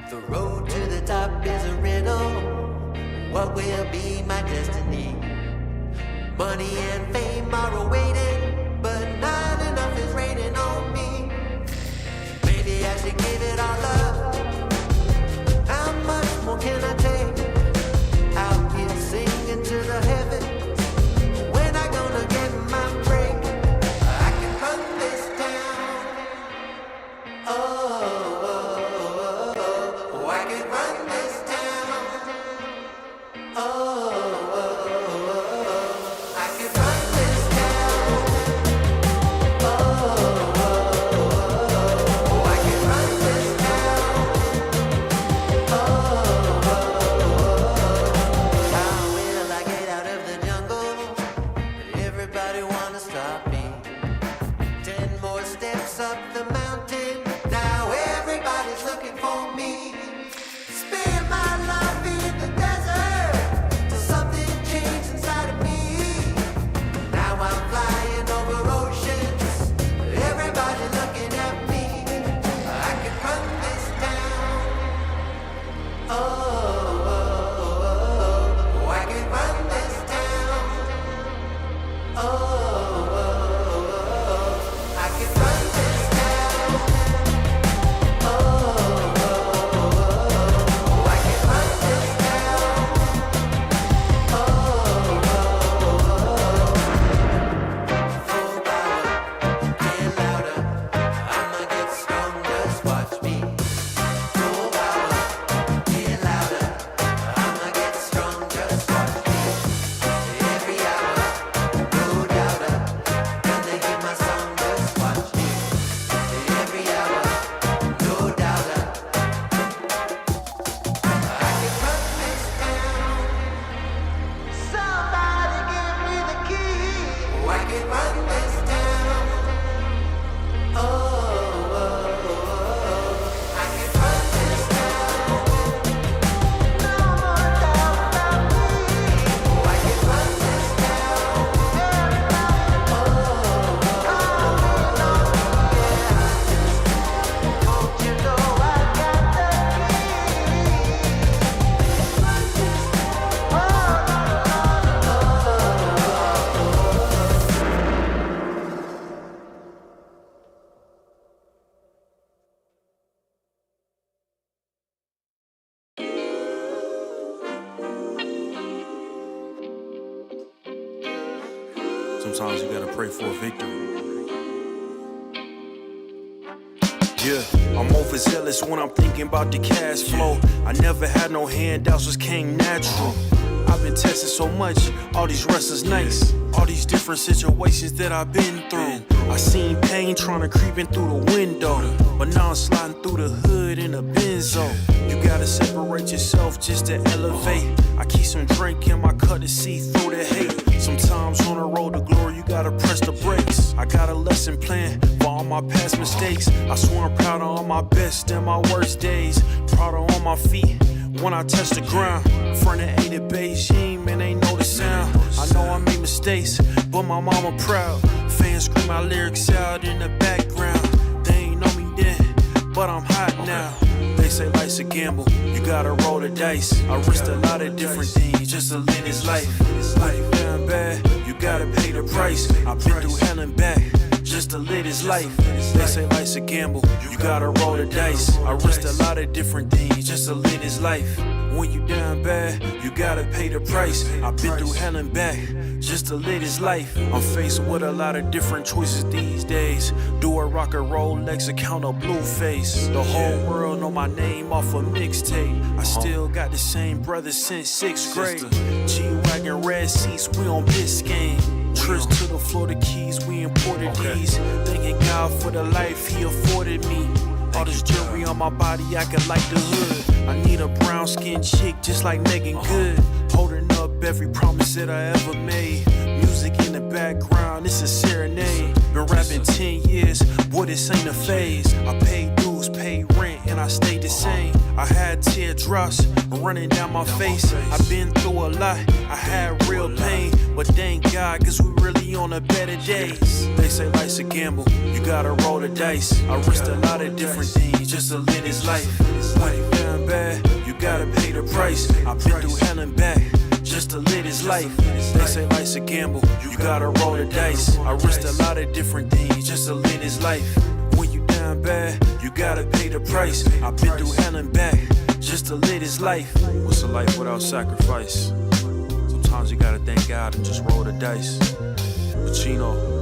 The road to the top is a riddle. What will be my destiny? Money and fame are awaiting, but not enough is raining on me. Maybe I should give it all up. How much more can I take? Out here singing to the heavens. When I gonna get my break? I can run this town. Oh, I can run this town. Oh, I can run this town. Oh, I can run this town. How will I get out of the jungle? Everybody wanna stop me. 10 more steps up the mountain. Now everybody's looking for me. Spend my life in the desert till something changed inside of me. Now I'm flying over oceans. Everybody looking at me. I can run this town. Oh, I can run this town. Oh, I can run this town. Oh, I can run this town. Full power, get louder. I'ma get stronger, just watch me. Full power, get louder. I'ma get stronger, just watch me. Every hour, no doubter. Gonna hear my song, just watch me. Every hour, no doubter. I can run this town. Somebody give me the key. I can run this town. Oh, I can run this town. No more doubt about me. I can run this town. Oh, don't you know I got the Sometimes you gotta pray for a victory. Yeah, I'm overzealous when I'm thinking about the cash flow. I never had no handouts, just came natural. I've been tested so much, all these wrestlers nice. All these different situations that I've been through. I seen pain trying to creep in through the window, but now I'm sliding through the hood in a Benzo. You gotta separate yourself just to elevate. I keep some drink in my cup to see through the hate. Sometimes on the road to glory, you gotta press the brakes. I got a lesson plan for all my past mistakes. I swear I'm proud of all my best and my worst days. Proud of all my feet when I touch the ground. Front of A to Beijing, man, they know the sound. I know I made mistakes, but my mama proud. Fans scream my lyrics out in the background. They ain't know me then, but I'm hot now. They say life's a gamble, you gotta roll the dice. I risked a lot of different things just to live this life. Life down bad, you gotta pay the price. I've been through hell and back just to live this life. They say life's a gamble, you gotta roll the dice. I risked a lot of different things just to live this life. When you down bad, you gotta pay the price. I've been through hell and back just to live this life. I'm faced with a lot of different choices these days. Do a rock and Rolex account of Blueface. The whole world know my name off a mixtape. I still got the same brother since 6th grade. G-Wagon red seats, we on Biscayne. Trips to the Florida Keys, we imported these. Thanking God for the life he afforded me. All this jewelry on my body, acting like the hood. I need a brown skinned chick just like Megan Good. Holding up every promise that I ever made. Music in the background, it's a serenade. Been rapping 10 years, boy Boy, this ain't a phase. I paid dues, paid rent, and I stayed the same. I had teardrops running down my face. I've been through a lot, I had real pain. But thank God, cause we really on a better days. They say life's a gamble, you gotta roll the dice. I risked a lot of different things just to live this life. When it down bad, you gotta pay the price. I've been through hell and back just to live this life. They say life's a gamble, you gotta roll the dice. I risked a lot of different things just to live this life. When you down bad, you gotta pay the price. I've been through hell and back just to live this life. What's a life without sacrifice? Sometimes you gotta thank God and just roll the dice. Pacino.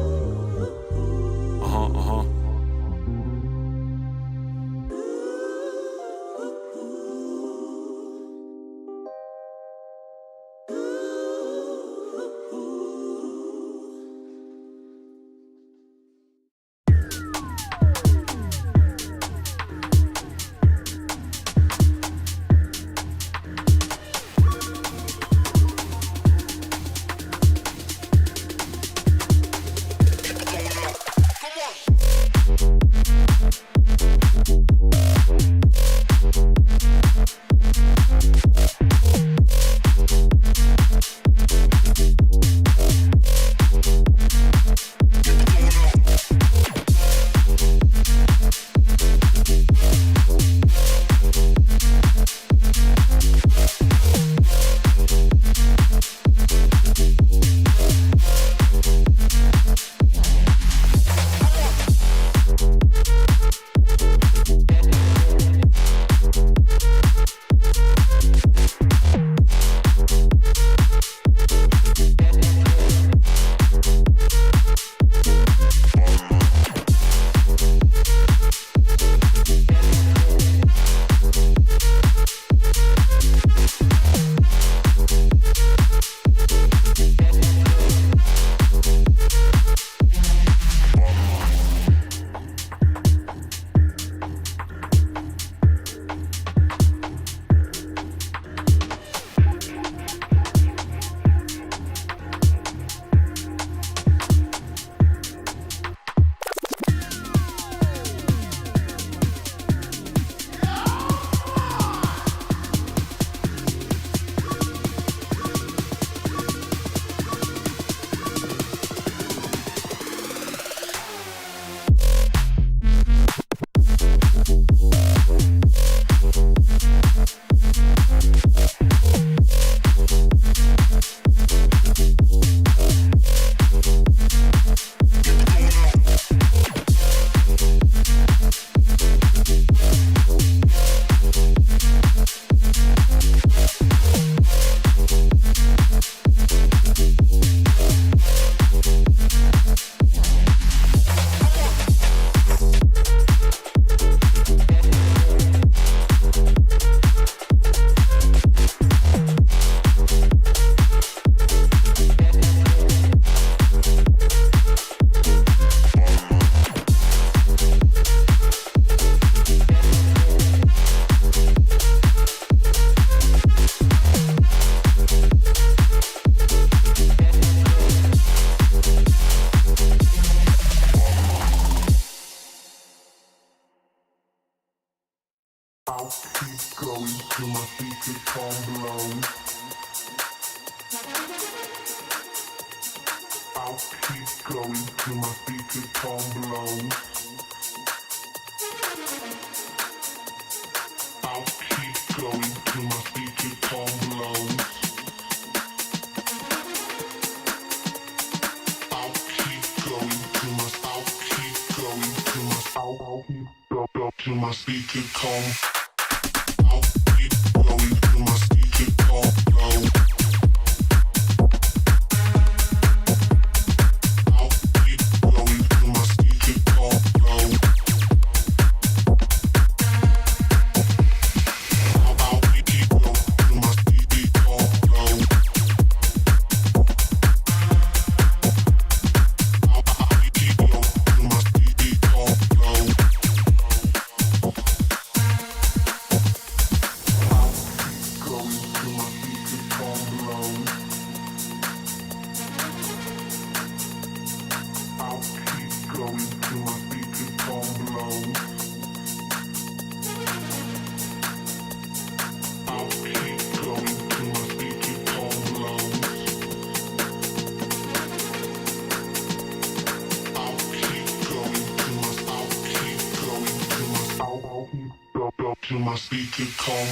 till my speaker come.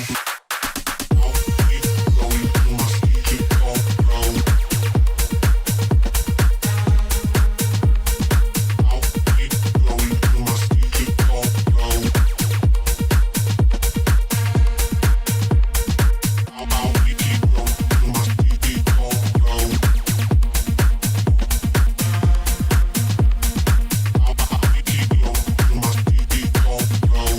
I'll keep going till my speaker come blow. I'll keep going till my speaker come blow. I'll keep going till my speaker come blow. I'll keep going till my speaker come blow.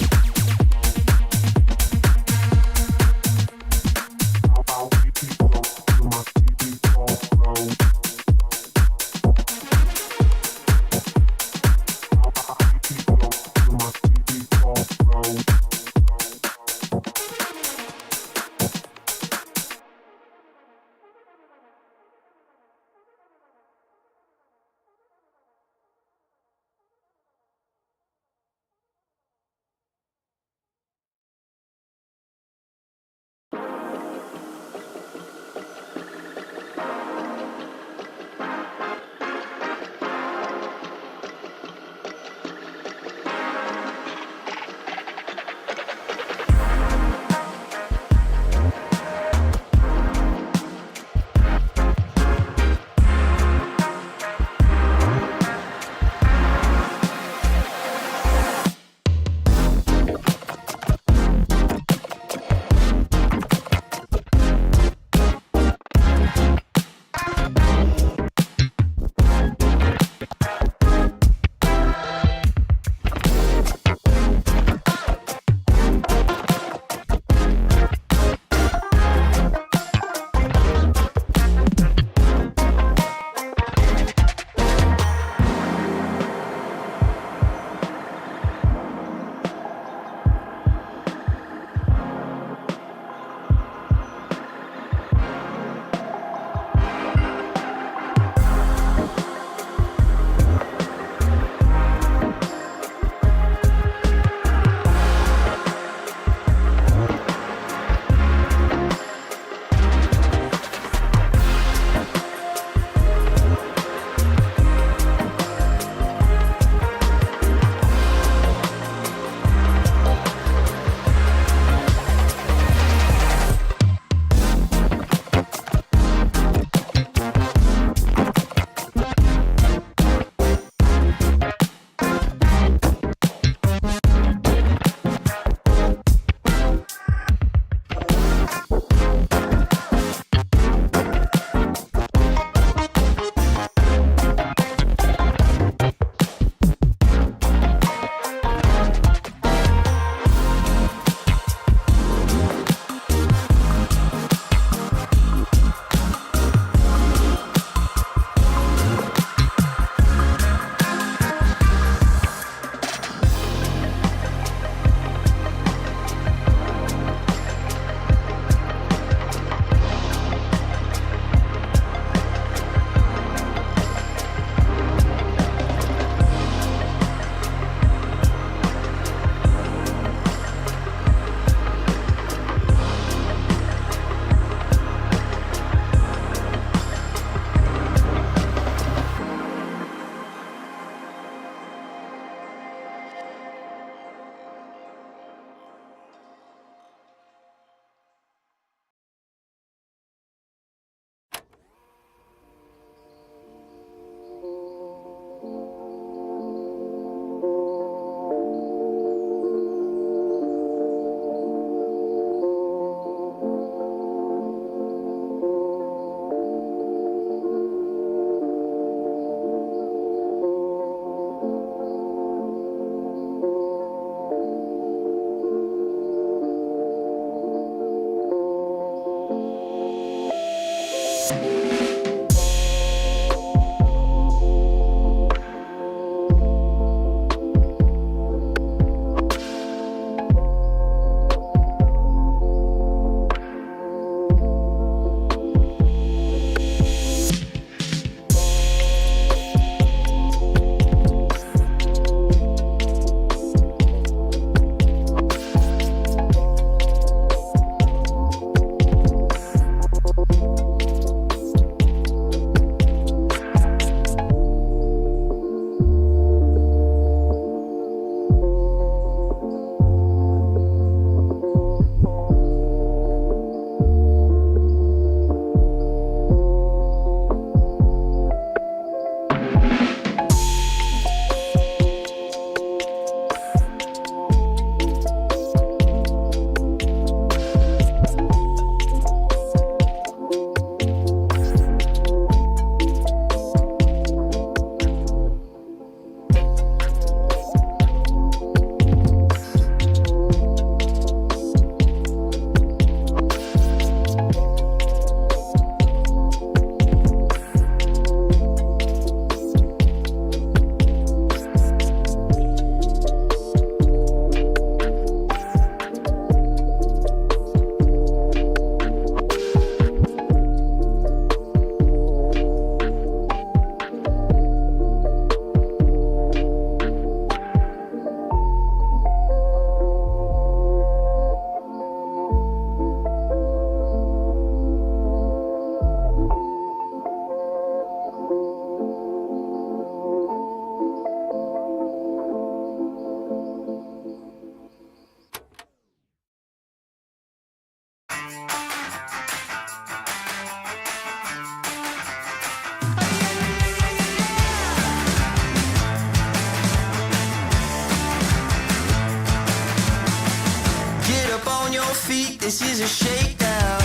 this is a shakedown.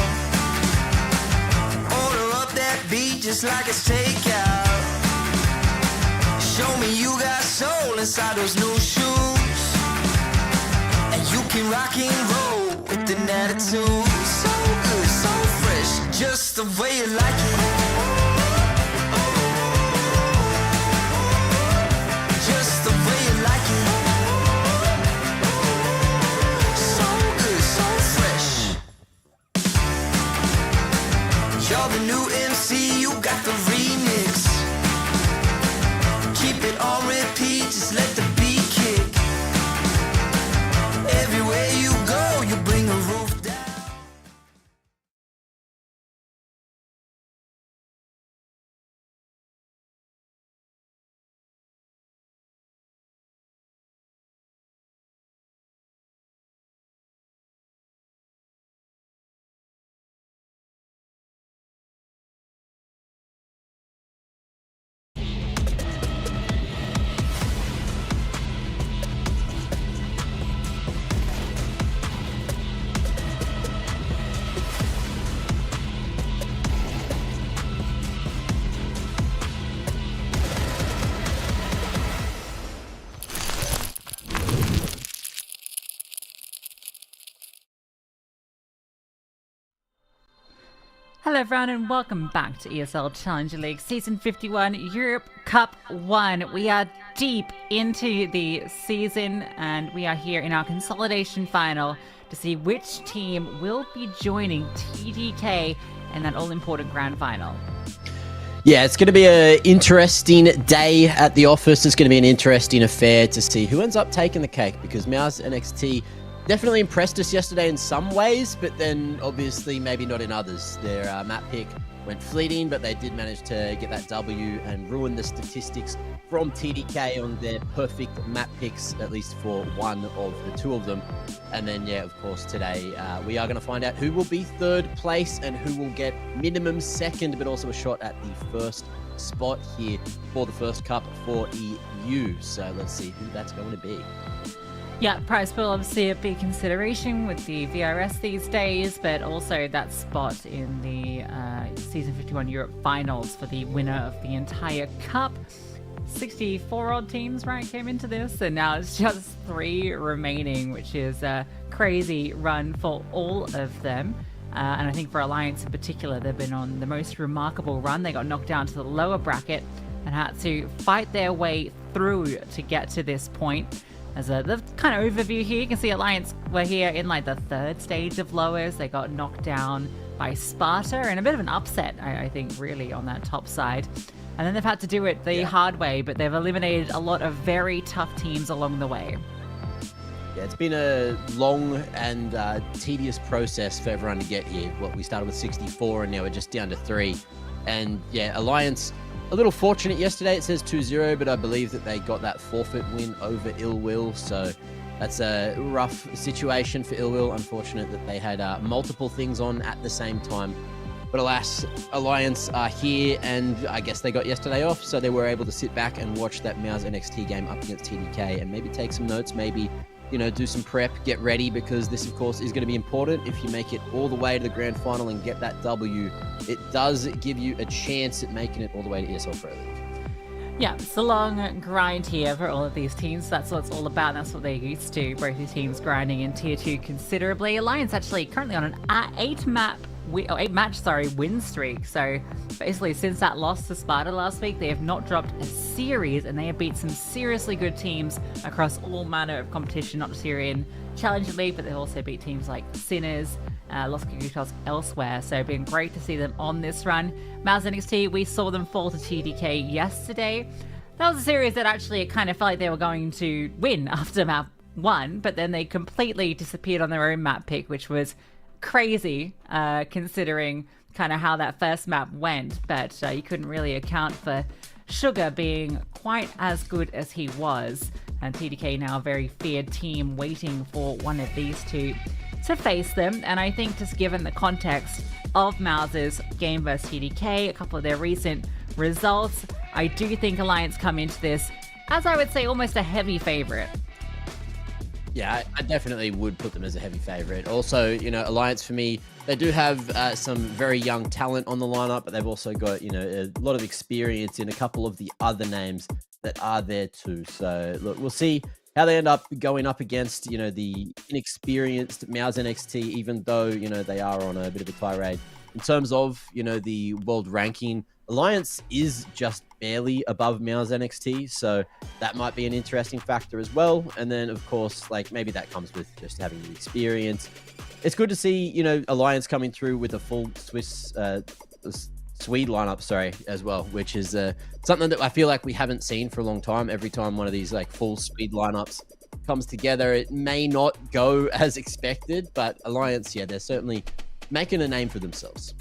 Order up that beat just like it's takeout. Show me you got soul inside those new shoes, and you can rock and roll with an attitude. So good, so fresh, just the way you like it. Just the way you like it. So good, so fresh. You're the new MC, you got the remix. Keep it on repeat, just let the beat kick. Everywhere you go, you bring a roof down. Hello everyone and welcome back to ESL Challenger League Season 51 Europe Cup 1. We are deep into the season and we are here in our consolidation final to see which team will be joining TDK in that all-important grand final. Yeah, it's going to be an interesting day at the office. It's going to be an interesting affair to see who ends up taking the cake, because MOUZ NXT definitely impressed us yesterday in some ways, but then obviously maybe not in others. Their map pick went fleeting, but they did manage to get that W and ruin the statistics from TDK on their perfect map picks, at least for one of the two of them. And then, yeah, of course, today we are going to find out who will be third place and who will get minimum second, but also a shot at the first spot here for the first cup for EU. So let's see who that's going to be. Yeah, prize will obviously a big consideration with the VRS these days, but also that spot in the Season 51 Europe Finals for the winner of the entire cup. 64 odd teams, right, came into this, and now it's just 3 remaining, which is a crazy run for all of them. And I think for Alliance in particular, they've been on the most remarkable run. They got knocked down to the lower bracket and had to fight their way through to get to this point. As the kind of overview here, you can see Alliance were here in like the 3rd stage of lowers. They got knocked down by Sparta, and a bit of an upset, I think, really, on that top side. And then they've had to do it the hard way, but they've eliminated a lot of very tough teams along the way. Yeah, it's been a long and tedious process for everyone to get here. We started with 64 and now we're just down to 3. And yeah, Alliance, a little fortunate yesterday. It says 2-0, but I believe that they got that forfeit win over Ill Will. So that's a rough situation for Ill Will. Unfortunate that they had multiple things on at the same time. But alas, Alliance are here, and I guess they got yesterday off, so they were able to sit back and watch that MOUZ NXT game up against TDK and maybe take some notes, maybe, you know, do some prep, get ready, because this, of course, is going to be important. If you make it all the way to the grand final and get that W, it does give you a chance at making it all the way to ESL Pro League. Yeah, it's a long grind here for all of these teams. That's what it's all about. That's what they're used to. Both these teams grinding in Tier 2 considerably. Alliance actually currently on an 8-match win streak. So basically, since that loss to Sparta last week, they have not dropped a series, and they have beat some seriously good teams across all manner of competition, not just here in Challenger League, but they've also beat teams like Sinners, Los Cagutos elsewhere. So it's been great to see them on this run. MOUZ NXT, we saw them fall to TDK yesterday. That was a series that actually it kind of felt like they were going to win after map 1, but then they completely disappeared on their own map pick, which was crazy considering kind of how that first map went. But you couldn't really account for Sugar being quite as good as he was, and TDK now a very feared team waiting for one of these two to face them. And I think just given the context of MOUZ's game versus TDK, a couple of their recent results, I do think Alliance come into this as, I would say, almost a heavy favorite. Yeah, I definitely would put them as a heavy favorite. Also, Alliance for me, they do have some very young talent on the lineup, but they've also got, a lot of experience in a couple of the other names that are there too. So, look, we'll see how they end up going up against, the inexperienced MOUZ NXT, even though, they are on a bit of a tirade. In terms of, the world ranking, Alliance is just barely above MOUZ NXT, so that might be an interesting factor as well. And then, of course, maybe that comes with just having the experience. It's good to see, Alliance coming through with a full Swede lineup, as well, which is something that I feel like we haven't seen for a long time. Every time one of these full Swede lineups comes together, it may not go as expected, but Alliance, they're certainly making a name for themselves.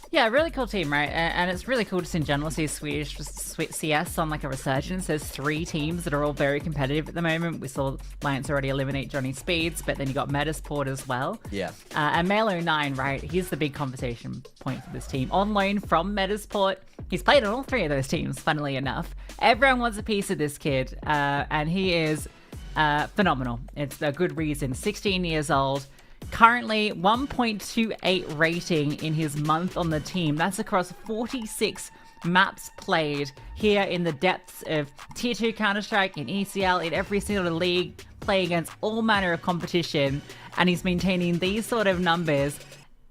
Yeah, really cool team, right? And it's really cool just in general to see Swedish CS on a resurgence. There's 3 teams that are all very competitive at the moment. We saw Alliance already eliminate Johnny Speeds, but then you got Metasport as well. Yeah. And Male09, right? He's the big conversation point for this team. On loan from Metasport. He's played on all 3 of those teams, funnily enough. Everyone wants a piece of this kid, and he is phenomenal. It's a good reason. 16 years old. Currently 1.28 rating in his month on the team. That's across 46 maps played here in the depths of Tier 2 Counter-Strike, in ECL, in every single league, play against all manner of competition, and he's maintaining these sort of numbers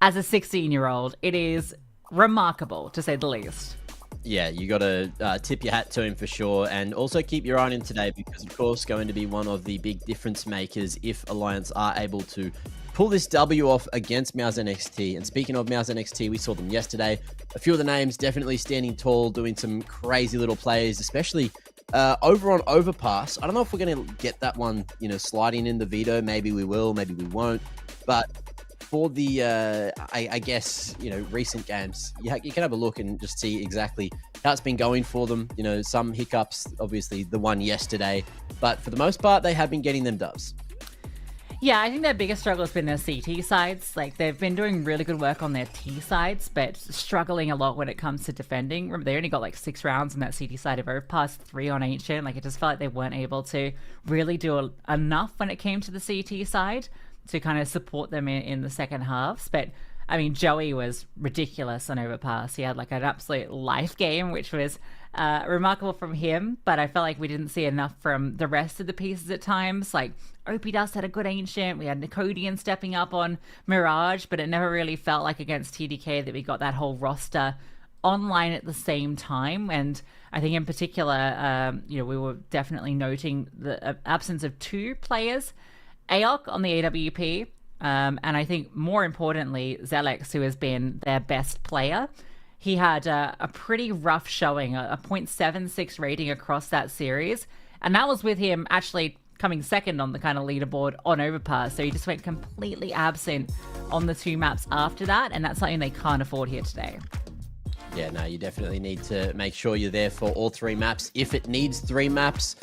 as a 16-year-old. It is remarkable, to say the least. Yeah, you got to tip your hat to him for sure, and also keep your eye on him today because, of course, going to be one of the big difference makers if Alliance are able to pull this W off against MOUZ NXT. And speaking of MOUZ NXT, we saw them yesterday. A few of the names definitely standing tall, doing some crazy little plays, especially over on Overpass. I don't know if we're going to get that one, sliding in the veto. Maybe we will, maybe we won't. But for the, I guess, recent games, you can have a look and just see exactly how it's been going for them. Some hiccups, obviously the one yesterday, but for the most part, they have been getting them dubs. Yeah, I think their biggest struggle has been their CT sides. They've been doing really good work on their T sides, but struggling a lot when it comes to defending. Remember, they only got 6 rounds on that CT side of Overpass, 3 on Ancient. It just felt like they weren't able to really do enough when it came to the CT side to kind of support them in the second halves. But I mean, Joey was ridiculous on Overpass. He had an absolute life game, which was remarkable from him, but I felt like we didn't see enough from the rest of the pieces at times. OP Dust had a good Ancient, we had Nicodian stepping up on Mirage, but it never really felt like against TDK that we got that whole roster online at the same time. And I think in particular, we were definitely noting the absence of 2 players, AOC on the AWP, and I think more importantly, Zelex, who has been their best player. He had a pretty rough showing, a 0.76 rating across that series. And that was with him actually coming second on the kind of leaderboard on Overpass. So he just went completely absent on the 2 maps after that. And that's something they can't afford here today. Yeah, no, you definitely need to make sure you're there for all 3 maps. If it needs 3 maps,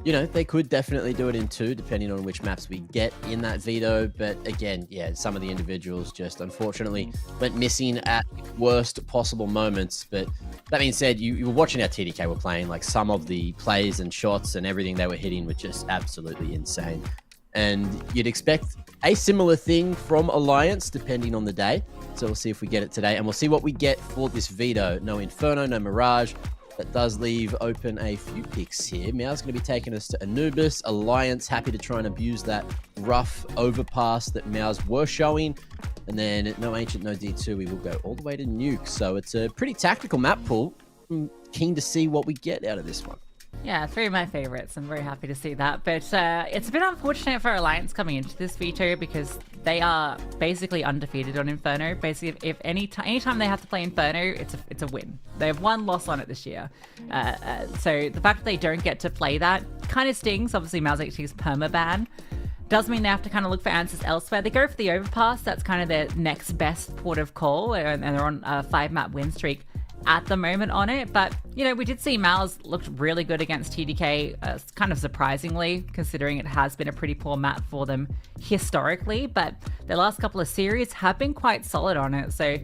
they could definitely do it in 2, depending on which maps we get in that veto. But again, some of the individuals just unfortunately went missing at worst possible moments. But that being said, you were watching how TDK were playing. Some of the plays and shots and everything they were hitting were just absolutely insane. And you'd expect a similar thing from Alliance, depending on the day. So we'll see if we get it today, and we'll see what we get for this veto. No Inferno, no Mirage. That does leave open a few picks here. MOUZ going to be taking us to Anubis. Alliance happy to try and abuse that rough Overpass that MOUZ were showing. And then no Ancient, no D2. We will go all the way to Nuke. So it's a pretty tactical map pool. I'm keen to see what we get out of this one. Yeah, 3 of my favorites. I'm very happy to see that. But it's a bit unfortunate for Alliance coming into this veto because they are basically undefeated on Inferno. Basically, if anytime they have to play Inferno, it's a win. They have 1 loss on it this year. So the fact that they don't get to play that kind of stings. Obviously, MOUZ XT's permaban does mean they have to kind of look for answers elsewhere. They go for the Overpass. That's kind of their next best port of call, and they're on a 5-map win streak at the moment on it. But we did see MOUZ looked really good against TDK, kind of surprisingly, considering it has been a pretty poor map for them historically. But their last couple of series have been quite solid on it, so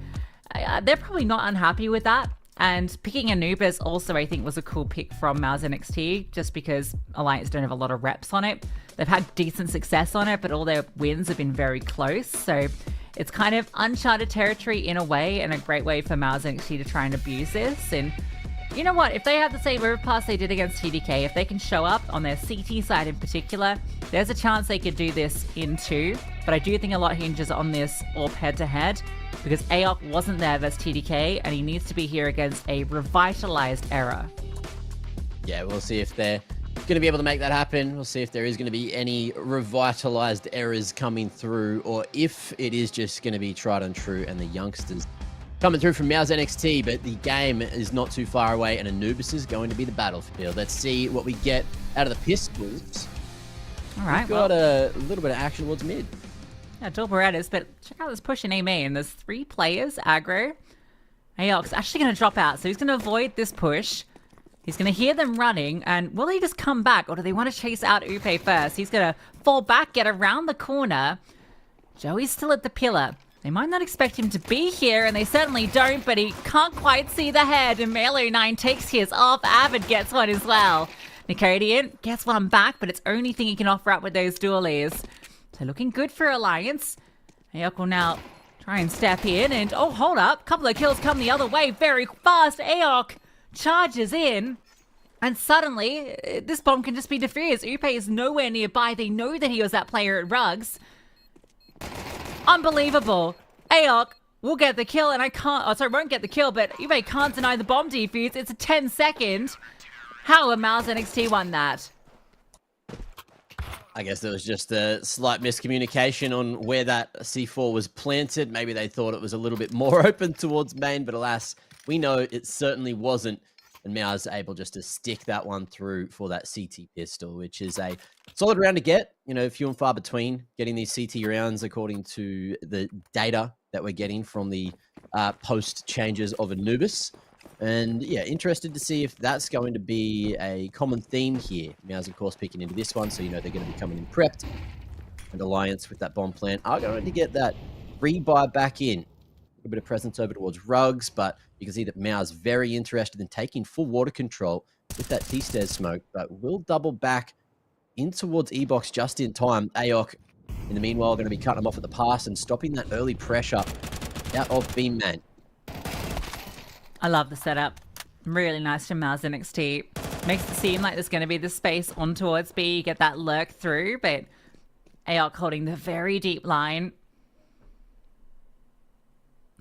they're probably not unhappy with that. And picking Anubis also, I think, was a cool pick from MOUZ NXT, just because Alliance don't have a lot of reps on it. They've had decent success on it, but all their wins have been very close. So it's kind of uncharted territory in a way, and a great way for MOUZ NXT to try and abuse this. And you know what? If they have the same overpass they did against TDK, if they can show up on their CT side in particular, there's a chance they could do this in 2. But I do think a lot hinges on this AWP head-to-head, because AOC wasn't there versus TDK, and he needs to be here against a revitalized era. Yeah, we'll see if they're going to be able to make that happen. We'll see if there is going to be any revitalized errors coming through, or if it is just going to be tried and true and the youngsters coming through from MOUZ NXT. But the game is not too far away, and Anubis is going to be the battlefield. Let's see what we get out of the pistols. All right, We've got a little bit of action towards mid. Yeah, dual Berettas, but check out this push in A main. There's 3 players, aggro. Aox's actually going to drop out, so he's going to avoid this push. He's going to hear them running, and will he just come back, or do they want to chase out Upe first? He's going to fall back, get around the corner. Joey's still at the pillar. They might not expect him to be here, and they certainly don't, but he can't quite see the head, and Melo9 takes his off. Avid gets one as well. Nicodian gets one back, but it's only thing he can offer up with those dualies. So looking good for Alliance. Aok will now try and step in, and oh, hold up. Couple of kills come the other way very fast. Aok charges in, and suddenly this bomb can just be defused. Upe is nowhere nearby. They know that he was that player at Rugs. Unbelievable. Aok will get the kill, and won't get the kill, but Upe can't deny the bomb defuse. It's a 10-second. How have MOUZ NXT won that? I guess there was just a slight miscommunication on where that C4 was planted. Maybe they thought it was a little bit more open towards main, but alas, we know it certainly wasn't. And MOUZ able just to stick that one through for that CT pistol, which is a solid round to get. You know, few and far between getting these CT rounds according to the data that we're getting from the post changes of Anubis. And yeah, interested to see if that's going to be a common theme here. MOUZ, of course, picking into this one, so you know they're going to be coming in prepped. And Alliance with that bomb plant are going to get that rebuy back in. A little bit of presence over towards Rugs, but you can see that MOUZ very interested in taking full water control with that T-stairs smoke, but will double back in towards E-Box just in time. Aok, in the meanwhile, going to be cutting him off at the pass and stopping that early pressure out of B-Man. I love the setup. Really nice from MOUZ NXT. Makes it seem like there's going to be the space on towards B. You get that lurk through, but Aok holding the very deep line.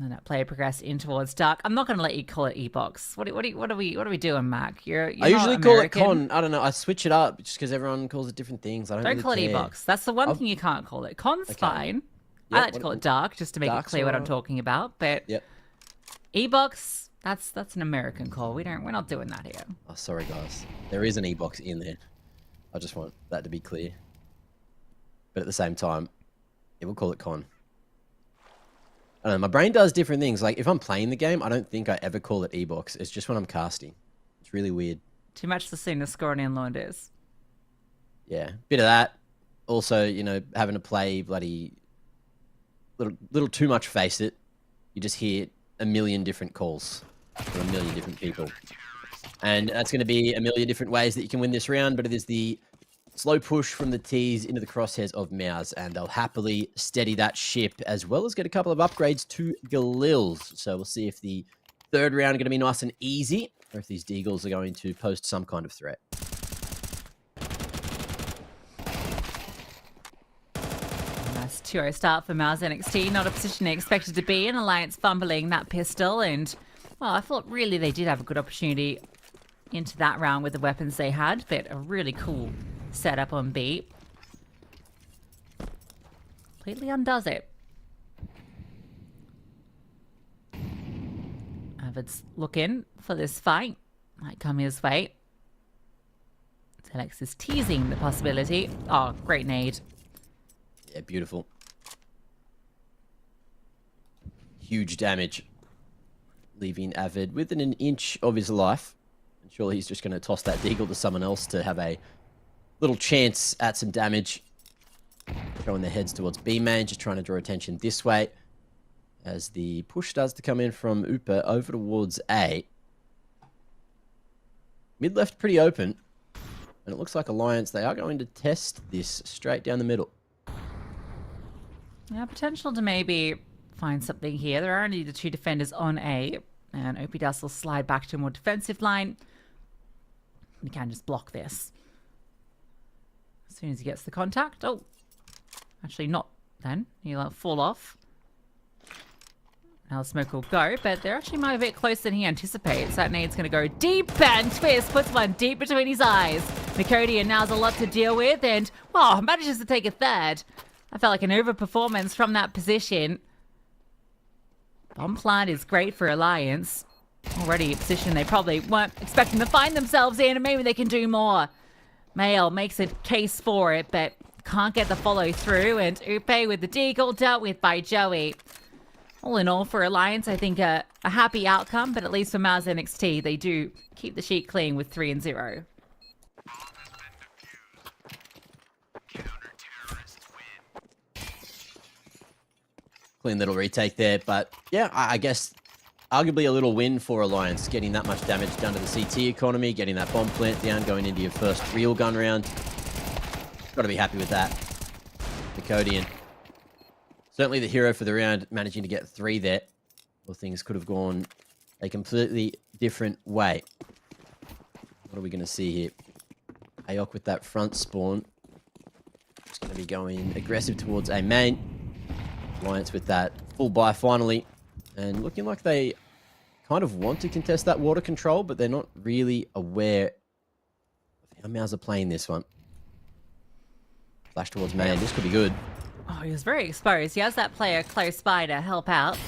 And that player progressed in towards Dark. I'm not going to let you call it E-Box. What are we doing, Mac? You're I usually not call it American. Con. I don't know. I switch it up just because everyone calls it different things. I don't really Call it care. E-Box. That's the one thing you can't call it. Con's fine. I like to call it Dark just to make it Dark's clear what I'm alright. talking about. But Yep. E-Box, that's an American call. We're not doing that here. Oh, sorry, guys. There is an E-Box in there. I just want that to be clear. But at the same time, yeah, we'll call it Con. I don't know. My brain does different things. Like, if I'm playing the game, I don't think I ever call it E-Box. It's just when I'm casting. It's really weird. Too much to sing the scoring in Launders. Yeah, bit of that. Also, you know, having to play bloody little too much Face It. You just hear a million different calls from a million different people. And that's going to be a million different ways that you can win this round, but it is the slow push from the T's into the crosshairs of MOUZ, and they'll happily steady that ship, as well as get a couple of upgrades to Galils. So we'll see if the third round are going to be nice and easy, or if these Deagles are going to pose some kind of threat. Nice 2-0 start for MOUZ NXT. Not a position they expected to be in. Alliance fumbling that pistol, and well, I thought really they did have a good opportunity into that round with the weapons they had, but a really cool setup on B. Completely undoes it. Avid's looking for this fight. Might come his way. Telex is teasing the possibility. Oh, great nade. Yeah, beautiful. Huge damage. Leaving Avid within an inch of his life. And surely he's just going to toss that Deagle to someone else to have a little chance at some damage. Throwing their heads towards B-Main, just trying to draw attention this way. As the push starts to come in from Upa over towards A. Mid left pretty open. And it looks like Alliance, they are going to test this straight down the middle. Yeah, potential to maybe find something here. There are only the 2 defenders on A, and Opidus will slide back to a more defensive line. He can just block this. As soon as he gets the contact. Oh, actually not then. He'll fall off. Now the smoke will go, but they're actually might be a bit closer than he anticipates. That nade's going to go deep, and Twist puts one deep between his eyes. Nicodian now has a lot to deal with, and, well, manages to take a third. I felt like an overperformance from that position. Bomb plant is great for Alliance. Already a position they probably weren't expecting to find themselves in, and maybe they can do more. Mail makes a case for it, but can't get the follow through, and Upe with the deagle dealt with by Joey. All in all, for Alliance, I think a happy outcome, but at least for MOUZ NXT, they do keep the sheet clean with 3-0. Clean little retake there, but yeah, I guess arguably a little win for Alliance, getting that much damage done to the CT economy, getting that bomb plant down, going into your first real gun round. Got to be happy with that. Nicodian. Certainly the hero for the round, managing to get 3 there. Well, things could have gone a completely different way. What are we going to see here? Ayok with that front spawn. Just going to be going aggressive towards a main. Alliance with that full buy finally. And looking like they kind of want to contest that water control, but they're not really aware of how MOUZ are playing this one. Flash towards main. This could be good. Oh, he was very exposed. He has that player close by to help out.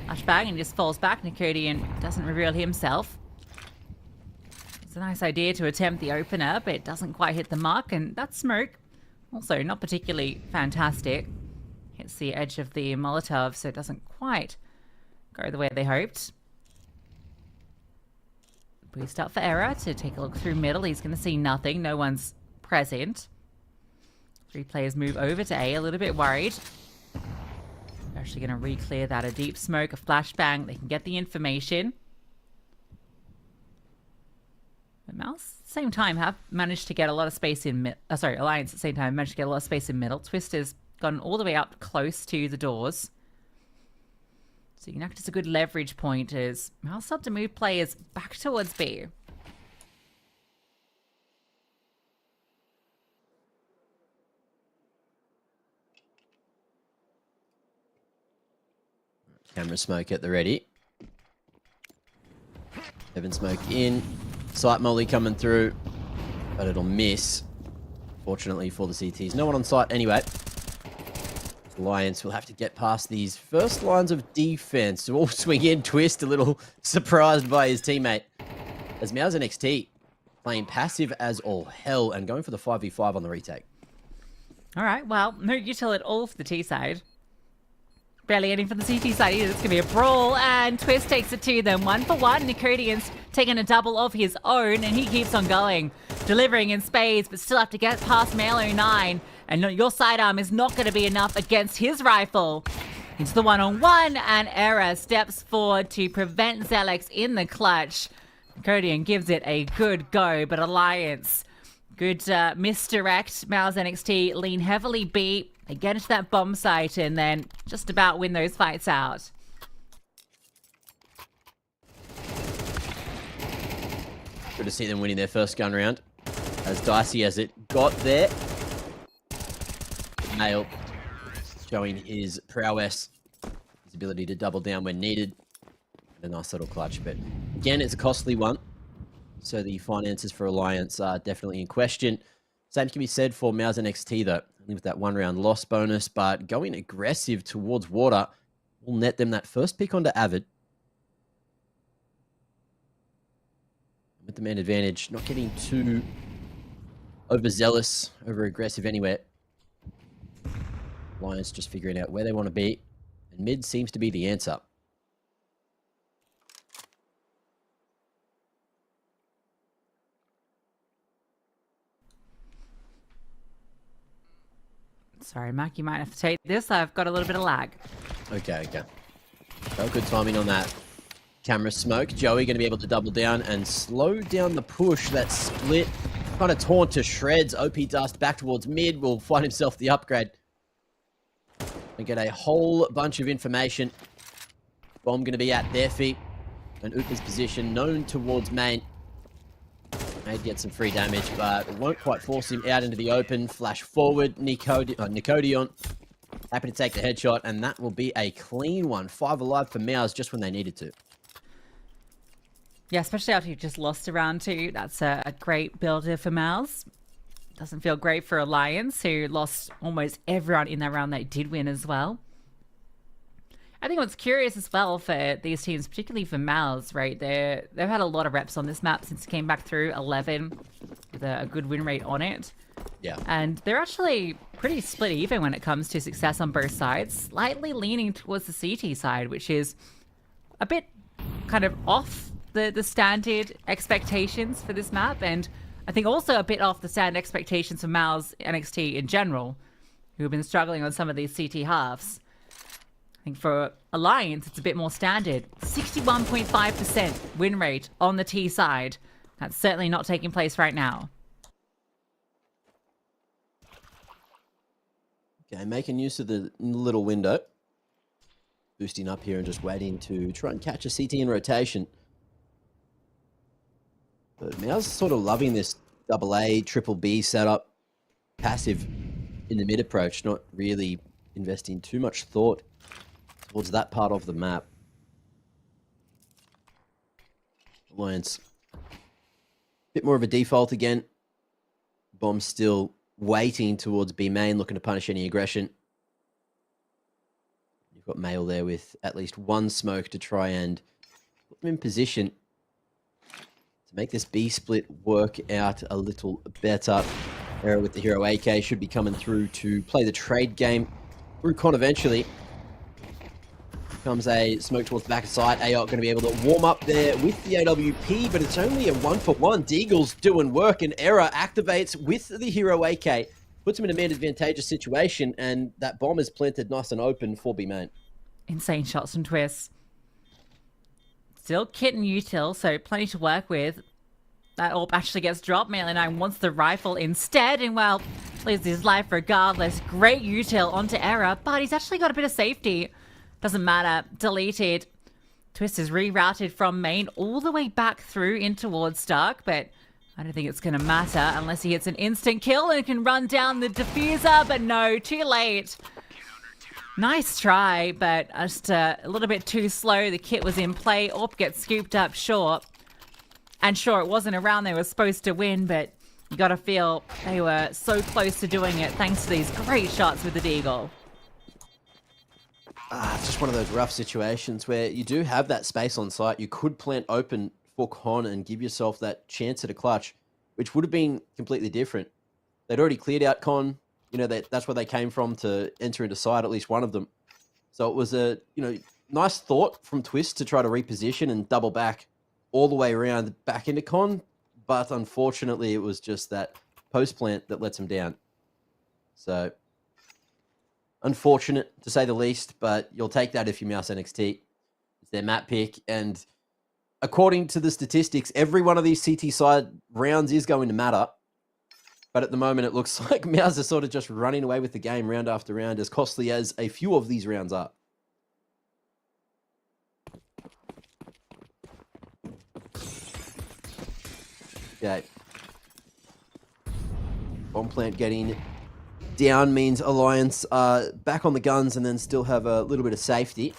Flashbang and just falls back. Nicodian doesn't reveal himself. It's a nice idea to attempt the opener, but it doesn't quite hit the mark, and that smoke, also not particularly fantastic. Hits the edge of the Molotov, so it doesn't quite go the way they hoped. Boost up for Error to take a look through middle. He's going to see nothing. No one's present. 3 players move over to A, a little bit worried. They're actually going to re-clear that. A deep smoke, a flashbang. They can get the information. But MOUZ, at the same time, have managed to get a lot of space in mid. Alliance at the same time managed to get a lot of space in middle. Twist has gone all the way up close to the doors. So you can act as a good leverage point as MOUZ start to move players back towards B. Camera smoke at the ready. Heaven smoke in. Sight molly coming through, but it'll miss. Fortunately for the CTs. No one on site anyway. Alliance will have to get past these first lines of defense. So all swing in. Twist a little surprised by his teammate. As MOUZ NXT playing passive as all hell and going for the 5v5 on the retake. All right, well, no util at all for the T side. Barely any from the CT side either. It's going to be a brawl, and Twist takes it to them. 1 for 1. Nicodian's taking a double of his own, and he keeps on going. Delivering in spades, but still have to get past Male 09. And your sidearm is not going to be enough against his rifle. Into the 1-on-1, and Error steps forward to prevent Zelex in the clutch. Nicodian gives it a good go, but Alliance, good misdirect. MOUZ NXT lean heavily B. They get into that bomb site and then just about win those fights out. Good to see them winning their first gun round. As dicey as it got there. Mail showing his prowess, his ability to double down when needed. A nice little clutch, but again, it's a costly one. So the finances for Alliance are definitely in question. Same can be said for MOUZ NXT though. Only with that 1 round loss bonus, but going aggressive towards water will net them that first pick onto Avid. With the man advantage, not getting too overzealous, over aggressive anywhere. Alliance just figuring out where they want to be, and mid seems to be the answer. Sorry, Mac, you might have to take this. I've got a little bit of lag. Okay. Oh, good timing on that. Camera smoke. Joey going to be able to double down and slow down the push. That split kind of torn to shreds. OP Dust back towards mid will find himself the upgrade. And get a whole bunch of information. Bomb going to be at their feet. And Upa's position known towards main. May get some free damage, but it won't quite force him out into the open. Flash forward, Nicodion. Happy to take the headshot, and that will be a clean one. 5 alive for MOUZ just when they needed to. Yeah, especially after you've just lost a round 2. That's a great builder for MOUZ. Doesn't feel great for Alliance, who lost almost everyone in that round they did win as well. I think what's curious as well for these teams, particularly for MOUZ, right? They've had a lot of reps on this map since it came back through 11 with a good win rate on it. Yeah. And they're actually pretty split even when it comes to success on both sides, slightly leaning towards the CT side, which is a bit kind of off the standard expectations for this map. And I think also a bit off the standard expectations for MOUZ NXT in general, who have been struggling on some of these CT halves. I think for Alliance, it's a bit more standard. 61.5% win rate on the T side. That's certainly not taking place right now. Okay, making use of the little window. Boosting up here and just waiting to try and catch a CT in rotation. But MOUZ sort of loving this AA, triple B setup. Passive in the mid approach, not really investing too much thought towards that part of the map. Alliance, a bit more of a default again. Bomb still waiting towards B main, looking to punish any aggression. You've got Mail there with at least one smoke to try and put them in position to make this B split work out a little better. Era with the hero AK should be coming through to play the trade game through Con eventually. Comes a smoke towards the back of side. AOC going to be able to warm up there with the AWP, but it's only a 1-for-1. Deagle's doing work, and Era activates with the hero AK. Puts him in a man advantageous situation, and that bomb is planted nice and open for B main. Insane shots and twists. Still Kit and Util, so plenty to work with. That AWP actually gets dropped. Melee9 wants the rifle instead, and well, loses his life regardless. Great Util onto Era, but he's actually got a bit of safety. Doesn't matter. Deleted. Twist is rerouted from main all the way back through in towards Stark, but I don't think it's going to matter unless he hits an instant kill and can run down the diffuser, but no, too late. Nice try, but just a little bit too slow. The kit was in play. AWP gets scooped up short. And sure, it wasn't a round they were supposed to win, but you got to feel they were so close to doing it thanks to these great shots with the Deagle. It's just one of those rough situations where you do have that space on site. You could plant open for Con and give yourself that chance at a clutch, which would have been completely different. They'd already cleared out Con. You know, that's where they came from to enter into side, at least one of them. So it was a, nice thought from Twist to try to reposition and double back all the way around back into Con. But unfortunately, it was just that post plant that lets them down. So unfortunate, to say the least, but you'll take that if you MOUZ NXT. It's their map pick, and according to the statistics, every one of these CT side rounds is going to matter. But at the moment, it looks like MOUZ are sort of just running away with the game round after round, as costly as a few of these rounds are. Okay. Bomb plant getting down means Alliance are back on the guns and then still have a little bit of safety.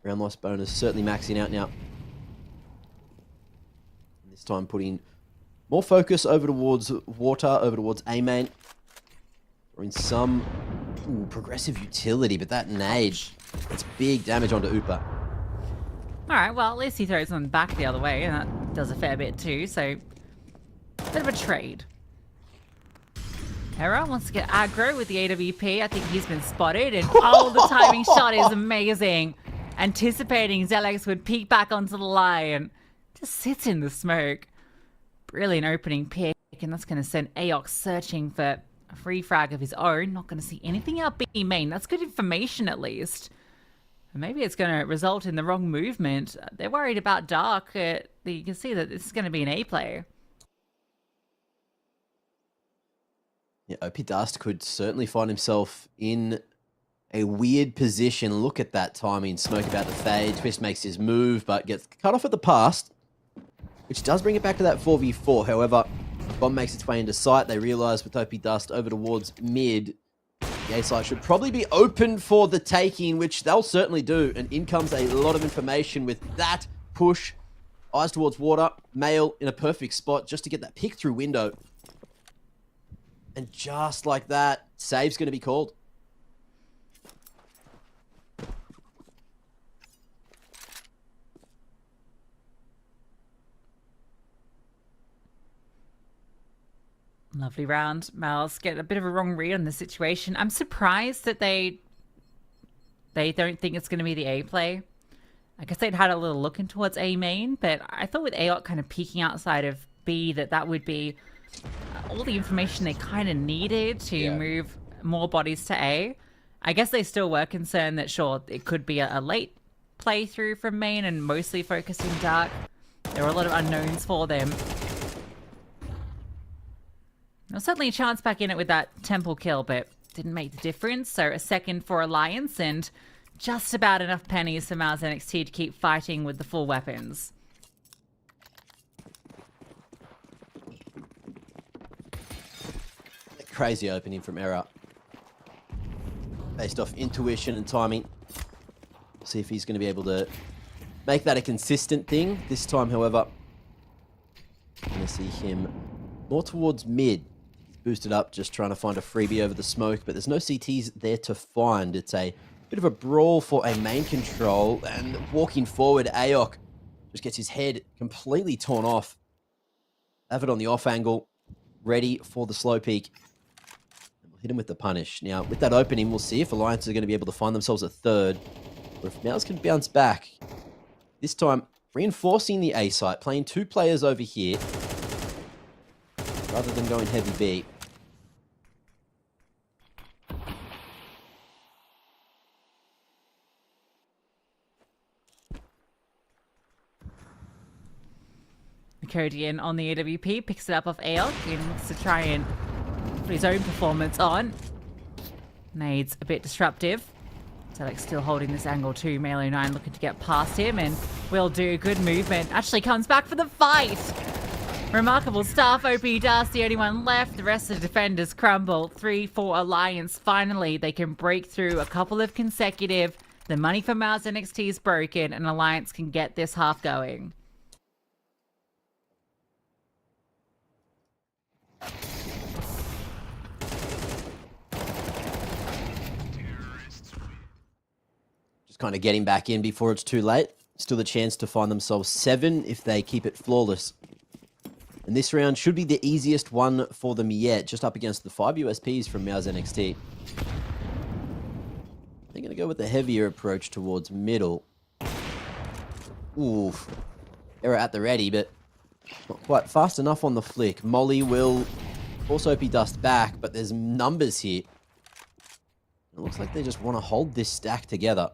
Round loss bonus certainly maxing out now. This time putting more focus over towards water, over towards A main. Or in some progressive utility, but that nade, it's big damage onto Upa. Alright, well, at least he throws them back the other way, and that does a fair bit too, so bit of a trade. Hera wants to get aggro with the AWP. I think he's been spotted, and oh, the timing shot is amazing. Anticipating Zelex would peek back onto the line. Just sits in the smoke. Brilliant opening pick, and that's going to send Aox searching for a free frag of his own. Not going to see anything out B main. That's good information at least. And maybe it's going to result in the wrong movement. They're worried about Dark. You can see that this is going to be an A play. Yeah, OP Dust could certainly find himself in a weird position. Look at that timing. Smoke about to fade. Twist makes his move, but gets cut off at the pass, which does bring it back to that 4v4. However, bomb makes its way into sight. They realize with OP Dust over towards mid, the A site should probably be open for the taking, which they'll certainly do. And in comes a lot of information with that push. Eyes towards water. Mail in a perfect spot just to get that pick through window. And just like that, save's going to be called. Lovely round. MOUZ get a bit of a wrong read on the situation. I'm surprised that they don't think it's going to be the A play. I guess they'd had a little look in towards A main, but I thought with AOC kind of peeking outside of B that would be all the information they kind of needed to move more bodies to A. I guess they still were concerned that, sure, it could be a late playthrough from main and mostly focused in dark. There were a lot of unknowns for them. There's certainly a chance back in it with that temple kill, but didn't make the difference. So a second for Alliance and just about enough pennies for MOUZ NXT to keep fighting with the full weapons. Crazy opening from Era. Based off intuition and timing. See if he's going to be able to make that a consistent thing. This time, however, I'm going to see him more towards mid. Boosted up, just trying to find a freebie over the smoke, but there's no CTs there to find. It's a bit of a brawl for a main control, and walking forward, AOC just gets his head completely torn off. Avid on the off angle, ready for the slow peek. And we'll hit him with the punish. Now, with that opening, we'll see if Alliance are going to be able to find themselves a third, or if MOUZ can bounce back. This time, reinforcing the A site, playing two players over here, rather than going heavy B. Codian on the AWP picks it up off AOC and to try and put his own performance on. Nade's a bit disruptive. Selec still holding this angle too. Melee 9 looking to get past him and will do good movement. Actually comes back for the fight. Remarkable stuff. OP Dust, the only one left. The rest of the defenders crumble. 3-4 Alliance. Finally, they can break through a couple of consecutive. The money for MOUZ NXT is broken and Alliance can get this half going. Just kind of getting back in before it's too late. Still a chance to find themselves 7 if they keep it flawless. And this round should be the easiest one for them yet, just up against the 5 USPs from MOUZ NXT. They're going to go with the heavier approach towards middle. Oof. Error at the ready, but not quite fast enough on the flick. Molly will also OP Dust back, but there's numbers here. It looks like they just want to hold this stack together.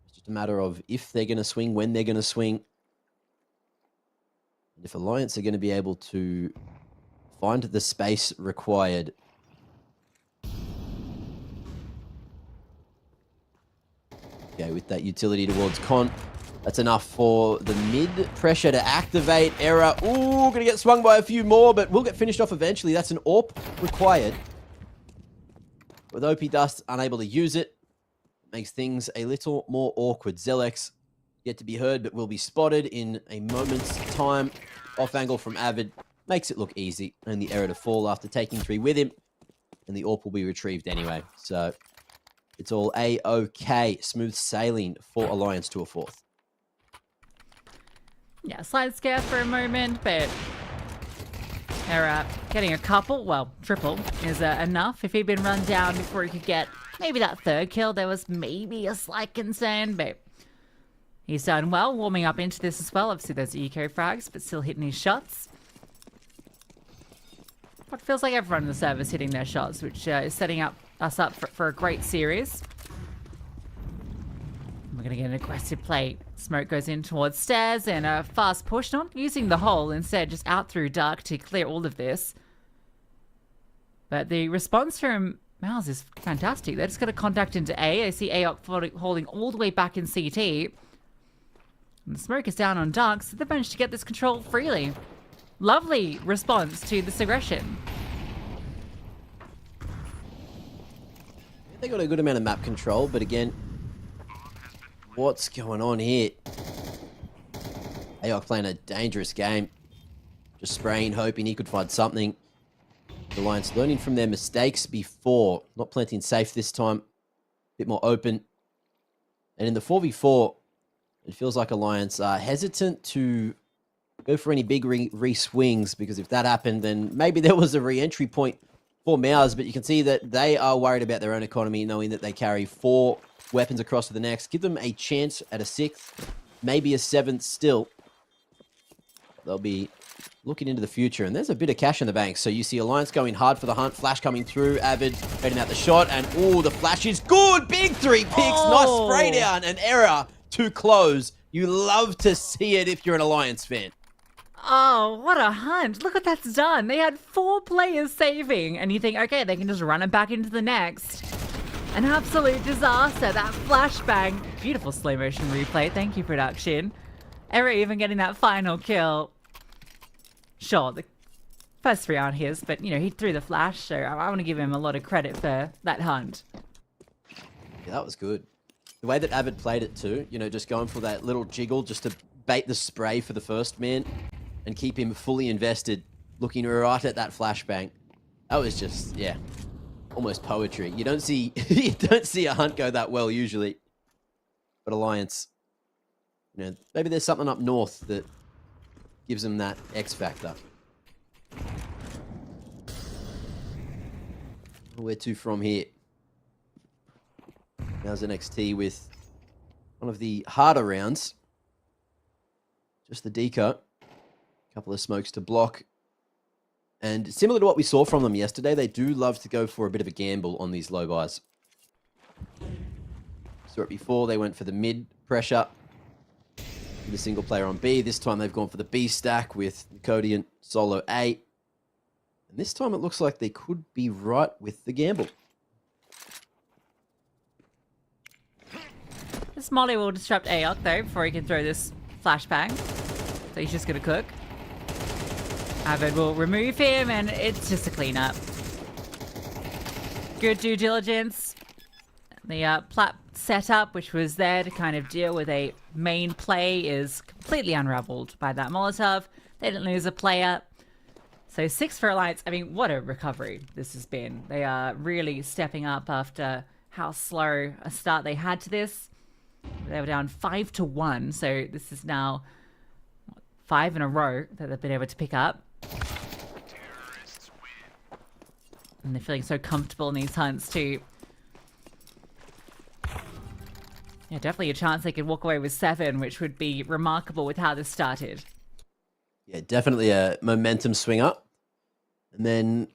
It's just a matter of if they're going to swing, when they're going to swing. And if Alliance are going to be able to find the space required. Okay, with that utility towards Con, that's enough for the mid pressure to activate. Error. Ooh, gonna get swung by a few more, but we'll get finished off eventually. That's an AWP required. With OP Dust unable to use it, makes things a little more awkward. Zelex yet to be heard, but will be spotted in a moment's time. Off angle from Avid makes it look easy. And the error to fall after taking 3 with him. And the AWP will be retrieved anyway. So it's all A-OK. Smooth sailing for Alliance to a 4th. Yeah, slight scare for a moment, but Error getting a couple, well, triple is enough. If he'd been run down before he could get maybe that 3rd kill, there was maybe a slight concern, but he's done well, warming up into this as well. Obviously, there's eco frags, but still hitting his shots. It feels like everyone in the server's hitting their shots, which is setting us up for a great series. We're going to get an aggressive play. Smoke goes in towards stairs and a fast push, not using the hole, instead just out through dark to clear all of this. But the response from MOUZ is fantastic. They're just going to contact into A. I see AOC holding all the way back in CT. And the smoke is down on Dark, so they've managed to get this control freely. Lovely response to this aggression. They got a good amount of map control, but again, what's going on here? AOC playing a dangerous game. Just spraying, hoping he could find something. The Alliance learning from their mistakes before. Not planting safe this time. A bit more open. And in the 4v4, it feels like Alliance are hesitant to go for any big re-swings, because if that happened, then maybe there was a re-entry point for MOUZ, but you can see that they are worried about their own economy, knowing that they carry 4 weapons across to the next. Give them a chance at a 6th, maybe a 7th still. They'll be looking into the future, and there's a bit of cash in the bank. So you see Alliance going hard for the hunt. Flash coming through. Avid heading out the shot, and the flash is good. Big 3 picks. Nice spray down. An error to close. You love to see it if you're an Alliance fan. Oh, what a hunt. Look what that's done. They had 4 players saving, and you think, okay, they can just run it back into the next. An absolute disaster. That flashbang. Beautiful slow motion replay. Thank you, production. Error even getting that final kill. Sure, the first 3 aren't his, but, you know, he threw the flash, so I want to give him a lot of credit for that hunt. Yeah, that was good. The way that Avid played it too, you know, just going for that little jiggle just to bait the spray for the first man and keep him fully invested, looking right at that flashbang. That was just, yeah, almost poetry. You don't see you don't see a hunt go that well usually. But Alliance, you know, maybe there's something up north that gives them that X factor. Where to from here? Now's NXT with one of the harder rounds. Just the deco. Couple of smokes to block. And similar to what we saw from them yesterday, they do love to go for a bit of a gamble on these low buys. Saw it before, they went for the mid pressure. The single player on B. This time they've gone for the B stack with Cody solo A. And this time it looks like they could be right with the gamble. This Molly will disrupt AOC though before he can throw this flashbang. So he's just going to cook. Avid will remove him, and it's just a cleanup. Good due diligence. The plat setup, which was there to kind of deal with a main play, is completely unraveled by that Molotov. They didn't lose a player. So 6 for Alliance. I mean, what a recovery this has been. They are really stepping up after how slow a start they had to this. They were down 5-1, so this is now 5 in a row that they've been able to pick up. And they're feeling so comfortable in these hunts too. Yeah, definitely a chance they could walk away with 7, which would be remarkable with how this started. Yeah, definitely a momentum swing up. And then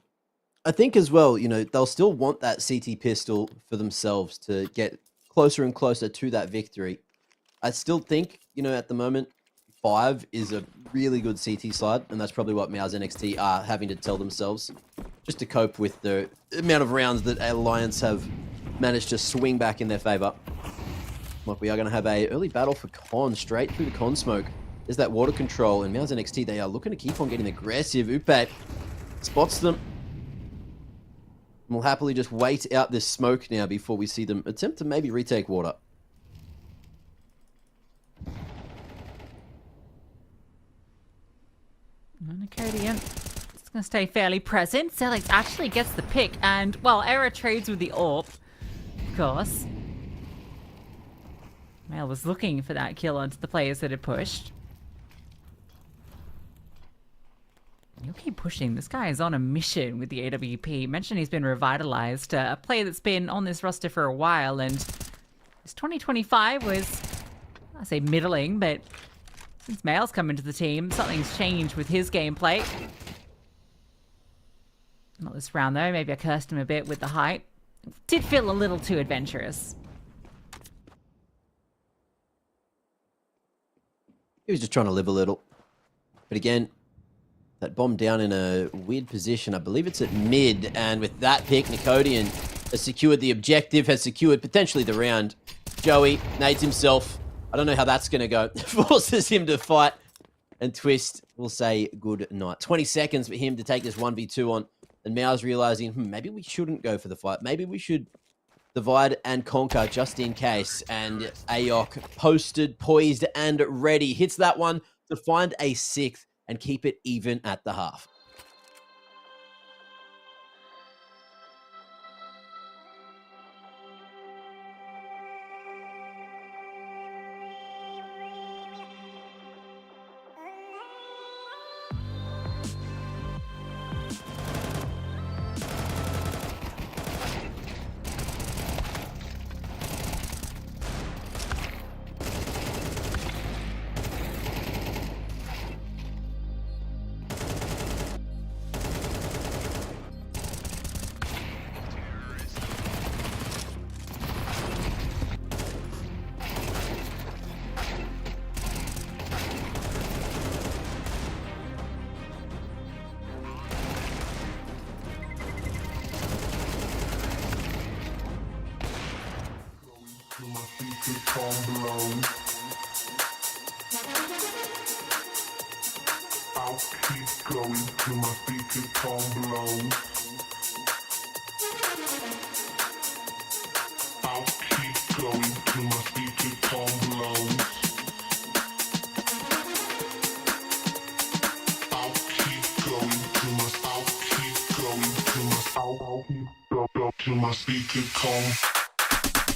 I think as well, you know, they'll still want that CT pistol for themselves to get closer and closer to that victory. I still think, you know, at the moment, 5 is a really good CT side, and that's probably what MOUZ NXT are having to tell themselves, just to cope with the amount of rounds that Alliance have managed to swing back in their favor. Like, we are going to have a early battle for Con, straight through the Con smoke. There's that water control, and MOUZ NXT, they are looking to keep on getting aggressive. Upe spots them. We'll happily just wait out this smoke now before we see them attempt to maybe retake water. Nicodian is going to stay fairly present. Zelix actually gets the pick, and, well, Error trades with the AWP, of course. Male was looking for that kill onto the players that had pushed. You'll keep pushing. This guy is on a mission with the AWP. Mentioned he's been revitalized. A player that's been on this roster for a while, and his 2025 was, I say middling, but since Male's come into the team, something's changed with his gameplay. Not this round though. Maybe I cursed him a bit with the height. Did feel a little too adventurous. He was just trying to live a little. But again, That bomb down in a weird position. I believe it's at mid. And with that pick, Nicodian has secured the objective, has secured potentially the round. Joey nades himself. I don't know how that's going to go. Forces him to fight. And Twist will say good night. 20 seconds for him to take this 1v2 on. And MOUZ realizing, maybe we shouldn't go for the fight. Maybe we should divide and conquer just in case. And Ayok posted, poised, and ready. Hits that one to find a 6th and keep it even at the half. I'll keep going till my speaker tone blows. I'll keep going till my speaker tone blows. I'll keep going till my till my speaker tone.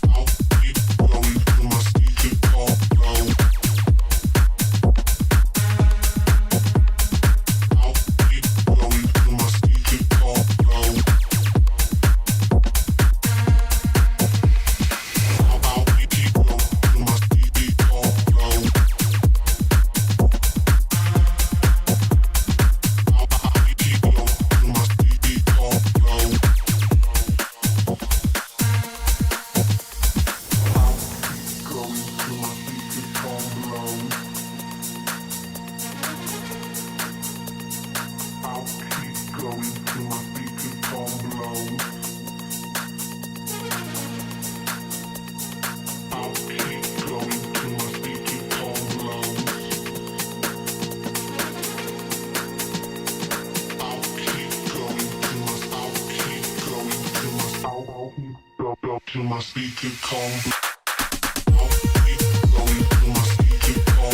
I'll keep going till my speaker tone blows. Till my speaker calm. I'll keep going till my speaker calm. I'll keep going till my speaker calm. I'll keep going till my speaker calm. I'll keep going till my speaker calm.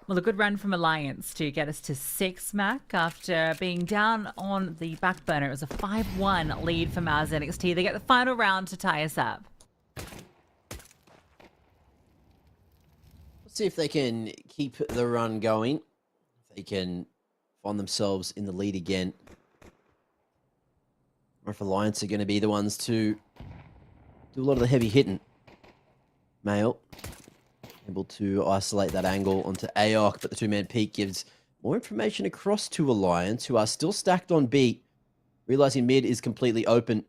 Well, a good run from Alliance to get us to 6, Mac, after being down on the back burner. It was a 5-1 lead for MOUZ NXT. They get the final round to tie us up. Let's see if they can keep the run going. If they can find themselves in the lead again. Or if Alliance are going to be the ones to do a lot of the heavy hitting. Mail able to isolate that angle onto Ayok, but the two-man peak gives more information across to Alliance, who are still stacked on B, realizing mid is completely open.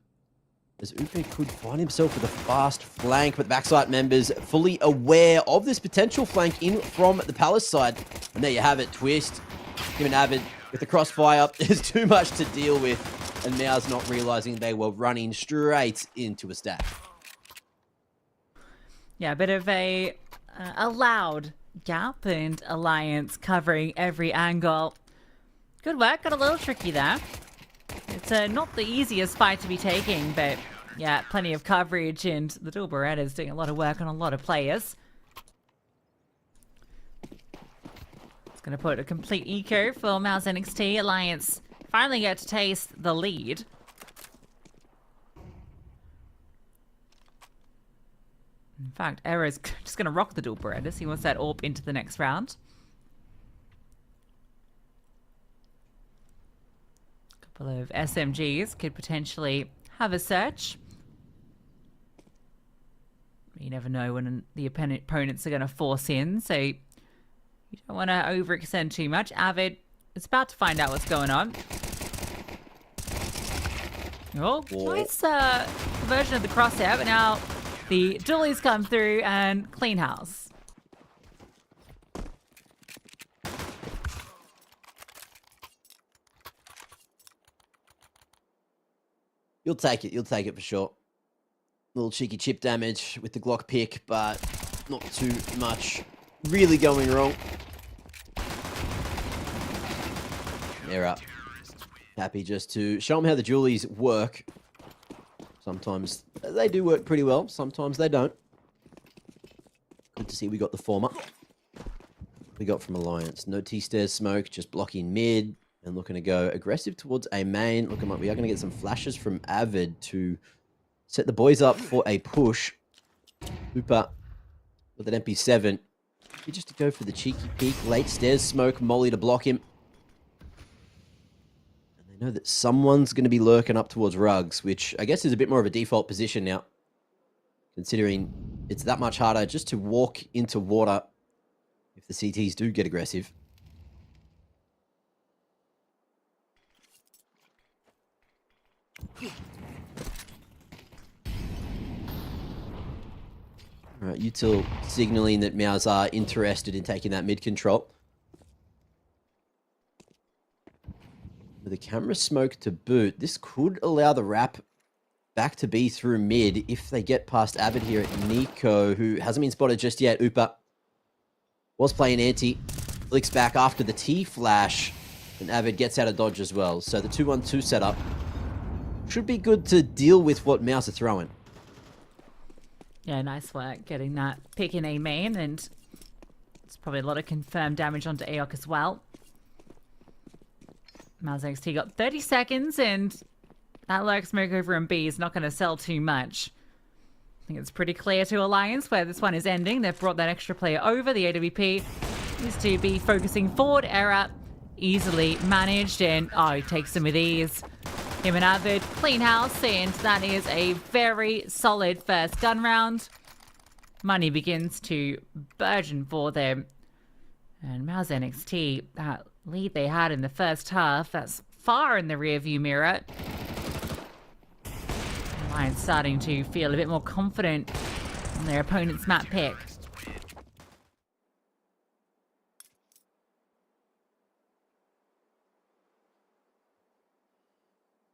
As Upe could find himself with a fast flank, but the backside members fully aware of this potential flank in from the Palace side. And there you have it, Twist. Him and Avid with the crossfire. There's too much to deal with, and MOUZ not realizing they were running straight into a stack. Yeah, a bit of a loud gap, and Alliance covering every angle. Good work, got a little tricky there. It's not the easiest fight to be taking, but yeah, plenty of coverage, and the dual Beretta's doing a lot of work on a lot of players. It's going to put a complete eco for MOUZ NXT. Alliance finally get to taste the lead. In fact, Era's just going to rock the dual Berettas. He wants that AWP into the next round. A couple of SMGs could potentially have a search. You never know when the opponents are going to force in, so you don't want to overextend too much. Avid is about to find out what's going on. Oh, nice version of the crosshair, but now the dualies come through and clean house. You'll take it for sure. Little cheeky chip damage with the Glock pick, but not too much really going wrong. They're up. Happy just to show them how the dualies work. Sometimes they do work pretty well, sometimes they don't. Good to see we got the former. We got from Alliance. No T-stairs smoke, just blocking mid and looking to go aggressive towards a main. Looking like we are going to get some flashes from Avid to set the boys up for a push. Hooper with an MP7. Just to go for the cheeky peek. Late stairs smoke. Molly to block him. And they know that someone's going to be lurking up towards Rugs, which I guess is a bit more of a default position now. Considering it's that much harder just to walk into water if the CTs do get aggressive. Alright, Util signaling that MOUZ are interested in taking that mid control. With a camera smoke to boot, this could allow the wrap back to B through mid if they get past Avid here at Nico, who hasn't been spotted just yet. Upa was playing anti, flicks back after the T flash, and Avid gets out of dodge as well. So the 2-1-2 setup should be good to deal with what MOUZ are throwing. Yeah, nice work getting that pick in A main, and it's probably a lot of confirmed damage onto AOC as well. MOUZ NXT got 30 seconds, and that lurk smoke over in B is not going to sell too much. I think it's pretty clear to Alliance where this one is ending. They've brought that extra player over. The AWP is to be focusing forward. Error easily managed, and he takes them with ease. Him and Avid, clean house, and that is a very solid first gun round. Money begins to burgeon for them. And MOUZ NXT, that lead they had in the first half, that's far in the rearview mirror. Alliance starting to feel a bit more confident on their opponent's map pick.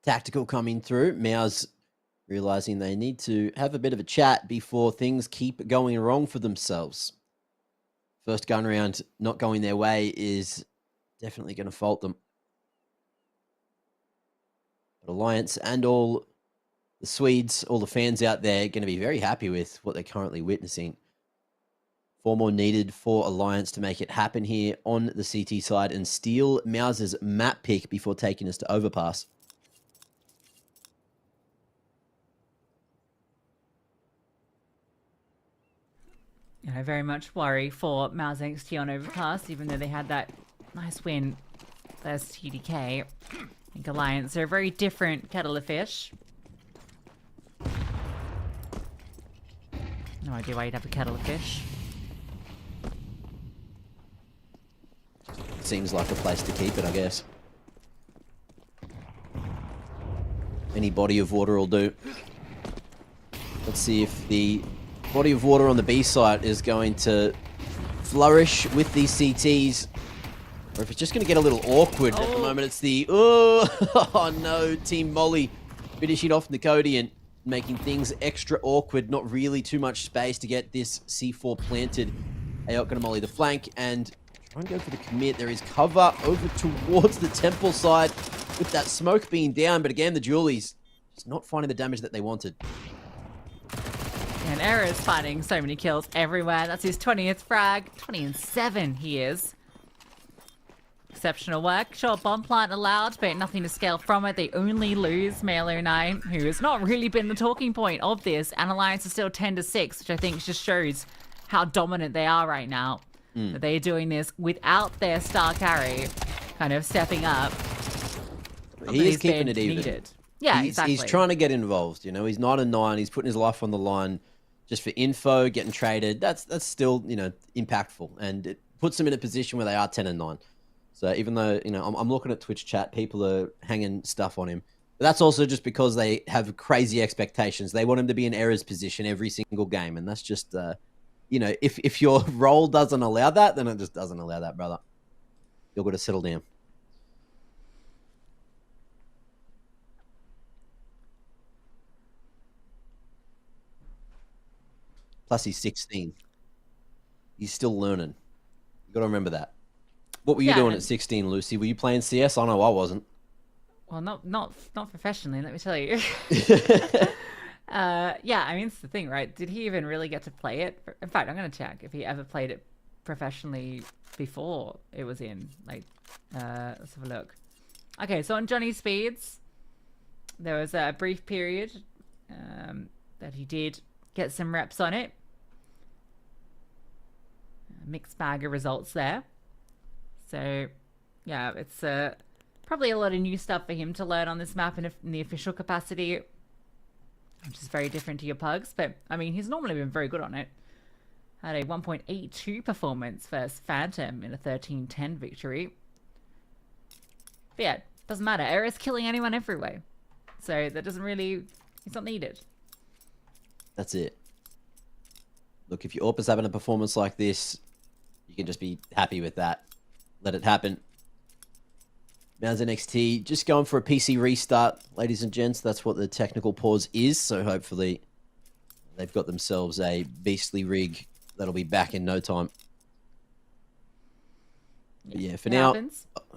Tactical coming through. MOUZ realizing they need to have a bit of a chat before things keep going wrong for themselves. First gun round not going their way is definitely going to fault them. But Alliance and all the Swedes, all the fans out there, are going to be very happy with what they're currently witnessing. 4 more needed for Alliance to make it happen here on the CT side and steal MOUZ's map pick before taking us to Overpass. I very much worry for MOUZ NXT on Overpass, even though they had that nice win versus TDK. I think Alliance are a very different kettle of fish. No idea why you'd have a kettle of fish. Seems like a place to keep it, I guess. Any body of water will do. Let's see if the body of water on the B side is going to flourish with these CTs, or if it's just going to get a little awkward at the moment. It's the, oh no, Team Molly finishing off Nicodian, making things extra awkward, not really too much space to get this C4 planted. Aok going to Molly the flank and try and go for the commit. There is cover over towards the temple side. with that smoke being down, but again, the Julies just not finding the damage that they wanted. And Era is finding so many kills everywhere. That's his 20th frag. 20-7 he is. Exceptional work. Sure, bomb plant allowed, but nothing to scale from it. They only lose Male09, who has not really been the talking point of this. And Alliance is still 10-6, which I think just shows how dominant they are right now. That they are doing this without their star carry kind of stepping up. He is keeping it even. Needed. Yeah, exactly. He's trying to get involved, you know. He's 9-9. He's putting his life on the line just for info, getting traded. That's still, you know, impactful. And it puts them in a position where they are 10-9. So even though, you know, I'm looking at Twitch chat, people are hanging stuff on him. But that's also just because they have crazy expectations. They want him to be in Era's position every single game. And that's just, you know, if your role doesn't allow that, then it just doesn't allow that, brother. You're going to settle down. Plus, he's 16. He's still learning. You got to remember that. What were you doing at 16, Lucy? Were you playing CS? I know I wasn't. Well, not professionally, let me tell you. Yeah, I mean, it's the thing, right? Did he even really get to play it? In fact, I'm going to check if he ever played it professionally before it was in. Like, let's have a look. Okay, so on Johnny Speeds, there was a brief period that he did get some reps on it. Mixed bag of results there. So, yeah, it's probably a lot of new stuff for him to learn on this map in the official capacity, which is very different to your pugs. But, I mean, he's normally been very good on it. Had a 1.82 performance versus Phantom in a 13-10 victory. But yeah, doesn't matter. Era's killing anyone everywhere. So that doesn't really... He's not needed. That's it. Look, if your AWP's having a performance like this, you can just be happy with that. Let it happen. MOUZ NXT just going for a PC restart, ladies and gents. That's what the technical pause is. So hopefully they've got themselves a beastly rig that'll be back in no time. But yeah, for now,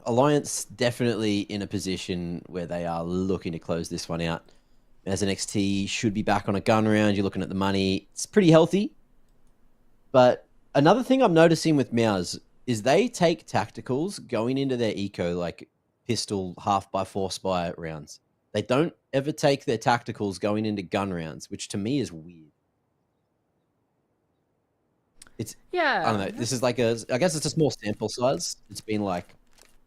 Alliance definitely in a position where they are looking to close this one out. MOUZ NXT should be back on a gun round. You're looking at the money. It's pretty healthy. But another thing I'm noticing with MOUZ is they take tacticals going into their eco, like pistol half by 4 spy rounds. They don't ever take their tacticals going into gun rounds, which to me is weird. It's, yeah. I don't know. This is like I guess it's a small sample size. It's been like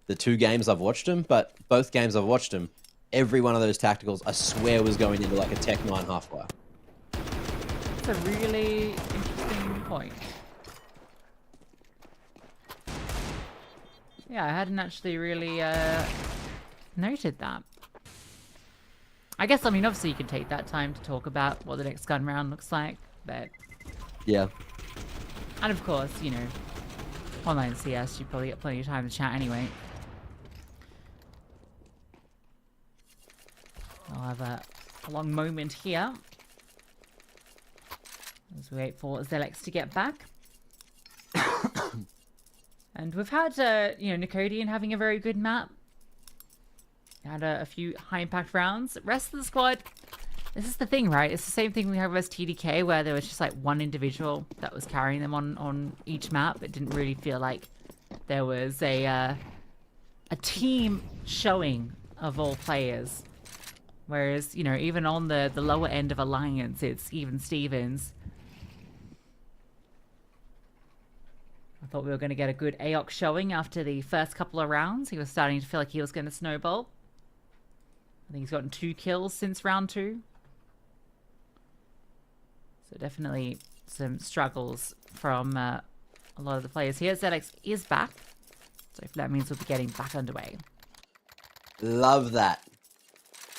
the 2 games I've watched them, but both games I've watched them, every one of those tacticals, I swear, was going into like a Tech 9 half fire. That's a really interesting point. Yeah, I hadn't actually really noted that. I guess, I mean, obviously you can take that time to talk about what the next gun round looks like, but... Yeah. And of course, you know, online CS, you probably get plenty of time to chat anyway. I'll have a long moment here as we wait for Zelex to get back. And we've had, you know, Nicodian having a very good map. Had a few high-impact rounds. Rest of the squad, this is the thing, right? It's the same thing we have with TDK, where there was just, like, one individual that was carrying them on each map. It didn't really feel like there was a team showing of all players. Whereas, you know, even on the lower end of Alliance, it's even Stevens. I thought we were going to get a good AOC showing after the first couple of rounds. He was starting to feel like he was going to snowball. I think he's gotten 2 kills since round 2. So definitely some struggles from a lot of the players here. ZX is back. So that means we'll be getting back underway. Love that.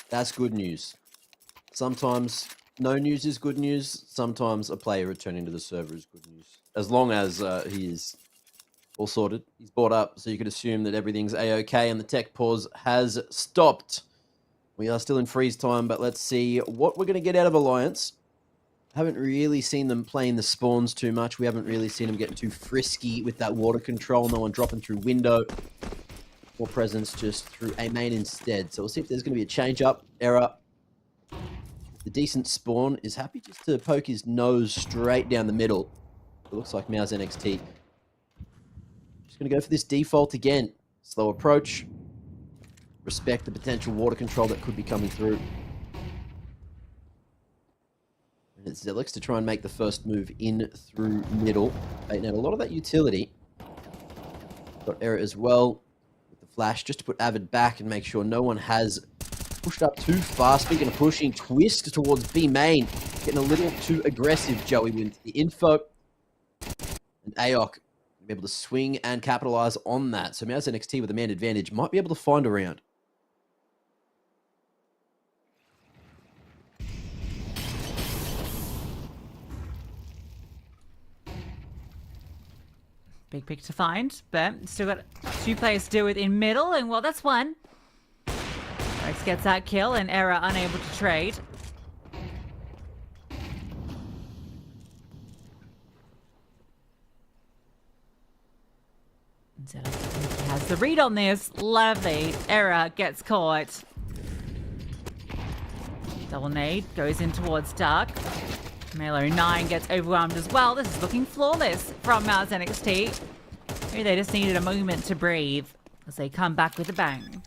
That's good news. Sometimes no news is good news. Sometimes a player returning to the server is good news. As long as he is all sorted. He's bought up, so you could assume that everything's A-OK, and the tech pause has stopped. We are still in freeze time, but let's see what we're going to get out of Alliance. Haven't really seen them playing the spawns too much. We haven't really seen them getting too frisky with that water control. No one dropping through window. more presence just through a main instead. So we'll see if there's going to be a change up. Error. The decent spawn is happy just to poke his nose straight down the middle. It looks like MOUZ NXT. Just going to go for this default again. Slow approach. Respect the potential water control that could be coming through. And it's Zelix to try and make the first move in through middle. Baiting out a lot of that utility. Got Error as well with the flash just to put Avid back and make sure no one has pushed up too far. Speaking of pushing, twist towards B main. Getting a little too aggressive, Joey, with the info. And Aok be able to swing and capitalize on that. So MOUZ NXT with a man advantage might be able to find a round. Big pick to find, but still got 2 players to deal with in middle, and well, that's one. Rex gets that kill, and Error unable to trade. Zelix has the read on this. Lovely. Error gets caught. Double nade goes in towards Dark. Melo 9 gets overwhelmed as well. This is looking flawless from MOUZ NXT. Maybe they just needed a moment to breathe as they come back with a bang.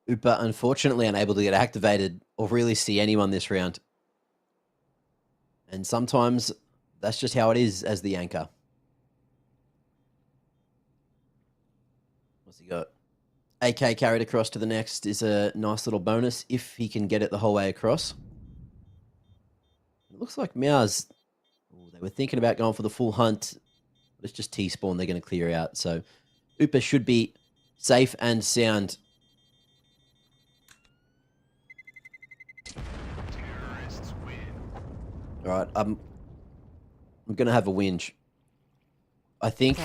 Upa unfortunately unable to get activated or really see anyone this round. And sometimes that's just how it is as the anchor. What's he got? AK carried across to the next is a nice little bonus if he can get it the whole way across. It looks like MOUZ, they were thinking about going for the full hunt. It's just T-spawn they're going to clear out. So Upa should be safe and sound. All right, I'm going to have a whinge. I think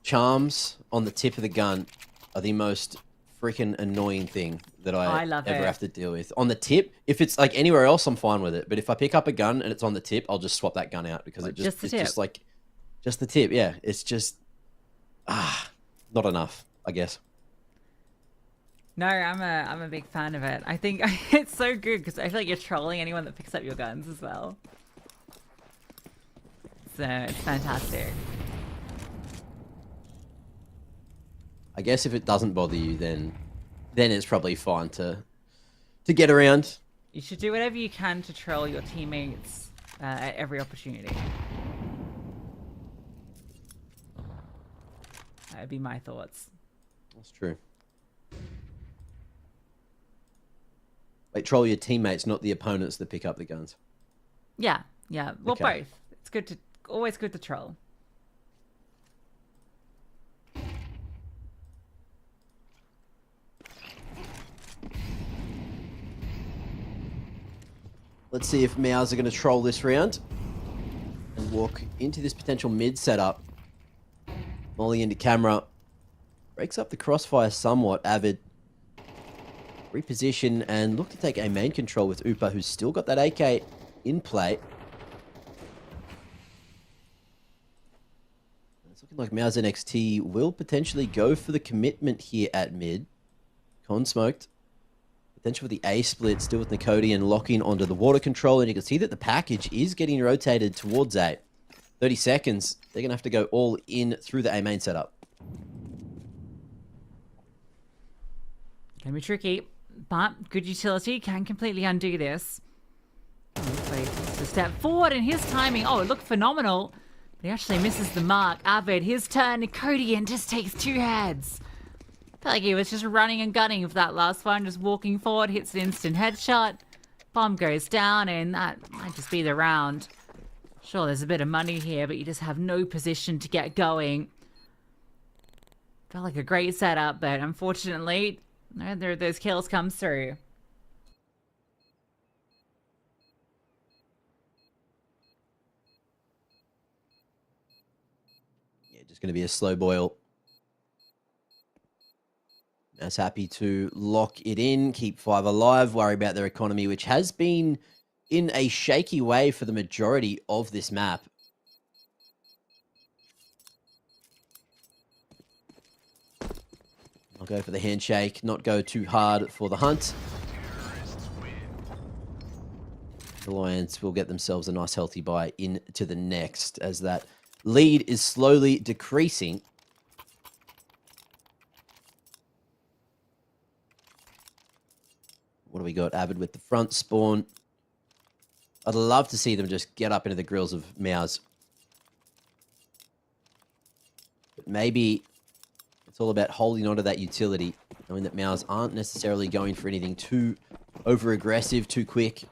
charms on the tip of the gun are the most freaking annoying thing that I ever have to deal with. On the tip, if it's like anywhere else, I'm fine with it. But if I pick up a gun and it's on the tip, I'll just swap that gun out because it's just like, just the tip. Yeah, it's just, not enough, I guess. No, I'm a big fan of it. I think it's so good because I feel like you're trolling anyone that picks up your guns as well. So it's fantastic. I guess if it doesn't bother you, then it's probably fine to get around. You should do whatever you can to troll your teammates at every opportunity. That would be my thoughts. That's true. Like troll your teammates, not the opponents that pick up the guns. Yeah. Well, Okay. both. It's always good to troll. Let's see if MOUZ are going to troll this round and walk into this potential mid setup. Molly into camera. Breaks up the crossfire somewhat. Avid. Reposition and look to take a main control with Upa, who's still got that AK in play. It's looking like MOUZ NXT will potentially go for the commitment here at mid. Con smoked. Potential for the A split, still with Nicodian locking onto the water control, and you can see that the package is getting rotated towards A. 30 seconds, they're going to have to go all in through the A main setup. Can be tricky, but good utility can completely undo this. A step forward and his timing, it looked phenomenal. But he actually misses the mark. Avid, his turn, Nicodian just takes 2 heads. Felt like he was just running and gunning for that last one, just walking forward, hits an instant headshot. Bomb goes down, and that might just be the round. Sure, there's a bit of money here, but you just have no position to get going. Felt like a great setup, but unfortunately, those kills come through. Yeah, just going to be a slow boil. As happy to lock it in, keep 5 alive, worry about their economy, which has been in a shaky way for the majority of this map. I'll go for the handshake, not go too hard for the hunt. The Lions will get themselves a nice healthy buy into the next as that lead is slowly decreasing. What do we got? Avid with the front spawn. I'd love to see them just get up into the grills of MOUZ. But maybe it's all about holding onto that utility, knowing that MOUZ aren't necessarily going for anything too over-aggressive, too quick.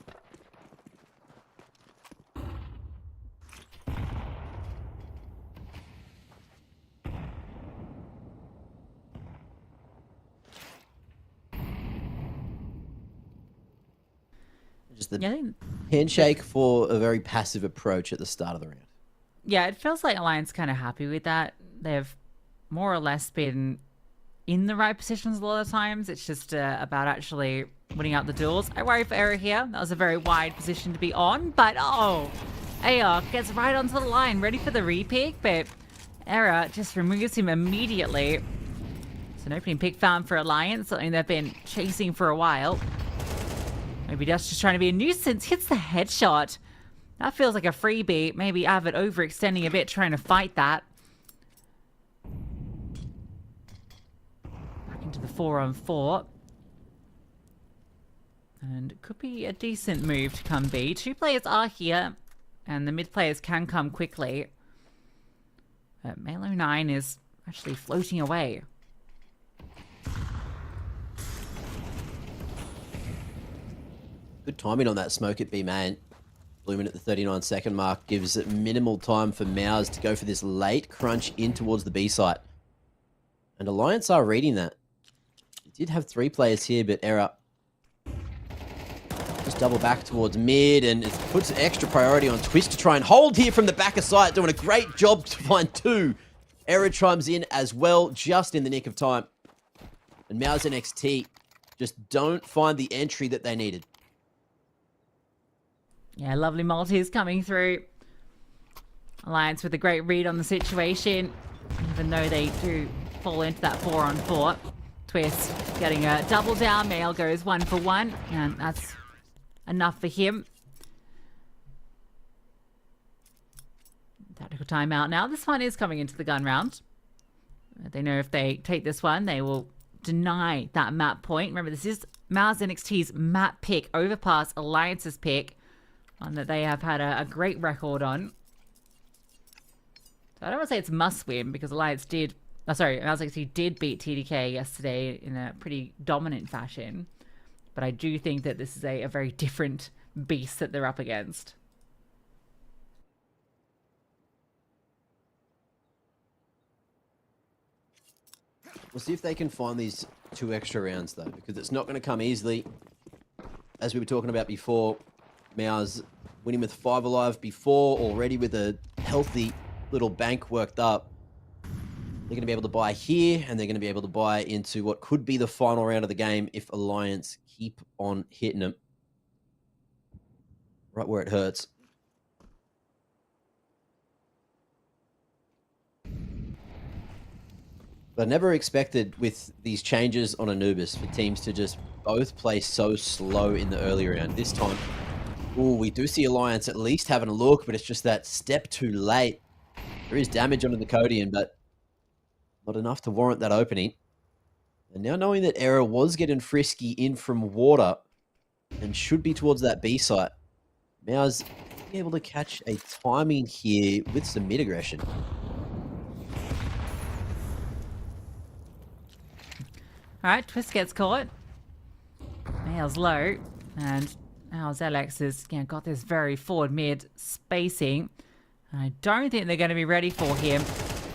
Just the handshake for a very passive approach at the start of the round. Yeah, it feels like Alliance kind of happy with that. They've more or less been in the right positions a lot of times. It's just about actually winning out the duels. I worry for Error here. That was a very wide position to be on, but AR gets right onto the line, ready for the repick, but Error just removes him immediately. It's an opening pick found for Alliance, something they've been chasing for a while. Maybe that's just trying to be a nuisance. Hits the headshot. That feels like a freebie. Maybe Avid overextending a bit, trying to fight that. Back into the 4-on-4. And it could be a decent move to come B. 2 players are here, and the mid players can come quickly. But Melo 9 is actually floating away. Good timing on that smoke at B main. Blooming at the 39-second mark gives it minimal time for MOUZ to go for this late crunch in towards the B site. And Alliance are reading that. It did have 3 players here, but Error just double back towards mid, and it puts extra priority on Twist to try and hold here from the back of site, doing a great job to find 2. Error chimes in as well, just in the nick of time. And MOUZ NXT just don't find the entry that they needed. Yeah, lovely multis coming through. Alliance with a great read on the situation, even though they do fall into that 4-on-4. Twist getting a double down. Mail goes 1 for 1, and that's enough for him. Tactical timeout now. This one is coming into the gun round. They know if they take this one, they will deny that map point. Remember, this is MOUZ NXT's map pick, Overpass Alliance's pick. One that they have had a great record on. So I don't want to say it's must win because Alliance did... Oh, sorry, MOUZ NXT did beat TDK yesterday in a pretty dominant fashion. But I do think that this is a very different beast that they're up against. We'll see if they can find these 2 extra rounds, though, because it's not going to come easily. As we were talking about before, MOUZ winning with 5 alive before, already with a healthy little bank worked up. They're going to be able to buy here, and they're going to be able to buy into what could be the final round of the game if Alliance keep on hitting them. Right where it hurts. But I never expected with these changes on Anubis for teams to just both play so slow in the early round. This time, we do see Alliance at least having a look, but it's just that step too late. There is damage on the Codian, but not enough to warrant that opening. And now knowing that Error was getting frisky in from water and should be towards that B site, MOUZ be able to catch a timing here with some mid aggression. Alright, Twist gets caught. Nails low. And now Zelex has got this very forward mid spacing. And I don't think they're going to be ready for him.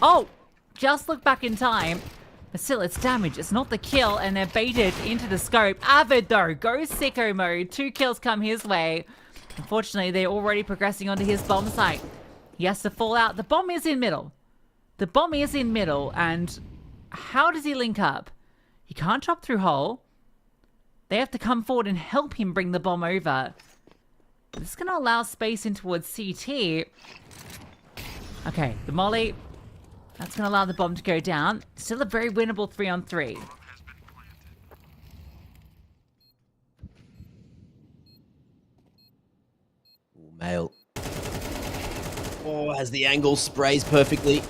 Oh! Just look back in time. But still, it's damage. It's not the kill. And they're baited into the scope. Avid, though, goes sicko mode. 2 kills come his way. Unfortunately, they're already progressing onto his bomb site. He has to fall out. The bomb is in middle. The bomb is in middle. And how does he link up? He can't drop through hole. They have to come forward and help him bring the bomb over. This is going to allow space in towards CT. Okay, the molly. That's going to allow the bomb to go down. Still a very winnable 3-on-3. Mail. Oh, has the angle, sprays perfectly.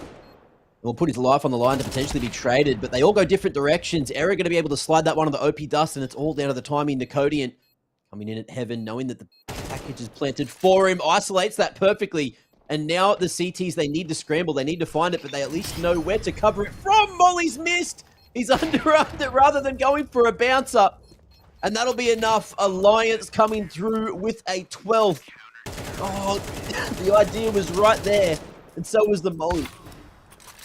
Will put his life on the line to potentially be traded, but they all go different directions. Era going to be able to slide that one on the OP dust, and it's all down to the timing. Nicodian coming in at heaven, knowing that the package is planted for him, isolates that perfectly. And now the CTs, they need to scramble, they need to find it, but they at least know where to cover it from. Molly's missed. He's underarmed it rather than going for a bouncer. And that'll be enough. Alliance coming through with a 12th. Oh, the idea was right there, and so was the molly.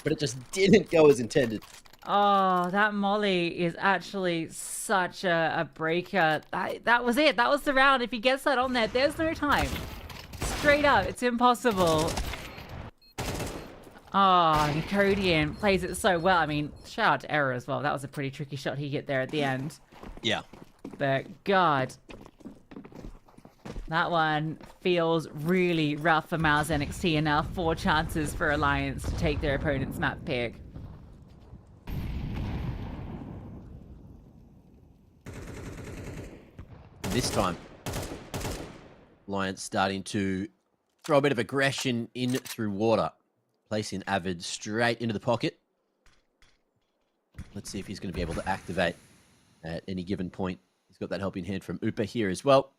But it just didn't go as intended. Oh, that molly is actually such a breaker. That was it. That was the round. If he gets that on there, there's no time. Straight up, it's impossible. Oh, Nicodian plays it so well. I mean, shout out to Error as well. That was a pretty tricky shot he hit there at the end. Yeah. But God, that one feels really rough for MOUZ NXT, and now 4 chances for Alliance to take their opponent's map pick. This time, Alliance starting to throw a bit of aggression in through water. Placing Avid straight into the pocket. Let's see if he's going to be able to activate at any given point. He's got that helping hand from Upa here as well.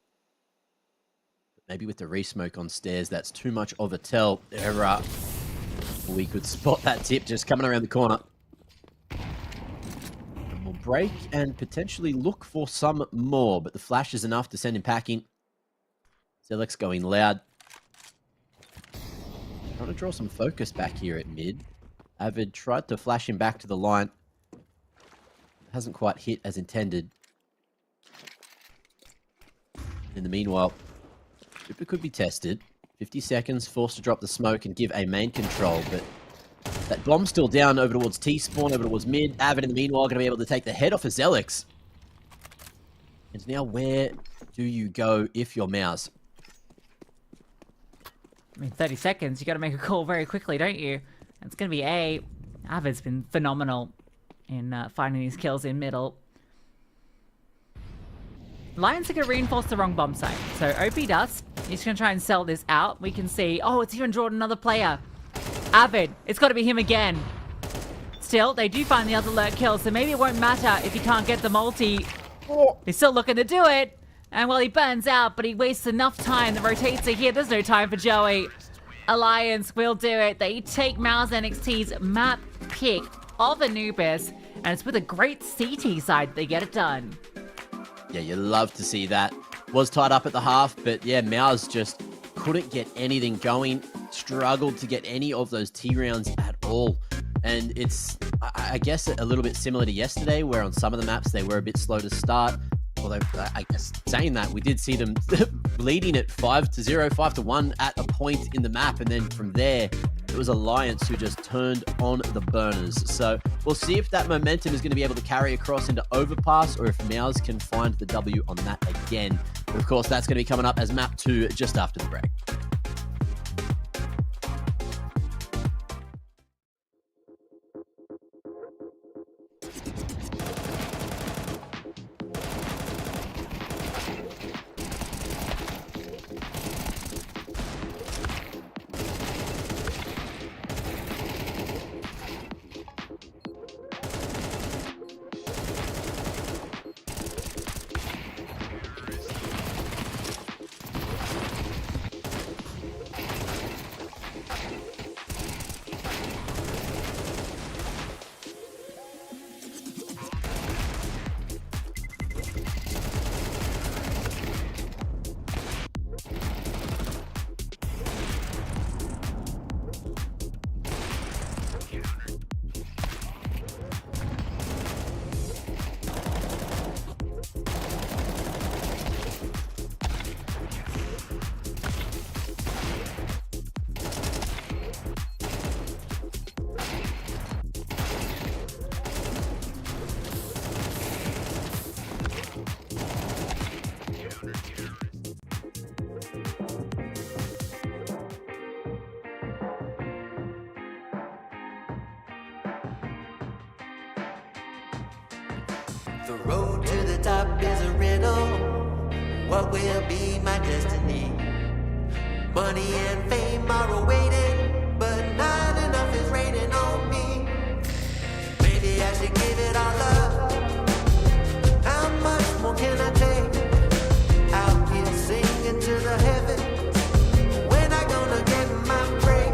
Maybe with the re-smoke on stairs, that's too much of a tell. We could spot that tip just coming around the corner. And we'll break and potentially look for some more, but the flash is enough to send him packing. Zelix going loud. Trying to draw some focus back here at mid. Avid tried to flash him back to the line. Hasn't quite hit as intended. In the meanwhile, Super could be tested. 50 seconds, forced to drop the smoke and give a main control, but that bomb's still down over towards T-spawn, over towards mid. Avid in the meanwhile going to be able to take the head off of Zelix. And now where do you go if you're MOUZ? I mean, 30 seconds, you got to make a call very quickly, don't you? It's going to be A. Avid's been phenomenal in finding these kills in middle. Lions are going to reinforce the wrong bomb site. So OP does. He's going to try and sell this out. We can see, oh, it's even drawn another player. Avid, it's got to be him again. Still, they do find the other lurk kill, so maybe it won't matter if he can't get the multi. He's still looking to do it. And well, he burns out, but he wastes enough time. The rotates are here. There's no time for Joey. Alliance will do it. They take MOUZ NXT's map pick of Anubis, and it's with a great CT side they get it done. Yeah, you love to see that. Was tied up at the half, but yeah, MOUZ just couldn't get anything going. Struggled to get any of those T rounds at all. And it's, I guess, a little bit similar to yesterday, where on some of the maps they were a bit slow to start. Although, I guess, saying that, we did see them leading at 5-0, 5-1 at a point in the map. And then from there, it was Alliance who just turned on the burners. So we'll see if that momentum is going to be able to carry across into Overpass, or if MOUZ can find the W on that again. But of course, that's going to be coming up as map 2 just after the break. The road to the top is a riddle. What will be my destiny? Money and fame are awaiting, but not enough is raining on me. Maybe I should give it all up. How much more can I take? Out here singing to the heavens. When I gonna get my break?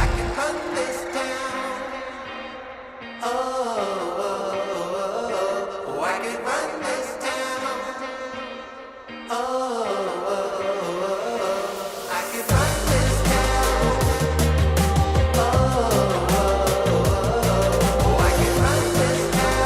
I can run this town. Oh, I can run this town. Oh, I can run this town. Oh, I can run this town.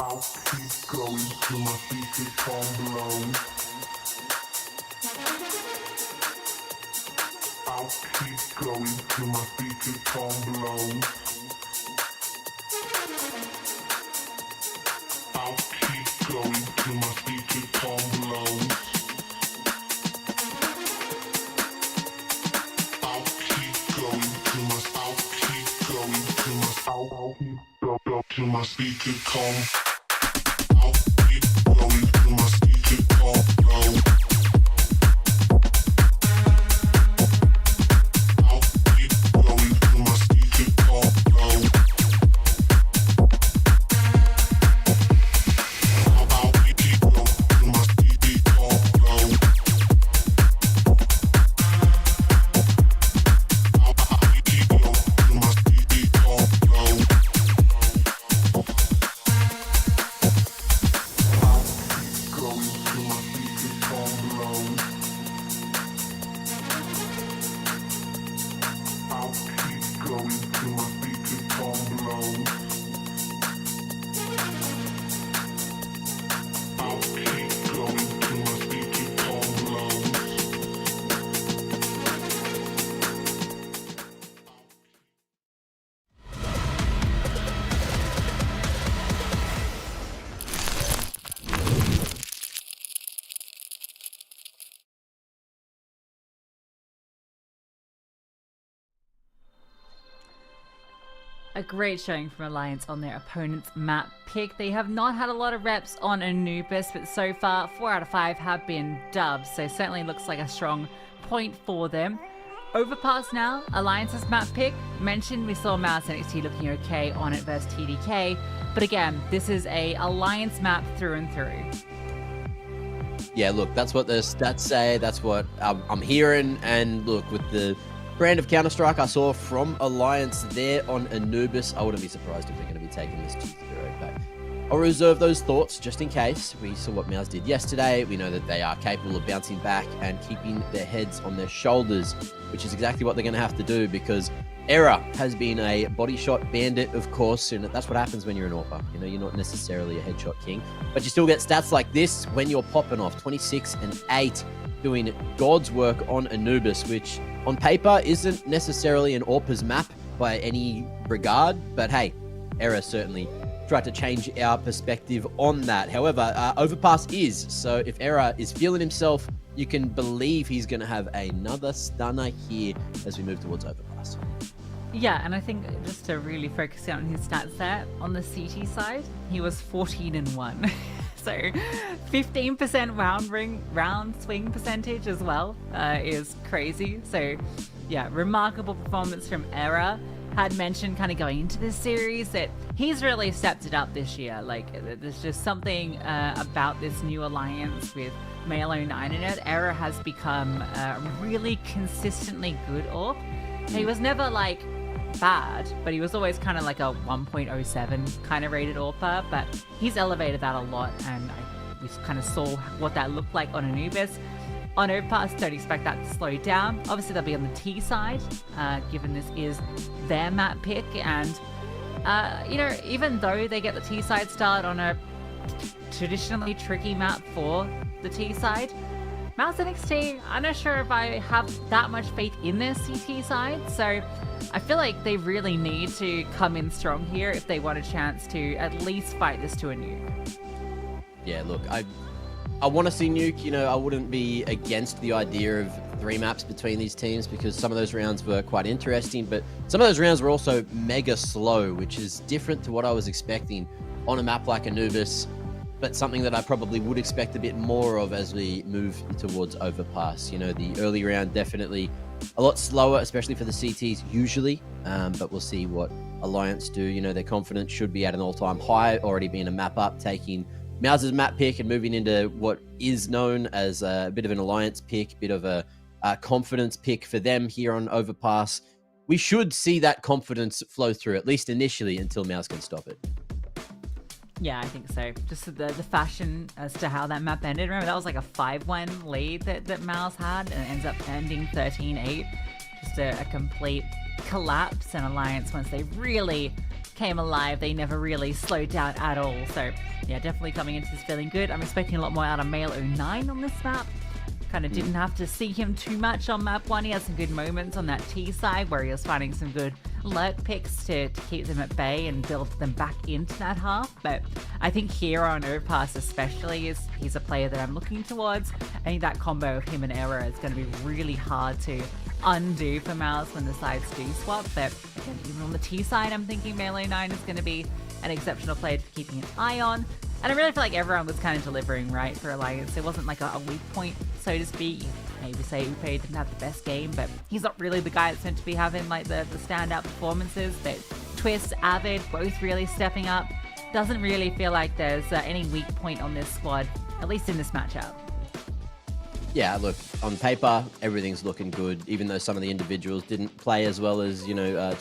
I'll keep going till my speaker phone blows. I'll keep going till my speaker phone blows. I'll keep going till my speaker phone blows. I'll keep going till my I'll keep going till my I'll keep go till my speaker phone. I'll keep going till my speaker phone blows. I'll keep going till my speaker phone blows. I'll keep going till my speaker phone blows. I'll keep going till my speaker phone blows. Going till my speaker phone blows. I'll keep going till my speaker phone blows. I'll keep going till my speaker phone blows. A great showing from Alliance on their opponent's map pick. They have not had a lot of reps on Anubis, but so far 4 out of 5 have been dubs, so certainly looks like a strong point for them. Overpass now, Alliance's map pick. Mentioned we saw MOUZ NXT looking okay on it versus TDK, but again, this is a Alliance map through and through. Yeah, look, that's what the stats say. That's what I'm hearing. And look, with the brand of Counter-Strike I saw from Alliance there on Anubis, I wouldn't be surprised if they're going to be taking this 2-0 back. I'll reserve those thoughts just in case. We saw what MOUZ did yesterday. We know that they are capable of bouncing back and keeping their heads on their shoulders, which is exactly what they're going to have to do, because Era has been a body shot bandit, of course, and that's what happens when you're an AWPer. You know, you're not necessarily a headshot king, but you still get stats like this when you're popping off 26 and 8, doing God's work on Anubis, which on paper isn't necessarily an AWPer's map by any regard, but hey, Era certainly tried to change our perspective on that. However, Overpass is, so if Era is feeling himself, you can believe he's going to have another stunner here as we move towards Overpass. Yeah, and I think just to really focus on his stats there, on the CT side, he was 14 and 1. So 15% round swing percentage as well is crazy. So yeah, remarkable performance from Era. Had mentioned kind of going into this series that he's really stepped it up this year. Like, there's just something about this new alliance with Male09 in it. Era has become really consistently good AWP. He was never like bad, but he was always kind of like a 1.07 kind of rated AWPer, but he's elevated that a lot, and we kind of saw what that looked like on Anubis. On Overpass, don't expect that to slow down. Obviously, they'll be on the T side, given this is their map pick, and you know, even though they get the T side start on a traditionally tricky map for the T side, MOUZ NXT, I'm not sure if I have that much faith in their CT side, so I feel like they really need to come in strong here if they want a chance to at least fight this to a nuke. Yeah, look, I want to see nuke. You know, I wouldn't be against the idea of 3 maps between these teams, because some of those rounds were quite interesting, but some of those rounds were also mega slow, which is different to what I was expecting on a map like Anubis, but something that I probably would expect a bit more of as we move towards Overpass. You know, the early round definitely a lot slower, especially for the CTs usually, but we'll see what Alliance do. You know, their confidence should be at an all-time high, already being a map up, taking MOUZ's map pick and moving into what is known as a bit of an Alliance pick, bit of a confidence pick for them here on Overpass. We should see that confidence flow through, at least initially, until MOUZ can stop it. Yeah, I think so. Just the fashion as to how that map ended. Remember, that was like a 5-1 lead that MOUZ had, and it ends up ending 13-8. Just a complete collapse. And Alliance, once they really came alive. They never really slowed down at all. So yeah, definitely coming into this feeling good. I'm expecting a lot more out of Male09 on this map. Kind of didn't have to see him too much on map 1. He had some good moments on that T side where he was finding some good lurk picks to keep them at bay and build them back into that half. But I think here on Overpass especially, he's a player that I'm looking towards. I think that combo of him and Era is going to be really hard to undo for MOUZ when the sides do swap. But again, even on the T side, I'm thinking Male09 is going to be an exceptional player for keeping an eye on. And I really feel like everyone was kind of delivering right for Alliance. It wasn't like a weak point, so to speak. Maybe say Upe didn't have the best game, but he's not really the guy that's meant to be having like the standout performances. But Twist, Avid, both really stepping up. Doesn't really feel like there's any weak point on this squad, at least in this matchup. Yeah, look, on paper, everything's looking good, even though some of the individuals didn't play as well as,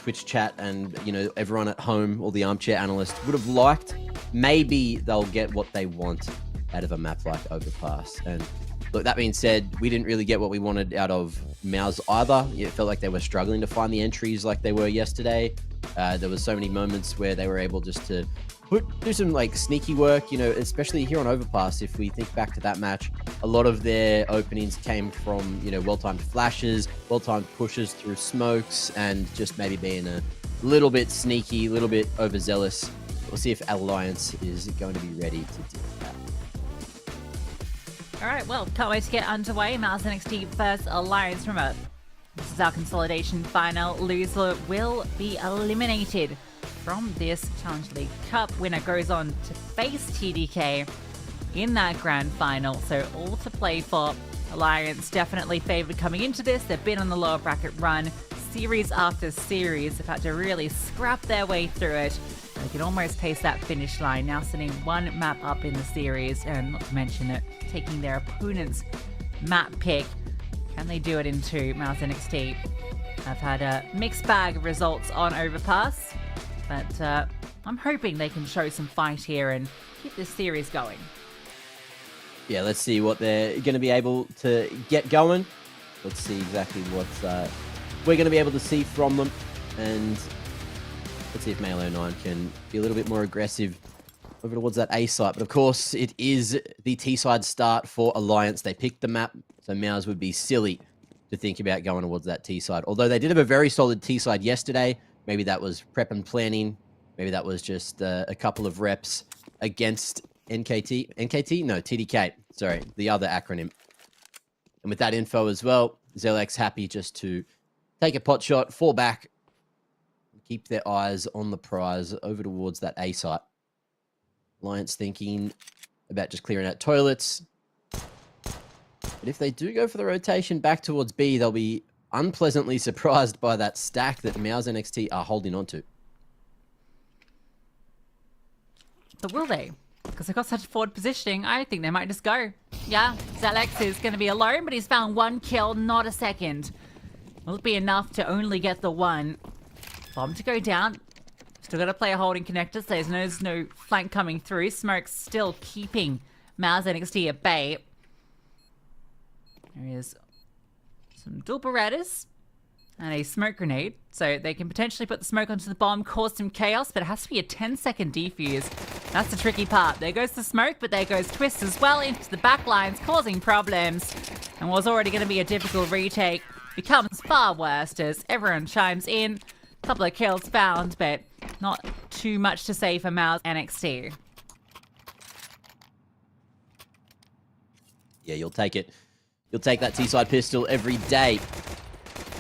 Twitch chat and, everyone at home, all the armchair analysts would have liked. Maybe they'll get what they want out of a map like Overpass. And look, that being said, we didn't really get what we wanted out of MOUZ either. It felt like they were struggling to find the entries like they were yesterday. There was so many moments where they were able just to do some like sneaky work, especially here on Overpass. If we think back to that match, a lot of their openings came from, well-timed flashes, well-timed pushes through smokes, and just maybe being a little bit sneaky, a little bit overzealous. We'll see if Alliance is going to be ready to deal with that. All right, well, can't wait to get underway. MOUZ NXT versus Alliance from Earth. This is our consolidation final. Loser will be eliminated from this Challenger League Cup. Winner goes on to face TDK in that grand final. So all to play for. Alliance definitely favored coming into this. They've been on the lower bracket run series after series. They've had to really scrap their way through it. They can almost pace that finish line, now sitting one map up in the series, and not to mention it, taking their opponent's map pick. Can they do it into MOUZ NXT? I've had a mixed bag of results on Overpass, but I'm hoping they can show some fight here and keep this series going. Yeah, let's see what they're going to be able to get going. Let's see exactly what we're going to be able to see from them, and let's see if Male09 can be a little bit more aggressive over towards that A site. But of course, it is the T side start for Alliance. They picked the map, so MOUZ would be silly to think about going towards that T side. Although they did have a very solid T side yesterday. Maybe that was prep and planning. Maybe that was just a couple of reps against NKT. NKT? No, TDK. Sorry, the other acronym. And with that info as well, Zelex happy just to take a pot shot, fall back, keep their eyes on the prize over towards that A site. Alliance thinking about just clearing out toilets. But if they do go for the rotation back towards B, they'll be unpleasantly surprised by that stack that MOUZ NXT are holding on to. But will they? Because they've got such forward positioning, I think they might just go. Yeah, Zelex is going to be alone, but he's found one kill, not a second. Will it be enough to only get the one? Bomb to go down. Still got to play a holding connector, so there's no flank coming through. Smoke's still keeping MOUZ NXT at bay. There is some dual Berettas and a smoke grenade, so they can potentially put the smoke onto the bomb, cause some chaos, but it has to be a 10-second defuse. That's the tricky part. There goes the smoke, but there goes Twist as well into the back lines, causing problems. And what was already going to be a difficult retake becomes far worse as everyone chimes in. A couple of kills found, but not too much to say for MOUZ NXT. Yeah, you'll take it. You'll take that T-side pistol every day.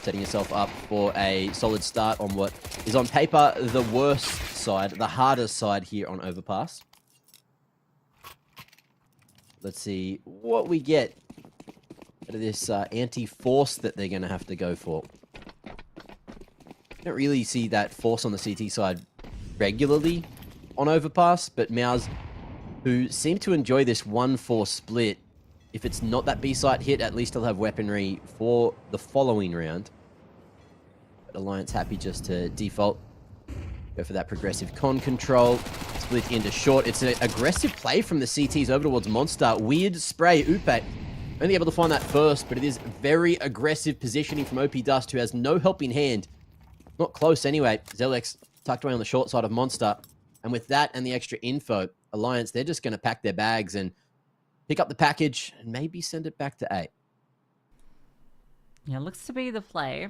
Setting yourself up for a solid start on what is on paper the worst side, the hardest side here on Overpass. Let's see what we get out of this anti-force that they're going to have to go for. Don't really see that force on the CT side regularly on Overpass, but MOUZ, who seem to enjoy this 1-4 split, if it's not that B site hit, at least they'll have weaponry for the following round. But Alliance happy just to default, go for that progressive con control, split into short. It's an aggressive play from the CTs over towards Monster. Weird spray, Upe. Only able to find that first, but it is very aggressive positioning from OP Dust, who has no helping hand. Not close anyway. Zelex tucked away on the short side of Monster. And with that and the extra info, Alliance, they're just going to pack their bags and pick up the package and maybe send it back to A. Yeah, looks to be the play.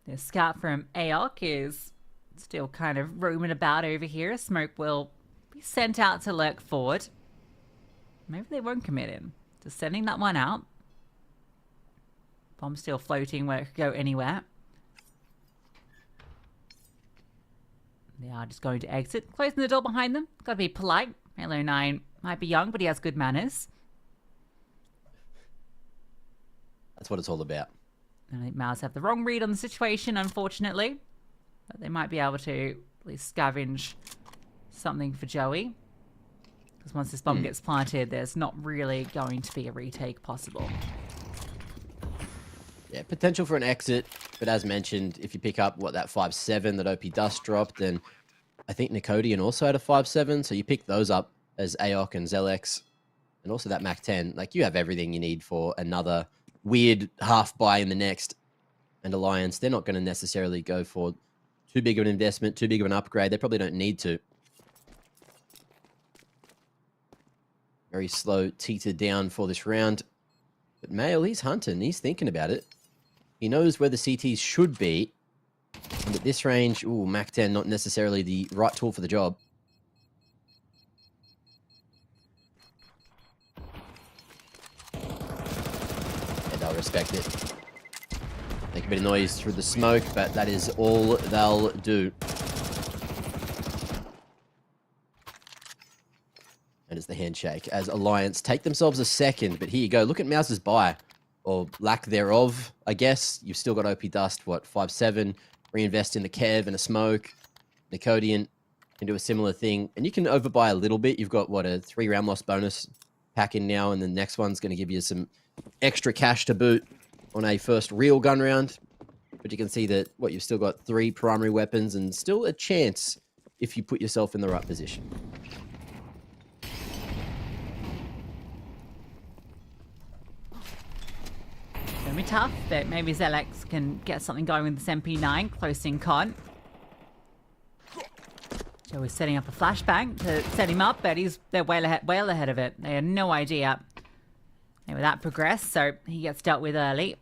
The scout from AOC is still kind of roaming about over here. Smoke will be sent out to lurk forward. Maybe they won't commit in. Just sending that one out. Bomb still floating where it could go anywhere. They are just going to exit. Closing the door behind them. Gotta be polite. Halo 9 might be young, but he has good manners. That's what it's all about. I think MOUZ have the wrong read on the situation, unfortunately. But they might be able to at least scavenge something for Joey. Because once this bomb gets planted, there's not really going to be a retake possible. Yeah, potential for an exit. But as mentioned, if you pick up, that 5-7 that OP Dust dropped, then I think Nicodian also had a 5-7. So you pick those up as AOC and Zelex. And also that Mac 10. Like, you have everything you need for another weird half buy in the next. And Alliance, they're not going to necessarily go for too big of an investment, too big of an upgrade. They probably don't need to. Very slow teeter down for this round. But Mail, he's hunting. He's thinking about it. He knows where the CTs should be. And at this range, ooh, Mac 10, not necessarily the right tool for the job. And I'll respect it. Make a bit of noise through the smoke, but that is all they'll do. And it's the handshake as Alliance take themselves a second. But here you go. Look at MOUZ's buy, or lack thereof, I guess. You've still got OP Dust, 5-7. Reinvest in the Kev and a smoke. Nicodian can do a similar thing. And you can overbuy a little bit. You've got, a 3 round loss bonus pack in now. And the next one's going to give you some extra cash to boot on a first real gun round. But you can see that, you've still got 3 primary weapons and still a chance if you put yourself in the right position. Gonna be tough, but maybe Zelex can get something going with this MP9 close in con. Joe is setting up a flashbang to set him up, but they're well ahead of it. They had no idea where that progressed, so he gets dealt with early.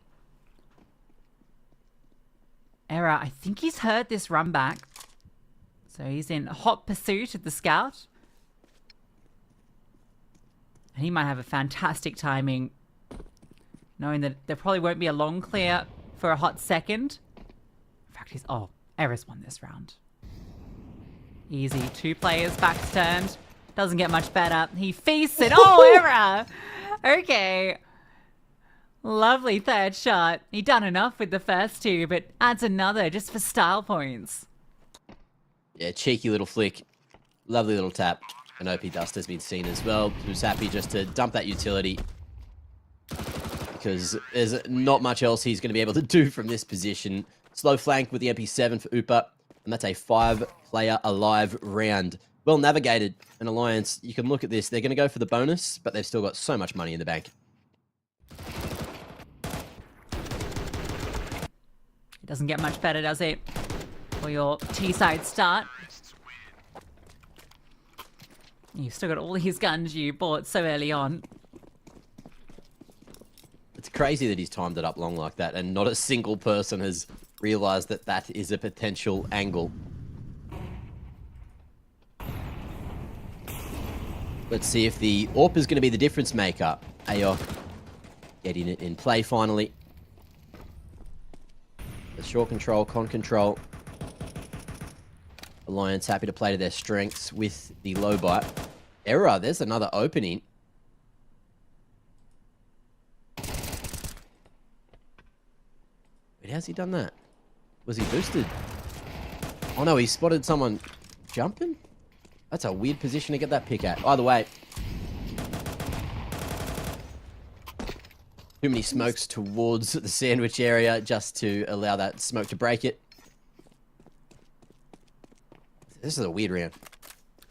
Error, I think he's heard this run back. So he's in hot pursuit of the scout. And he might have a fantastic timing, knowing that there probably won't be a long clear for a hot second. In fact, Error's won this round. Easy. 2 players, backs turned. Doesn't get much better. He feasts it. Oh, Error! Okay. Lovely third shot. He done enough with the first 2, but adds another just for style points. Yeah, cheeky little flick. Lovely little tap. And OP Dust has been seen as well. Who's happy just to dump that utility, because there's not much else he's going to be able to do from this position. Slow flank with the MP7 for Upa, and that's a 5-player alive round. Well navigated. An Alliance, you can look at this. They're going to go for the bonus, but they've still got so much money in the bank. It doesn't get much better, does it? For your T-side start. You've still got all these guns you bought so early on. It's crazy that he's timed it up long like that, and not a single person has realized that that is a potential angle. Let's see if the AWP is going to be the difference maker. AOC getting it in play finally. The short control, con control. Alliance happy to play to their strengths with the low bite. Error, there's another opening. Wait, how's he done that? Was he boosted? Oh no, he spotted someone jumping? That's a weird position to get that pick at. Either way. Too many smokes towards the sandwich area just to allow that smoke to break it. This is a weird round.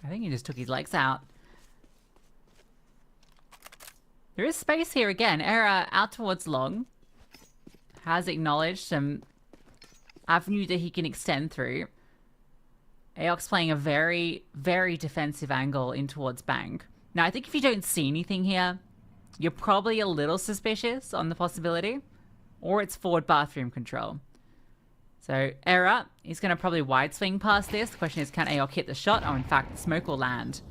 I think he just took his legs out. There is space here again. Error out towards long. Has acknowledged some avenue that he can extend through. Aok's playing a very, very defensive angle in towards Bang. Now, I think if you don't see anything here, you're probably a little suspicious on the possibility. Or it's forward bathroom control. So, Era is going to probably wide swing past this. The question is, can Aok hit the shot? Oh, in fact, the smoke will land.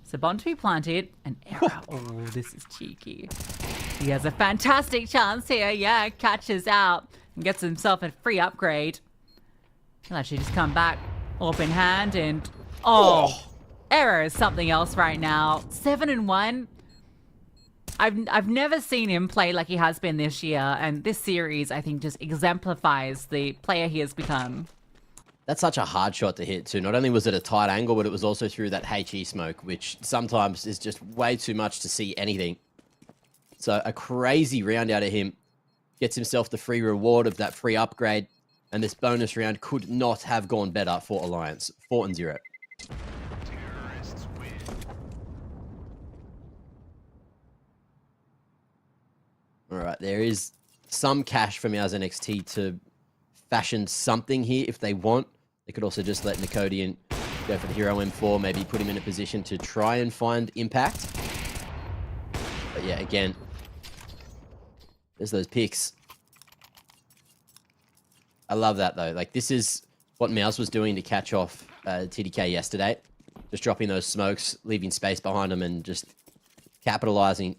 So, bomb to be planted. And Era, oh, this is cheeky. He has a fantastic chance here. Yeah, catches out and gets himself a free upgrade. He'll actually just come back open hand and... Oh! Era is something else right now. 7-1. I've never seen him play like he has been this year, and this series, I think, just exemplifies the player he has become. That's such a hard shot to hit, too. Not only was it a tight angle, but it was also through that HE smoke, which sometimes is just way too much to see anything. So a crazy round out of him. Gets himself the free reward of that free upgrade, and this bonus round could not have gone better for Alliance. 4-0. All right, there is some cash from MOUZ NXT to fashion something here if they want. They could also just let Nicodian go for the Hero M4, maybe put him in a position to try and find impact. But yeah, again, there's those picks. I love that, though. Like, this is what MOUZ was doing to catch off TDK yesterday. Just dropping those smokes, leaving space behind them, and just capitalizing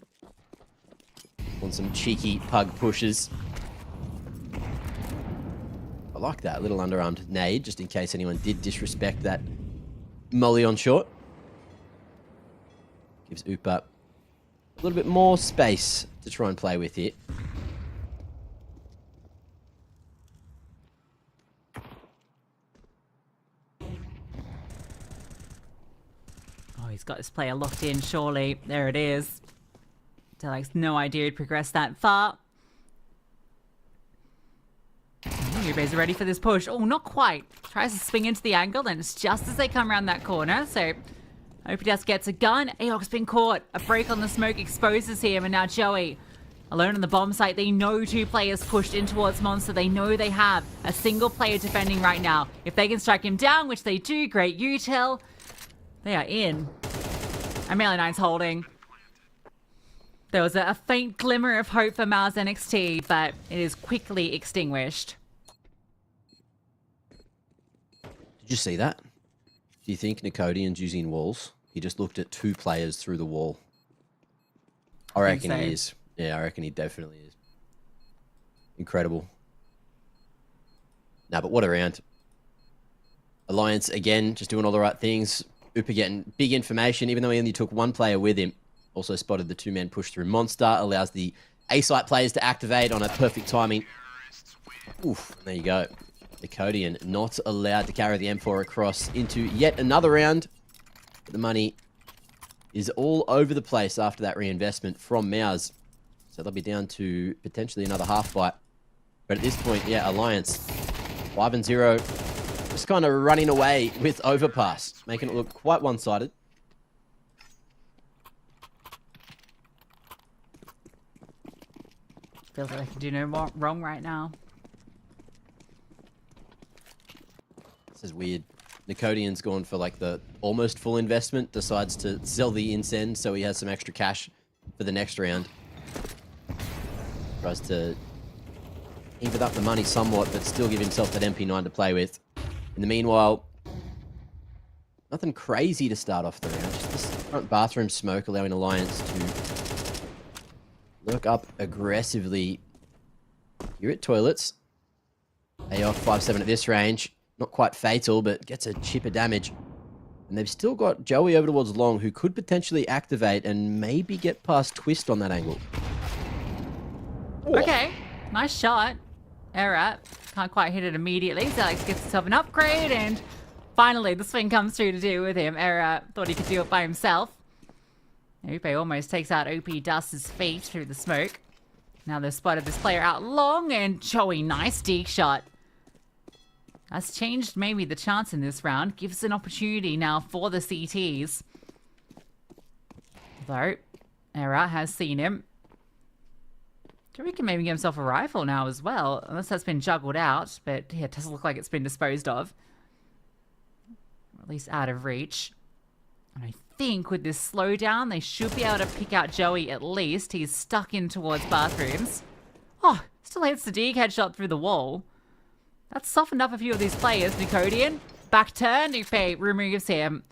on some cheeky pug pushes. I like that little underarmed nade, just in case anyone did disrespect that molly on short. Gives Upa a little bit more space to try and play with here. Oh, he's got this player locked in, surely. There it is. Delak's no idea he'd progressed that far. Ube's ready for this push. Oh, not quite. Tries to swing into the angle, and it's just as they come around that corner. So, Overpass gets a gun. Aok's been caught. A break on the smoke exposes him, and now Joey alone on the bomb site. They know two players pushed in towards Monster. They know they have a single player defending right now. If they can strike him down, which they do, great util. They are in. And Melee 9's holding. There was a faint glimmer of hope for MOUZ NXT, but it is quickly extinguished. Did you see that? Do you think Nicodian's using walls? He just looked at two players through the wall. I reckon he is. Yeah, I reckon he definitely is. Incredible. Nah, but what a round. Alliance, again, just doing all the right things. Upa getting big information, even though he only took one player with him. Also spotted the two-man push through Monster. Allows the A-site players to activate on a perfect timing. Oof, there you go. Nicodian not allowed to carry the M4 across into yet another round. But the money is all over the place after that reinvestment from MOUZ. So they'll be down to potentially another half fight. But at this point, yeah, Alliance 5-0. Just kind of running away with Overpass, making it look quite one-sided. Feels like I can do no more wrong right now. This is weird. Nicodian's gone for like the almost full investment, decides to sell the Incend so he has some extra cash for the next round. Tries to even up the money somewhat, but still give himself that MP9 to play with. In the meanwhile, nothing crazy to start off the round. Just this front bathroom smoke allowing Alliance to look up aggressively. You're at toilets. Aok 5-7 at this range. Not quite fatal, but gets a chip of damage. And they've still got Joey over towards Long, who could potentially activate and maybe get past Twist on that angle. Okay, nice shot. Era can't quite hit it immediately, so Alex gets himself an upgrade, and finally the swing comes through to do with him. Era thought he could do it by himself. Upe almost takes out OP Dust's feet through the smoke. Now they've spotted this player out Long, and Joey, nice deke shot. That's changed maybe the chance in this round. Gives an opportunity now for the CTs. Though, Era has seen him. Joey can maybe get himself a rifle now as well, unless that's been juggled out, but yeah, it doesn't look like it's been disposed of. Or at least out of reach. And I think with this slowdown, they should be able to pick out Joey at least. He's stuck in towards bathrooms. Oh, still hits the dig headshot through the wall. That's softened up a few of these players. Nicodian, back turn, Upe removes him.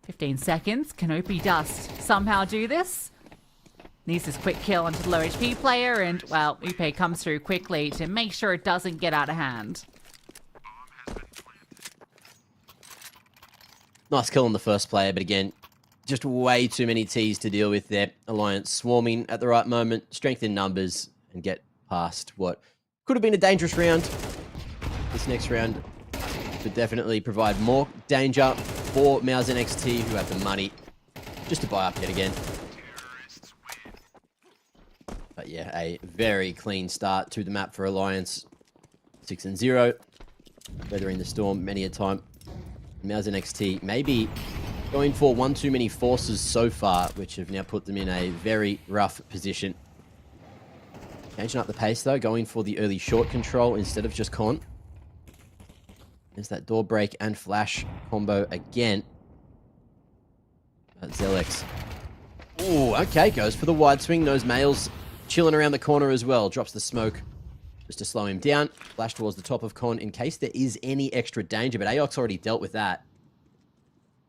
15 seconds. Can OP Dust somehow do this? Needs this quick kill onto the low HP player, and, well, Upe comes through quickly to make sure it doesn't get out of hand. Nice kill on the first player, but again, just way too many Ts to deal with there. Alliance swarming at the right moment, strength in numbers, and get past what could have been a dangerous round. This next round could definitely provide more danger for MOUZ NXT, who have the money just to buy up yet again. But yeah, a very clean start to the map for Alliance. 6-0, weathering the storm many a time. MOUZ NXT maybe going for one too many forces so far, which have now put them in a very rough position. Changing up the pace though, going for the early short control instead of just con. There's that door break and flash combo again. Zelex. Ooh, okay, goes for the wide swing. Knows Males chilling around the corner as well. Drops the smoke just to slow him down. Flash towards the top of con in case there is any extra danger, but Aox already dealt with that.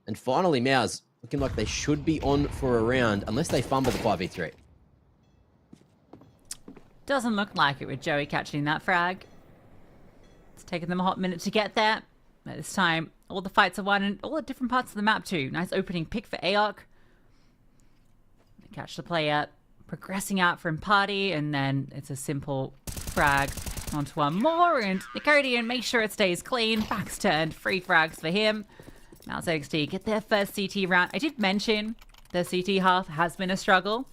And finally, MOUZ looking like they should be on for a round unless they fumble the 5v3. Doesn't look like it with Joey catching that frag. It's taken them a hot minute to get there. But this time, all the fights are won in all the different parts of the map too. Nice opening pick for Aok. Catch the player progressing out from party, and then it's a simple frag onto one more, and Nicodian makes sure it stays clean. Back's turned, free frags for him. MOUZ NXT get their first CT round. I did mention the CT half has been a struggle,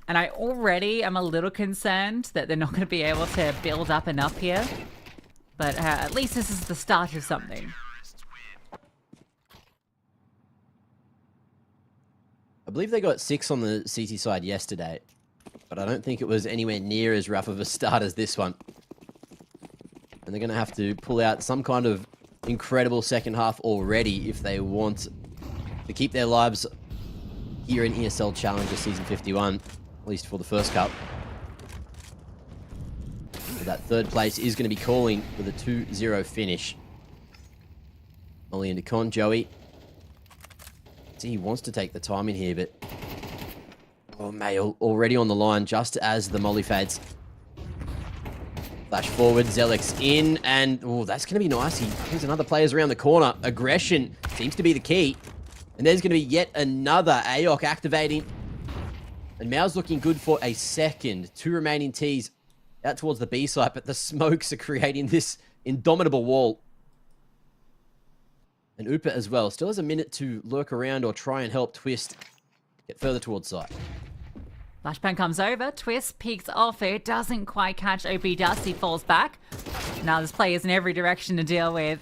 and I already am a little concerned that they're not going to be able to build up enough here. But at least this is the start of something. I believe they got 6 on the CT side yesterday, but I don't think it was anywhere near as rough of a start as this one. And they're going to have to pull out some kind of incredible second half already if they want to keep their lives here in ESL Challenger Season 51, at least for the first cup. So that third place is going to be calling with a 2-0 finish. Molly into con, Joey. See, he wants to take the time in here, but... Oh, Mail already on the line just as the molly fades. Flash forward, Zelex in, and... Oh, that's going to be nice. Here's another player's around the corner. Aggression seems to be the key. And there's going to be yet another AOC activating. And MOUZ looking good for a second. 2 remaining Ts out towards the B side, but the smokes are creating this indomitable wall. And Upa as well. Still has a minute to lurk around or try and help Twist get further towards side. Flashbang comes over. Twist peeks off it. Doesn't quite catch OP Dust. He falls back. Now there's players in every direction to deal with.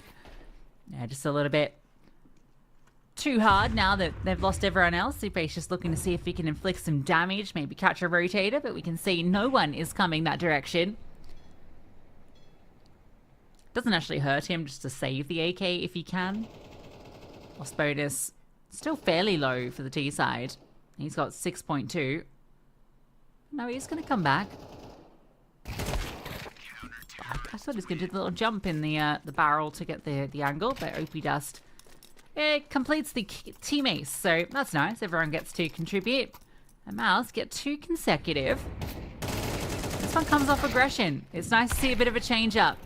Yeah, just a little bit too hard now that they've lost everyone else. Upa's just looking to see if he can inflict some damage. Maybe catch a rotator, but we can see no one is coming that direction. Doesn't actually hurt him just to save the AK if he can. Lost bonus still fairly low for the T side. He's got 6.2. No, he's going to come back. I thought he was going to do the little jump in the barrel to get the angle, but OP Dust completes the team ace, so that's nice. Everyone gets to contribute. And MOUZ get 2 consecutive. This one comes off aggression. It's nice to see a bit of a change up.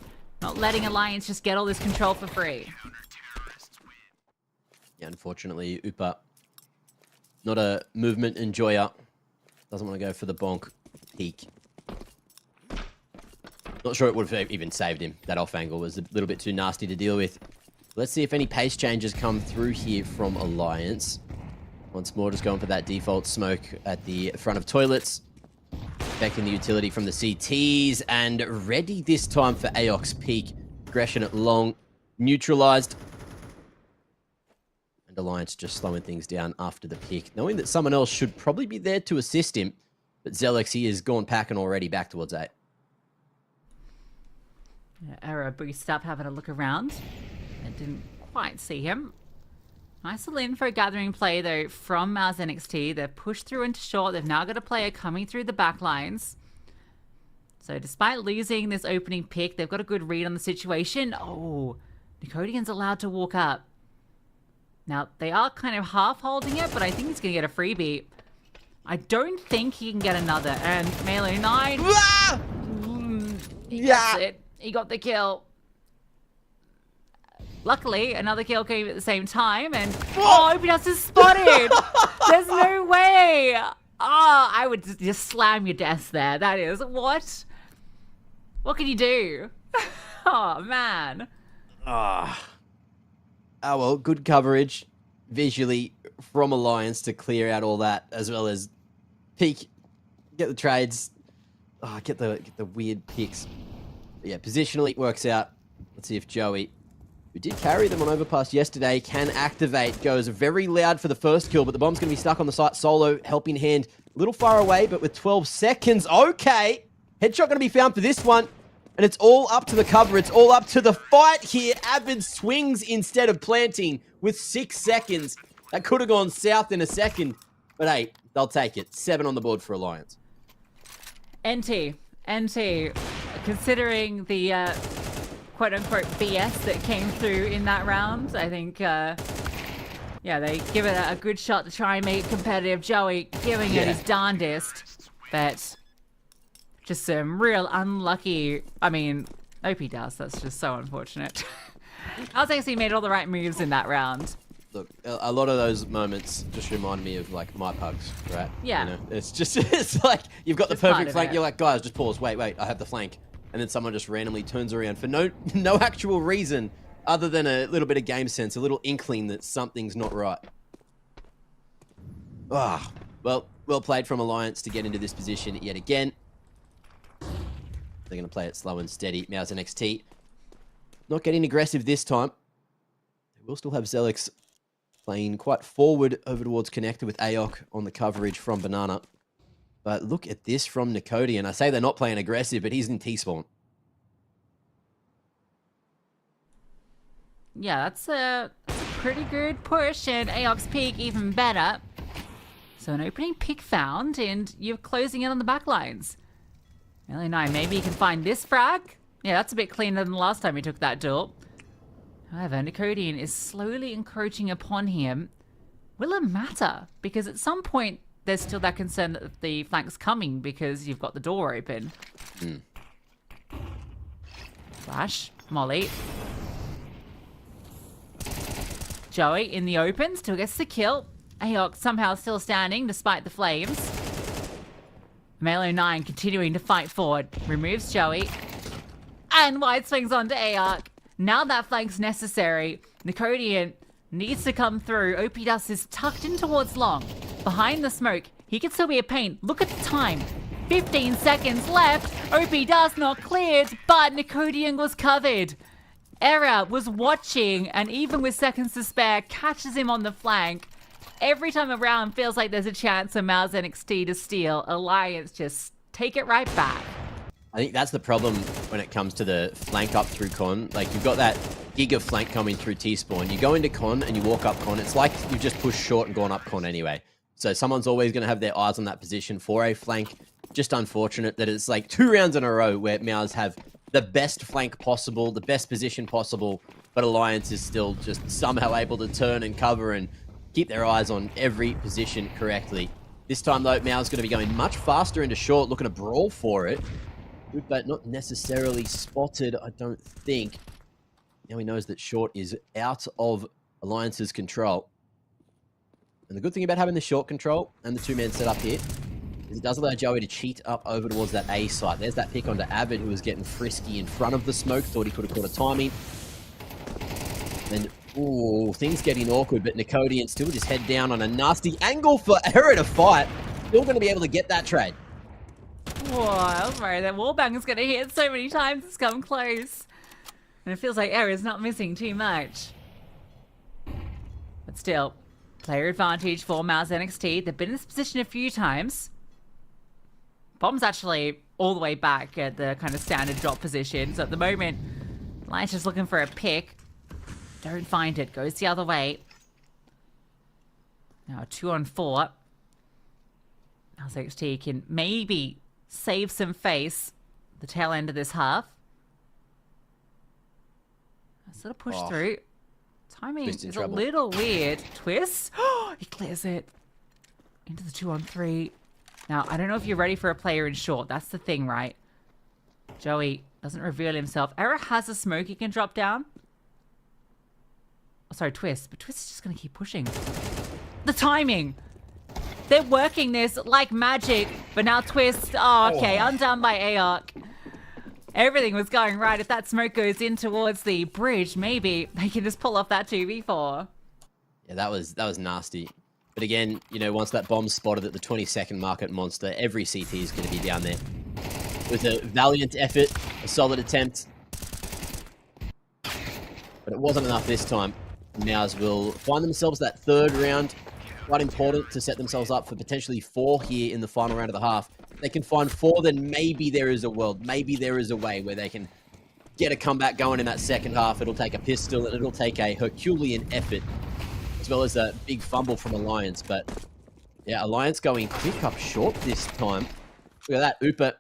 Not letting Alliance just get all this control for free. Yeah, unfortunately, Upa, not a movement enjoyer. Doesn't want to go for the bonk peak. Not sure it would have even saved him. That off angle was a little bit too nasty to deal with. Let's see if any pace changes come through here from Alliance. Once more, just going for that default smoke at the front of toilets. Expecting the utility from the CTs, and ready this time for Aox peak. Aggression at long, neutralized. And Alliance just slowing things down after the pick, knowing that someone else should probably be there to assist him. But Zelix, he is gone packing already back towards 8. Era boosted up, having a look around. I didn't quite see him. Nice little info gathering play, though, from MOUZ NXT. They've pushed through into short. They've now got a player coming through the back lines. So despite losing this opening pick, they've got a good read on the situation. Oh, Nicodian's allowed to walk up. Now, they are kind of half holding it, but I think he's going to get a freebie. I don't think he can get another. And Melee 9. Ah! He gets it. He got the kill. Luckily, another kill came at the same time, and Anubis is spotted. There's no way. I would just slam your desk there. That is what? What can you do? Oh man. Oh, well, good coverage visually from Alliance to clear out all that, as well as peek, get the trades, get the weird picks. But yeah, positionally it works out. Let's see if Joey, who did carry them on Overpass yesterday, can activate. Goes very loud for the first kill, but the bomb's going to be stuck on the site. Solo, helping hand, a little far away, but with 12 seconds. Okay, headshot going to be found for this one. And it's all up to the cover. It's all up to the fight here. Avid swings instead of planting with 6 seconds. That could have gone south in a second. But hey, they'll take it. 7 on the board for Alliance. NT, considering the quote-unquote BS that came through in that round, I think, yeah, they give it a good shot to try and make it competitive. Joey giving it his darndest, but just some real unlucky, I mean, OP does, that's just so unfortunate. I was actually made all the right moves in that round. Look, a lot of those moments just remind me of, like, my pugs, right? Yeah. You know, it's just, it's like, you've got the Just part perfect of flank, it. you're like, guys, just pause, wait, I have the flank. And then someone just randomly turns around for no actual reason other than a little bit of game sense, a little inkling that something's not right. Well played from Alliance to get into this position yet again. They're going to play it slow and steady. MOUZ NXT not getting aggressive this time. They will still have Zelix playing quite forward over towards Connector with AOC on the coverage from Banana. But look at this from Nicodian. I say they're not playing aggressive, but he's in T-spawn. Yeah, that's a pretty good push, and AOC's peak even better. So an opening pick found, and you're closing in on the back lines. Really nice. Maybe you can find this frag. Yeah, that's a bit cleaner than the last time he took that duel. However, Nicodian is slowly encroaching upon him. Will it matter? Because at some point, there's still that concern that the flank's coming because you've got the door open. Flash. Molly. Joey in the open, still gets the kill. AOC somehow still standing despite the flames. Melee 9 continuing to fight forward. Removes Joey. And wide swings onto AOC. Now that flank's necessary. Nicodian needs to come through. OP Dust is tucked in towards long. Behind the smoke. He can still be a pain. Look at the time. 15 seconds left. OP Dust not cleared, but Nicodian was covered. Era was watching, and even with seconds to spare, catches him on the flank. Every time around feels like there's a chance for MOUZ NXT to steal. Alliance just take it right back. I think that's the problem when it comes to the flank up through con. Like, you've got that gig of flank coming through T-spawn. You go into con and you walk up con. It's like you've just pushed short and gone up con anyway. So someone's always going to have their eyes on that position for a flank. Just unfortunate that it's like 2 rounds in a row where MOUZ have the best flank possible, the best position possible, but Alliance is still just somehow able to turn and cover and keep their eyes on every position correctly. This time, though, MOUZ going to be going much faster into short, looking to brawl for it. But not necessarily spotted, I don't think. Now he knows that short is out of Alliance's control. And the good thing about having the short control and the 2-man setup here is it does allow Joey to cheat up over towards that A site. There's that pick onto Avid, who was getting frisky in front of the smoke. Thought he could have caught a timing. And, ooh, things getting awkward, but Nicodian still with his head down on a nasty angle for Era to fight. Still going to be able to get that trade. Whoa, I was worried that wallbang is going to hit so many times it's come close. And it feels like Era's not missing too much. But still, player advantage for MOUZ NXT. They've been in this position a few times. Bomb's actually all the way back at the kind of standard drop position. So at the moment, Alliance just looking for a pick. Don't find it. Goes the other way. Now 2-on-4. MOUZ NXT can maybe save some face the tail end of this half. Sort of push through. Timing is a little weird. Twist. Oh, he clears it. Into the 2-on-3. Now, I don't know if you're ready for a player in short. That's the thing, right? Joey doesn't reveal himself. Era has a smoke he can drop down. Oh, sorry, Twist. But Twist is just going to keep pushing. The timing. They're working this like magic. But now Twist. Oh, okay. Undone by AARC. Everything was going right. If that smoke goes in towards the bridge, maybe they can just pull off that 2v4. Yeah, that was nasty. But again, you know, once that bomb's spotted at the 20-second mark at Monster, every CT is going to be down there. It was a valiant effort, a solid attempt. But it wasn't enough this time. MOUZ will find themselves that third round. Quite important to set themselves up for potentially 4 here in the final round of the half. If they can find 4, then maybe there is a world. Maybe there is a way where they can get a comeback going in that second half. It'll take a pistol and it'll take a Herculean effort, as well as a big fumble from Alliance. But yeah, Alliance going quick up short this time. Look at that. Upa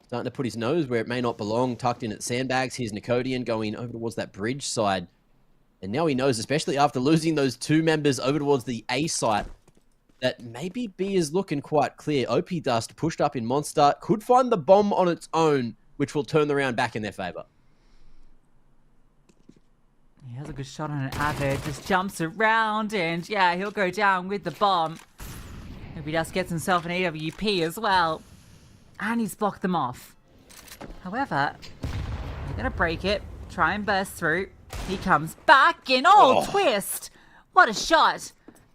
starting to put his nose where it may not belong, tucked in at sandbags. Here's Nicodian going over towards that bridge side. And now he knows, especially after losing those 2 members over towards the A site, that maybe B is looking quite clear. OP Dust pushed up in Monster, could find the bomb on its own, which will turn the round back in their favor. He has a good shot on an Avid, just jumps around, and yeah, he'll go down with the bomb. OP Dust gets himself an AWP as well, and he's blocked them off. However, they're going to break it, try and burst through. He comes back in. Twist! What a shot!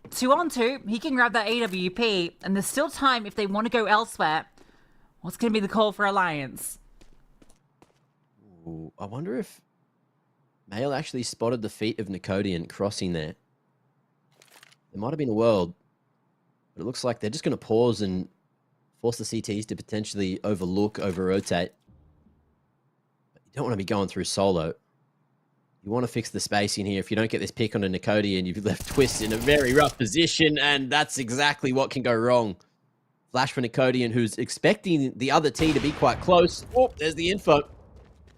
2-on-2. He can grab that AWP. And there's still time if they want to go elsewhere. What's going to be the call for Alliance? Ooh, I wonder if Mail actually spotted the feet of Nicodian crossing there. There might have been a world. But it looks like they're just going to pause and force the CTs to potentially over-rotate. But you don't want to be going through solo. You want to fix the spacing here. If you don't get this pick on a Nicodian, you've left Twist in a very rough position, and that's exactly what can go wrong. Flash for Nicodian, who's expecting the other T to be quite close. Oh, there's the info. And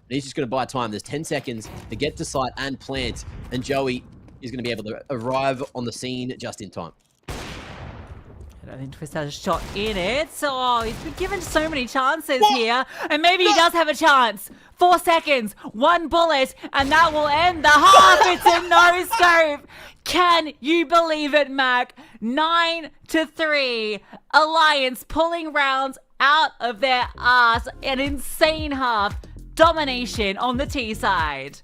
he's just going to buy time. There's 10 seconds to get to site and plant, and Joey is going to be able to arrive on the scene just in time. I don't think Twist has a shot in it. So he's been given so many chances here. And maybe he does have a chance. 4 seconds, 1 bullet, and that will end the half. It's a no-scope. Can you believe it, Mac? 9-3. Alliance pulling rounds out of their ass. An insane half. Domination on the T side.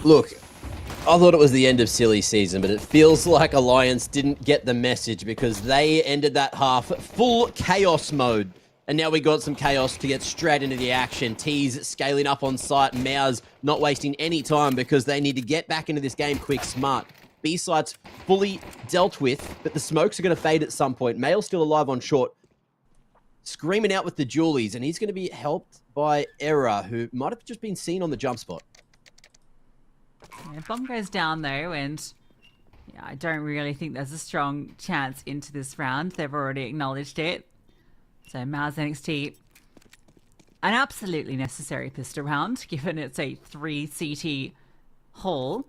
Look, I thought it was the end of silly season, but it feels like Alliance didn't get the message because they ended that half full chaos mode. And now we got some chaos to get straight into the action. T's scaling up on site. MOUZ not wasting any time because they need to get back into this game quick, smart. B-site's fully dealt with, but the smokes are going to fade at some point. Mail's still alive on short. Screaming out with the Julies, and he's going to be helped by Era, who might have just been seen on the jump spot. Yeah, bomb goes down though, and yeah, I don't really think there's a strong chance into this round. They've already acknowledged it. So MOUZ NXT, an absolutely necessary pistol round, given it's a 3 CT haul.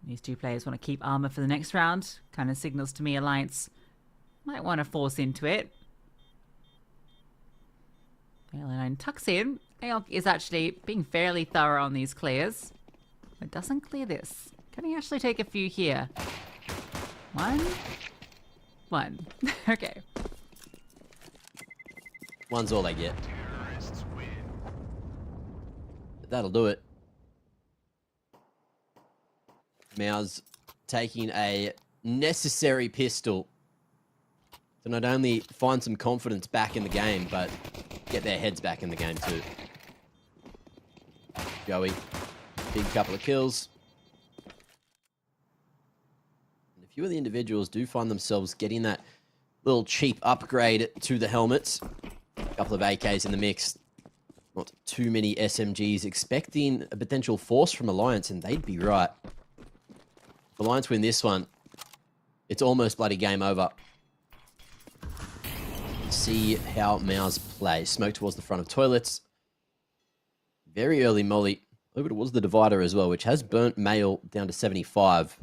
These two players want to keep armor for the next round. Kind of signals to me Alliance might want to force into it. Aeon tucks in. Aeon is actually being fairly thorough on these clears. But doesn't clear this. Can he actually take a few here? One. Okay. One's all they get. But that'll do it. MOUZ taking a necessary pistol to not only find some confidence back in the game, but get their heads back in the game too. Joey, big couple of kills. And a few of the individuals do find themselves getting that little cheap upgrade to the helmets. A couple of AKs in the mix. Not too many SMGs, expecting a potential force from Alliance, and they'd be right. If Alliance win this one, it's almost bloody game over. See how MOUZ play. Smoke towards the front of toilets. Very early molly over towards the divider as well, which has burnt Mail down to 75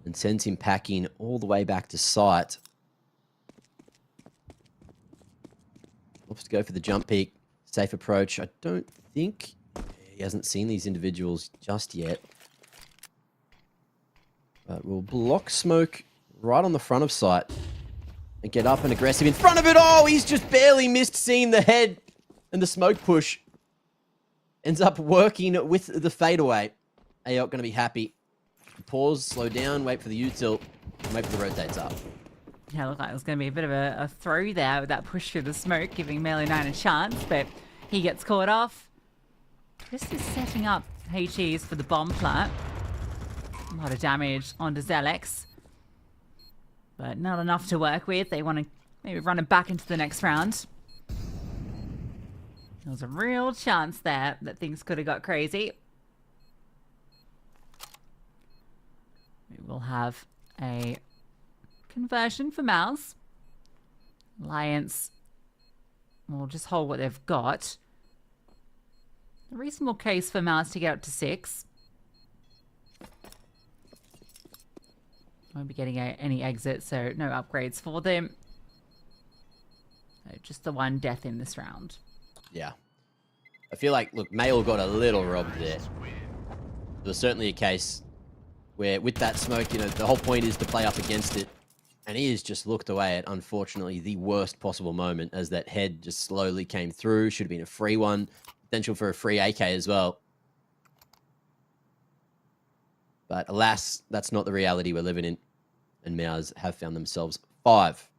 and sends him packing all the way back to site. Opts to go for the jump peak. Safe approach. I don't think he hasn't seen these individuals just yet. But we'll block Smoke right on the front of site. And get up and aggressive in front of it. Oh, he's just barely missed seeing the head. And the smoke push ends up working with the fadeaway. Aok going to be happy. Pause, slow down, wait for the U-tilt, and wait for the rotates up. Yeah, looked like it was going to be a bit of a throw there with that push through the smoke, giving Melee9 a chance, but he gets caught off. Chris is setting up HEs for the bomb plant. A lot of damage onto Zelex. But not enough to work with. They want to maybe run it back into the next round. There was a real chance there that things could have got crazy. We will have a conversion for MOUZ. Alliance will just hold what they've got. A reasonable case for MOUZ to get up to 6. Won't be getting any exits, so no upgrades for them. So just the one death in this round. Yeah. I feel like, look, Mail got a little robbed there. There was certainly a case where with that smoke, you know, the whole point is to play up against it. And he has just looked away at, unfortunately, the worst possible moment as that head just slowly came through. Should have been a free one. Potential for a free AK as well. But alas, that's not the reality we're living in. And MOUZ have found themselves 5.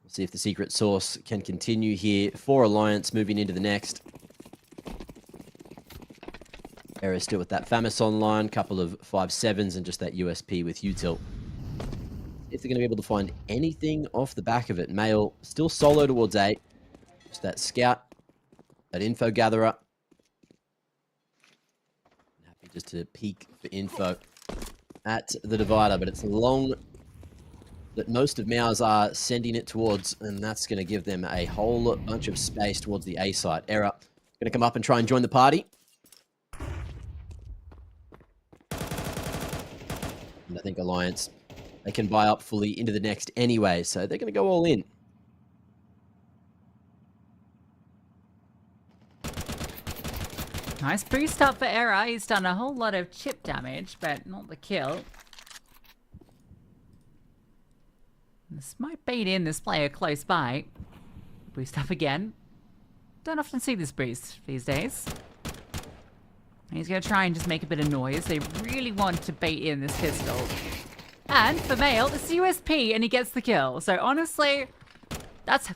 We'll see if the secret source can continue here for Alliance moving into the next. Era still with that Famis online, couple of 5.7s and just that USP with util. If they're going to be able to find anything off the back of it. Mail still solo towards 8. Just that scout, that info gatherer. Happy just to peek for info at the divider, but it's long that most of MOUZ are sending it towards, and that's going to give them a whole bunch of space towards the A site. Era going to come up and try and join the party. And I think Alliance, they can buy up fully into the next anyway, so they're going to go all in. Nice boost up for Era. He's done a whole lot of chip damage, but not the kill. This might bait in this player close by. Boost up again. Don't often see this boost these days. He's going to try and just make a bit of noise. They really want to bait in this pistol. And for Mail, it's USP and he gets the kill. So honestly, that's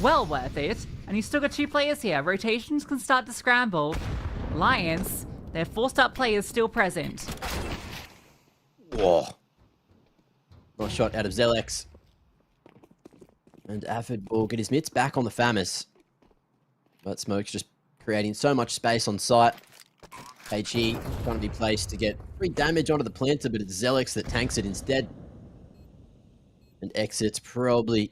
well worth it. And you've still got 2 players here. Rotations can start to scramble. Alliance, their 4-star players still present. Whoa. Nice shot out of Zelex. And Avid will get his mitts back on the FAMAS. But Smoke's just creating so much space on site. HE trying to be placed to get free damage onto the planter, but it's Zelex that tanks it instead. And exits probably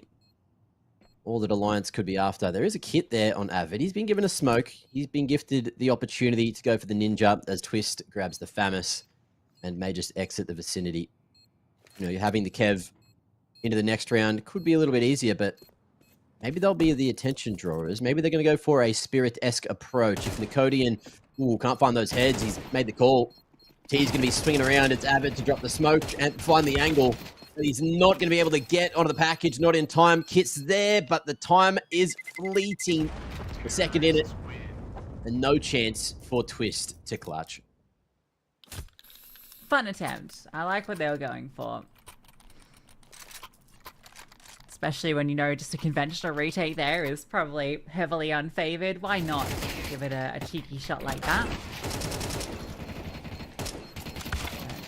all that Alliance could be after. There is a kit there on Avid. He's been given a smoke. He's been gifted the opportunity to go for the ninja as Twist grabs the FAMAS and may just exit the vicinity. You know, you're having the Kev into the next round could be a little bit easier, but maybe they'll be the attention drawers. Maybe they're going to go for a Spirit-esque approach. If Nicodian can't find those heads, he's made the call. T's going to be swinging around. It's Avid to drop the smoke and find the angle. He's not going to be able to get onto the package, not in time. Kit's there, but the time is fleeting. The second in it, and no chance for Twist to clutch. Fun attempt. I like what they were going for. Especially when you know just a conventional retake there is probably heavily unfavored. Why not give it a cheeky shot like that?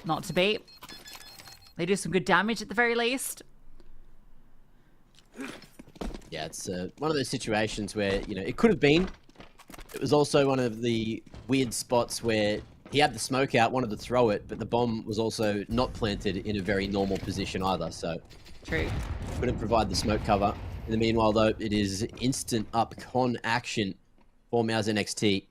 Not to beat. They do some good damage at the very least. Yeah, it's one of those situations where, you know, it could have been. It was also one of the weird spots where he had the smoke out, wanted to throw it, but the bomb was also not planted in a very normal position either, so... True. Couldn't provide the smoke cover. In the meanwhile, though, it is instant up con action for MOUZ NXT.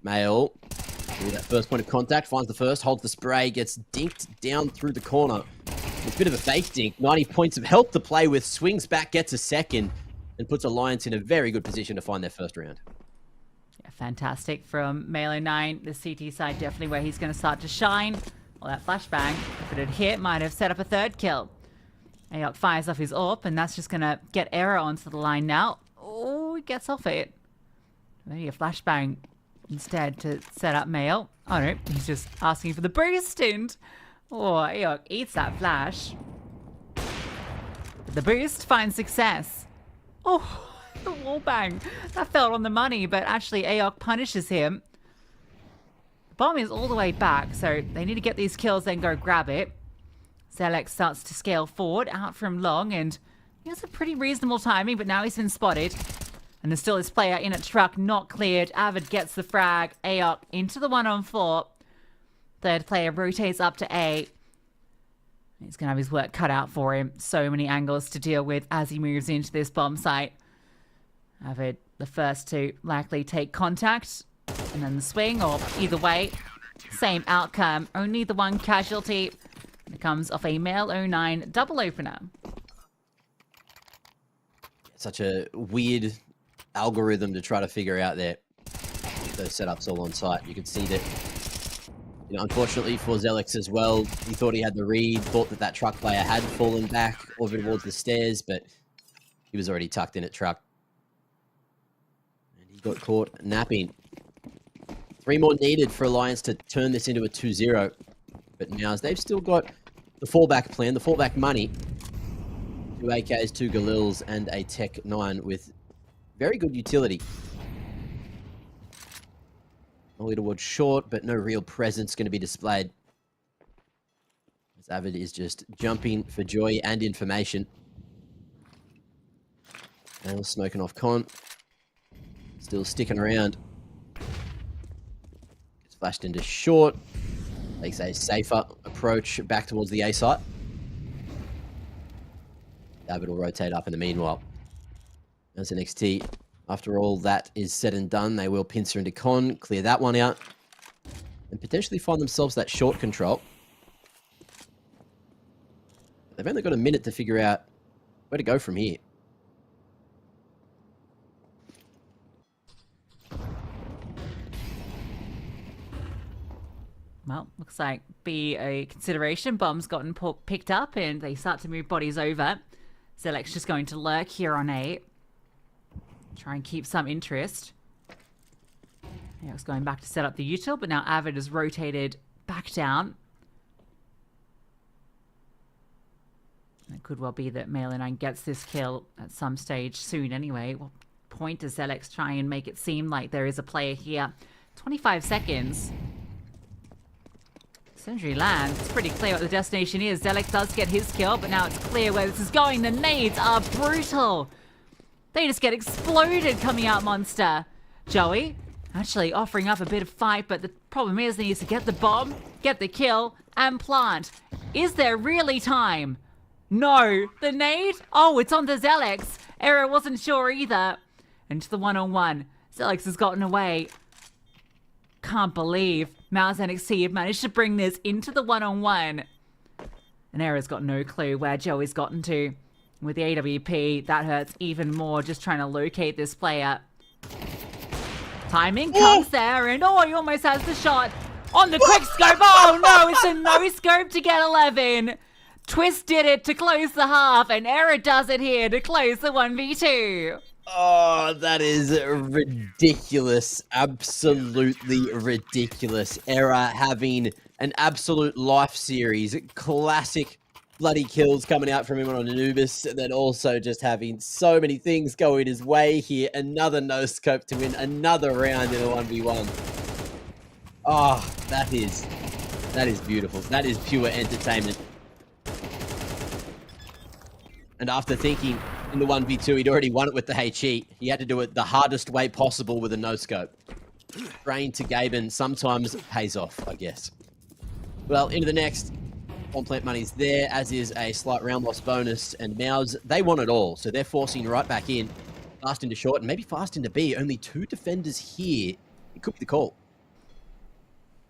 Mail, with that first point of contact, finds the first, holds the spray, gets dinked down through the corner. It's a bit of a fake dink. 90 points of help to play with, swings back, gets a second, and puts Alliance in a very good position to find their first round. Yeah, fantastic from Melo 9. The CT side definitely where he's going to start to shine. Well, that flashbang, if it had hit, might have set up a third kill. Ayok fires off his AWP, and that's just going to get Error onto the line now. Oh, he gets off it. Maybe a flashbang instead to set up Mail. Oh no, he's just asking for the boost, and oh, Ayok eats that flash. The boost finds success. Oh, the wallbang. That fell on the money, but actually Ayok punishes him. The bomb is all the way back, so they need to get these kills, then go grab it. Zelex starts to scale forward, out from long, and he has a pretty reasonable timing, but now he's been spotted. And there's still this player in a truck, not cleared. Avid gets the frag. Ayok into the 1-on-4. Third player rotates up to A. He's going to have his work cut out for him. So many angles to deal with as he moves into this bomb site. Avid, the first to likely take contact. And then the swing, or either way, same outcome. Only the one casualty. It comes off a Male 09 double opener. Such a weird algorithm to try to figure out there. Those setups all on site. You can see that, you know, unfortunately for Zelex as well, he thought he had the read, thought that that truck player had fallen back over towards the stairs, but he was already tucked in at truck. And he got caught napping. 3 more needed for Alliance to turn this into a 2-0. But MOUZ, they've still got the fallback plan, the fallback money. 2 AKs, 2 Galils, and a Tech 9 with very good utility. Only towards short, but no real presence going to be displayed. As Avid is just jumping for joy and information. And smoking off con. Still sticking around. Gets flashed into short. Takes a safer approach back towards the A site. Avid will rotate up in the meanwhile. As NXT, after all that is said and done, they will pincer into con, clear that one out, and potentially find themselves that short control. They've only got a minute to figure out where to go from here. Well, looks like be a consideration. Bomb's gotten picked up and they start to move bodies over. Zelex just going to lurk here on A. Try and keep some interest. Yeah, it's going back to set up the util, but now Avid is rotated back down. It could well be that Male09 gets this kill at some stage soon anyway. What point does Zelex try and make it seem like there is a player here? 25 seconds. Sentry lands. It's pretty clear what the destination is. Zelex does get his kill, but now it's clear where this is going. The nades are brutal. They just get exploded coming out Monster. Joey actually offering up a bit of fight, but the problem is he needs to get the bomb, get the kill, and plant. Is there really time? No. The nade? Oh, it's on the Zelex. Era wasn't sure either. Into the one-on-one. Zelex has gotten away. Can't believe MOUZ NXT have managed to bring this into the one-on-one. And Era's got no clue where Joey's gotten to. With the AWP, that hurts even more, just trying to locate this player. Timing comes there, and he almost has the shot on the quick scope. Oh no, it's a no scope to get 11. Twist did it to close the half, and Era does it here to close the 1v2. Oh, that is ridiculous. Absolutely ridiculous. Era having an absolute life series. Classic bloody kills coming out from him on Anubis, and then also just having so many things going his way here. Another no-scope to win another round in a 1v1. Oh, that is beautiful. That is pure entertainment. And after thinking in the 1v2, he'd already won it with the HE. He had to do it the hardest way possible with a no-scope. Brain to Gaben sometimes pays off, I guess. Well, into the next. On-plant money's there, as is a slight round loss bonus. And MOUZ, they want it all. So they're forcing right back in. Fast into short and maybe fast into B. Only 2 defenders here. It could be the call.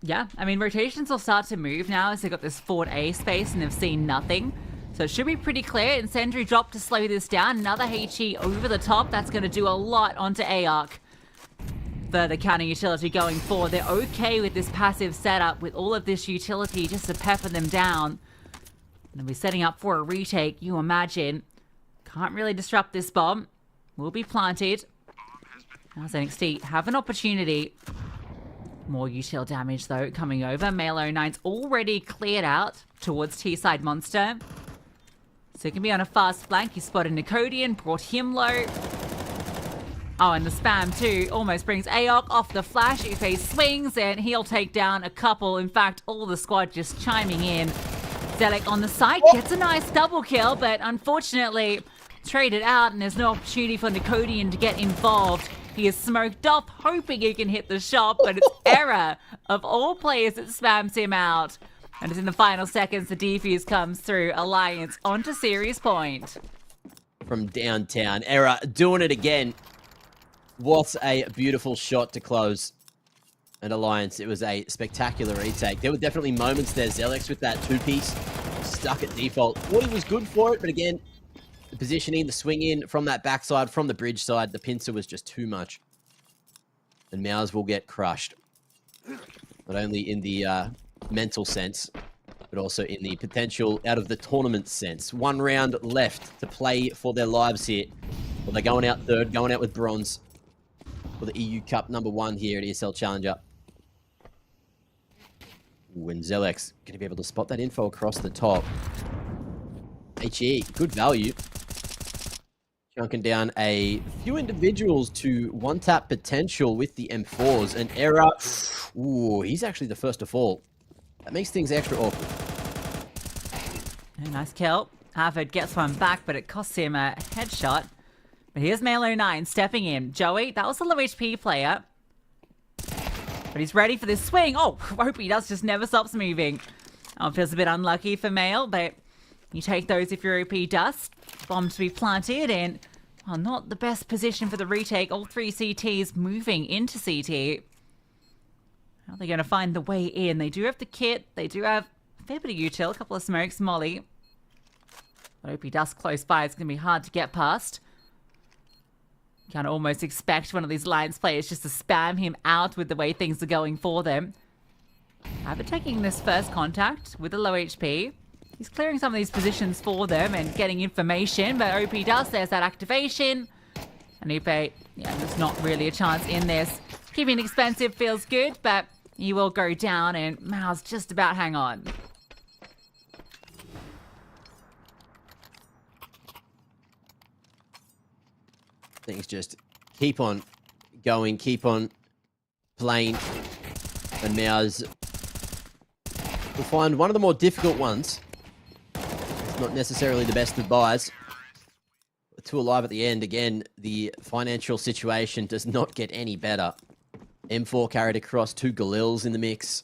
Yeah, I mean, rotations will start to move now as they've got this forward A space and they've seen nothing. So it should be pretty clear. Incendiary drop to slow this down. Another HE over the top. That's going to do a lot onto ARC. Further counter utility going forward. They're okay with this passive setup with all of this utility just to pepper them down. And they'll be setting up for a retake, you imagine. Can't really disrupt this bomb. Will be planted. Now NXT have an opportunity. More util damage though coming over. Male09's already cleared out towards T-side Monster. So he can be on a fast flank. He spotted Nicodian, brought him low. Oh, and the spam too almost brings Aok off the flash. If he swings, and he'll take down a couple. In fact, all the squad just chiming in. Zelek on the side gets a nice double kill, but unfortunately traded out, and there's no opportunity for Nicodian to get involved. He is smoked off, hoping he can hit the shot, but it's Era of all players that spams him out. And it's in the final seconds, the defuse comes through. Alliance onto series point. From downtown, Era doing it again. What a beautiful shot to close. And Alliance, it was a spectacular retake. There were definitely moments there. Zelex with that two-piece stuck at default. Thought he was good for it, but again, the positioning, the swing in from that backside, from the bridge side, the pincer was just too much. And MOUZ will get crushed. Not only in the mental sense, but also in the potential out of the tournament sense. 1 round left to play for their lives here. Well, they're going out third, going out with bronze for the EU Cup #1 here at ESL Challenger. When Zelex going to be able to spot that info across the top. HE, good value. Chunking down a few individuals to one-tap potential with the M4s. And Era, ooh, he's actually the first to fall. That makes things extra awkward. Nice kill. Harvard gets one back, but it costs him a headshot. But here's Male09 stepping in. Joey, that was a low HP player. But he's ready for this swing. Oh, hope he does, just never stops moving. Oh, feels a bit unlucky for Male, but you take those if you're OP dust. Bomb to be planted, and well, not the best position for the retake. All 3 CTs moving into CT. How are they going to find the way in? They do have the kit. They do have a fair bit of util. A couple of smokes, Molly. But OP dust close by. It's going to be hard to get past. You can almost expect one of these Lions players just to spam him out with the way things are going for them. Abbott taking this first contact with a low HP. He's clearing some of these positions for them and getting information, but OP does. There's that activation. And Upe, yeah, there's not really a chance in this. Keeping it expensive feels good, but you will go down and MOUZ just about hang on. Things just keep on going, keep on playing, and MOUZ will find one of the more difficult ones. It's not necessarily the best of buys. Two alive at the end. Again, the financial situation does not get any better. M4 carried across, 2 Galils in the mix.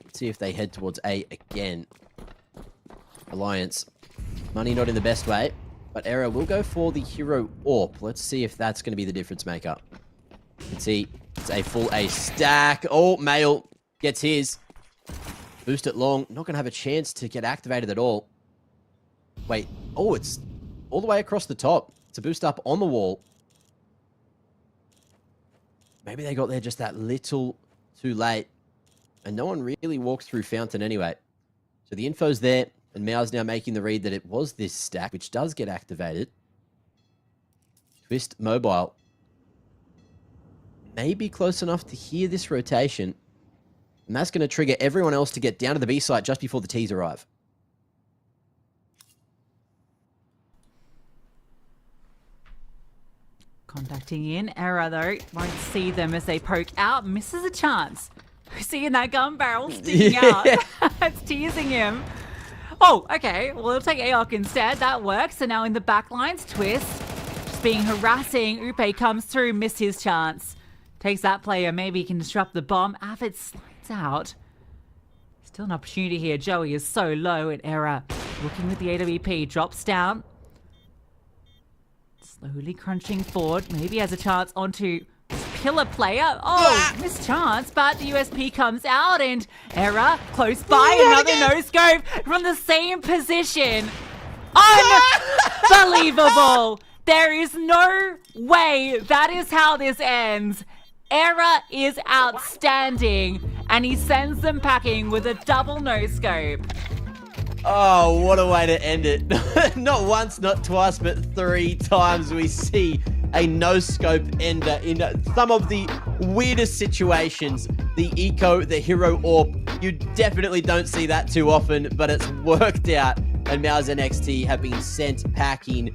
Let's see if they head towards A again. Alliance. Money not in the best way, but Era will go for the Hero AWP. Let's see if that's going to be the difference maker. You can see it's a full A stack. Oh, Mail gets his. Boost it long. Not going to have a chance to get activated at all. Wait. Oh, it's all the way across the top. It's a boost up on the wall. Maybe they got there just that little too late. And no one really walks through Fountain anyway. So the info's there. And MOUZ now making the read that it was this stack, which does get activated. Twist Mobile. Maybe close enough to hear this rotation. And that's going to trigger everyone else to get down to the B site just before the T's arrive. Contacting in. Era, though, won't see them as they poke out. Misses a chance. Seeing that gun barrel sticking out. It's teasing him. Oh, okay. Well, he'll take AOC instead. That works. So now in the backlines, Twist. Just being harassing. Upe comes through. Missed his chance. Takes that player. Maybe he can disrupt the bomb. Avid slides out. Still an opportunity here. Joey is so low at Era. Looking with the AWP. Drops down. Slowly crunching forward. Maybe has a chance onto this pillar player. Oh, missed chance, but the USP comes out and Era close by. Another no-scope from the same position. Unbelievable. There is no way that is how this ends. Era is outstanding and he sends them packing with a double no-scope. Oh, what a way to end it. Not once, not twice, but 3 times we see a no-scope ender in some of the weirdest situations. The Eco, the Hero AWP, you definitely don't see that too often, but it's worked out. And MOUZ NXT have been sent packing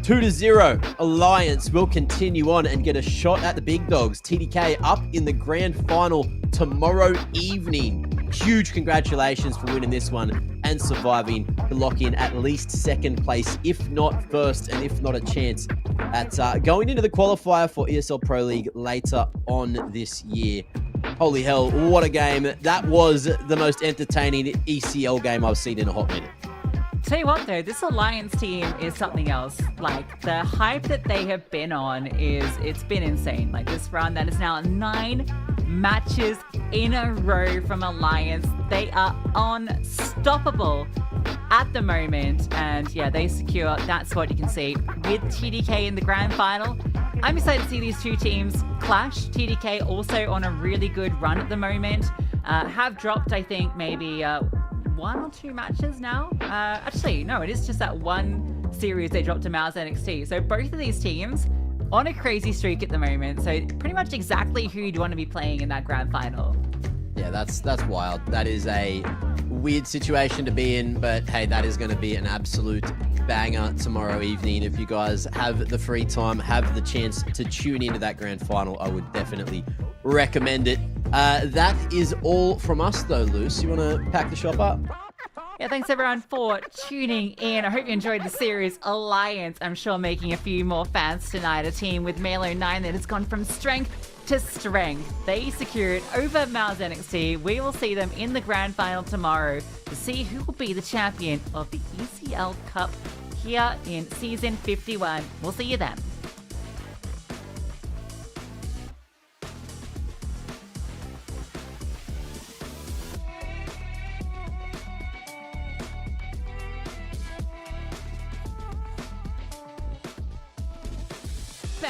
2-0. Alliance will continue on and get a shot at the big dogs. TDK up in the grand final tomorrow evening. Huge congratulations for winning this one and surviving to lock in at least second place, if not first, and if not a chance at going into the qualifier for ESL Pro League later on this year. Holy hell, what a game. That was the most entertaining ECL game I've seen in a hot minute. Tell you what though, this Alliance team is something else. Like, the hype that they have been on it's been insane. Like, this run that is now 9 matches in a row from Alliance. They are unstoppable at the moment. And yeah, they secure that spot, you can see, with TDK in the grand final. I'm excited to see these two teams clash. TDK also on a really good run at the moment. Have dropped, I think, maybe 1 or 2 matches now. Actually, no, it is just that one series they dropped to MOUZ NXT. So both of these teams on a crazy streak at the moment. So pretty much exactly who you'd want to be playing in that grand final. Yeah, that's wild. That is a weird situation to be in, but hey, that is going to be an absolute banger tomorrow evening. If you guys have the free time, have the chance to tune into that grand final, I would definitely recommend it. That is all from us though, Luce. You want to pack the shop up? Yeah, thanks everyone for tuning in. I hope you enjoyed the series. Alliance, I'm sure, making a few more fans tonight. A team with Malo 9 that has gone from strength to strength. They secured over MOUZ NXT. We will see them in the grand final tomorrow to see who will be the champion of the ECL Cup here in season 51. We'll see you then.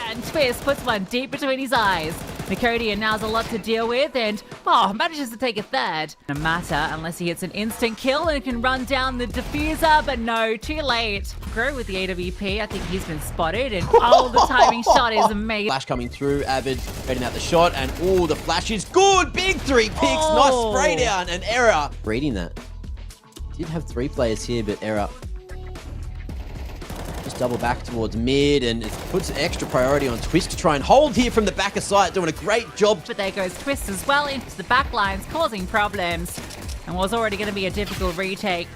And Twist puts one deep between his eyes. Nicodian now has a lot to deal with, and Oh, manages to take a third. No matter unless he hits an instant kill and can run down the diffuser, but no, too late. Grow with the AWP. I think he's been spotted, and oh, the timing shot is amazing. Flash coming through, Avid reading out the shot, and oh, the flash is good. Big 3 picks, Oh. nice spray down, and error. Reading that. Did have 3 players here, but error. Just double back towards mid, and it puts extra priority on Twist to try and hold here from the back of sight, doing a great job. But there goes Twist as well into the back lines, causing problems. And was already going to be a difficult retake.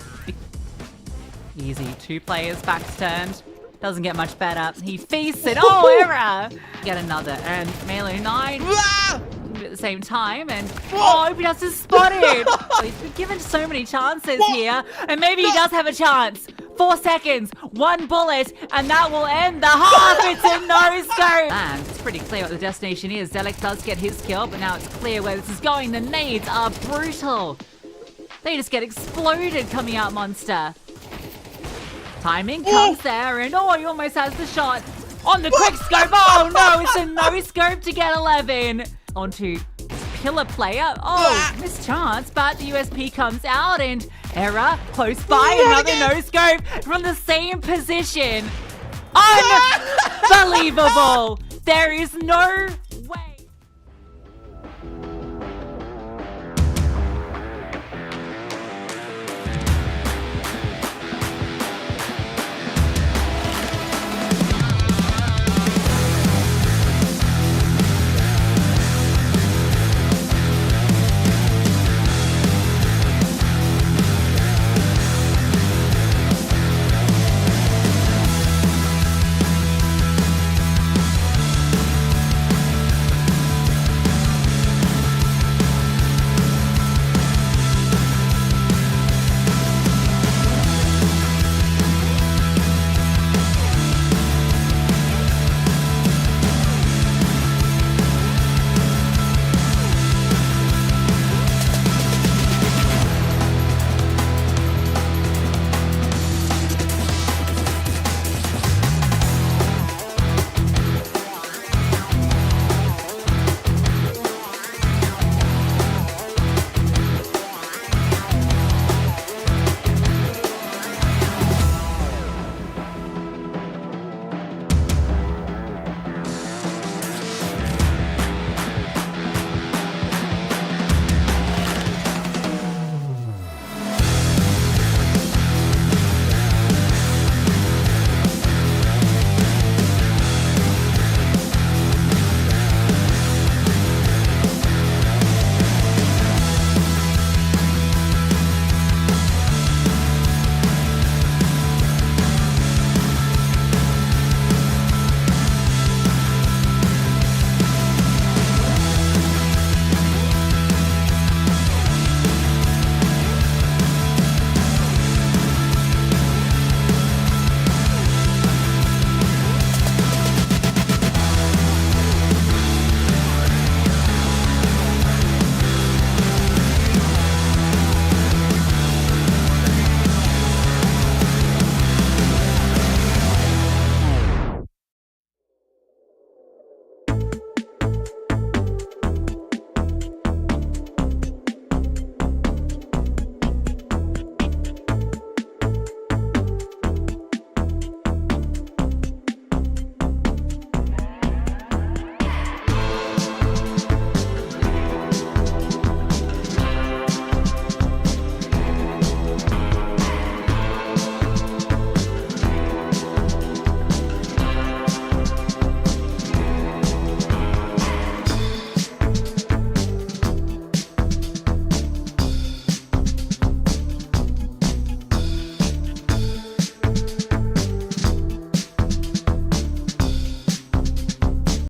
Easy, 2 players back turned. Doesn't get much better. He feasts it. Oh, error! Get another, and Melee 9 Ah! at the same time, and oh, Obidas is spotted! He's been given so many chances here, and maybe he does have a chance. 4 seconds, 1 bullet, and that will end the half. It's a no-scope. And it's pretty clear what the destination is. Zelek does get his kill, but now it's clear where this is going. The nades are brutal. They just get exploded coming out Monster. Timing comes there, and oh, he almost has the shot on the quick scope. Oh no, it's a no-scope to get 11. Onto Pillar player. Oh, missed chance, but the USP comes out, and error close by. Another no-scope from the same position. Unbelievable. There is no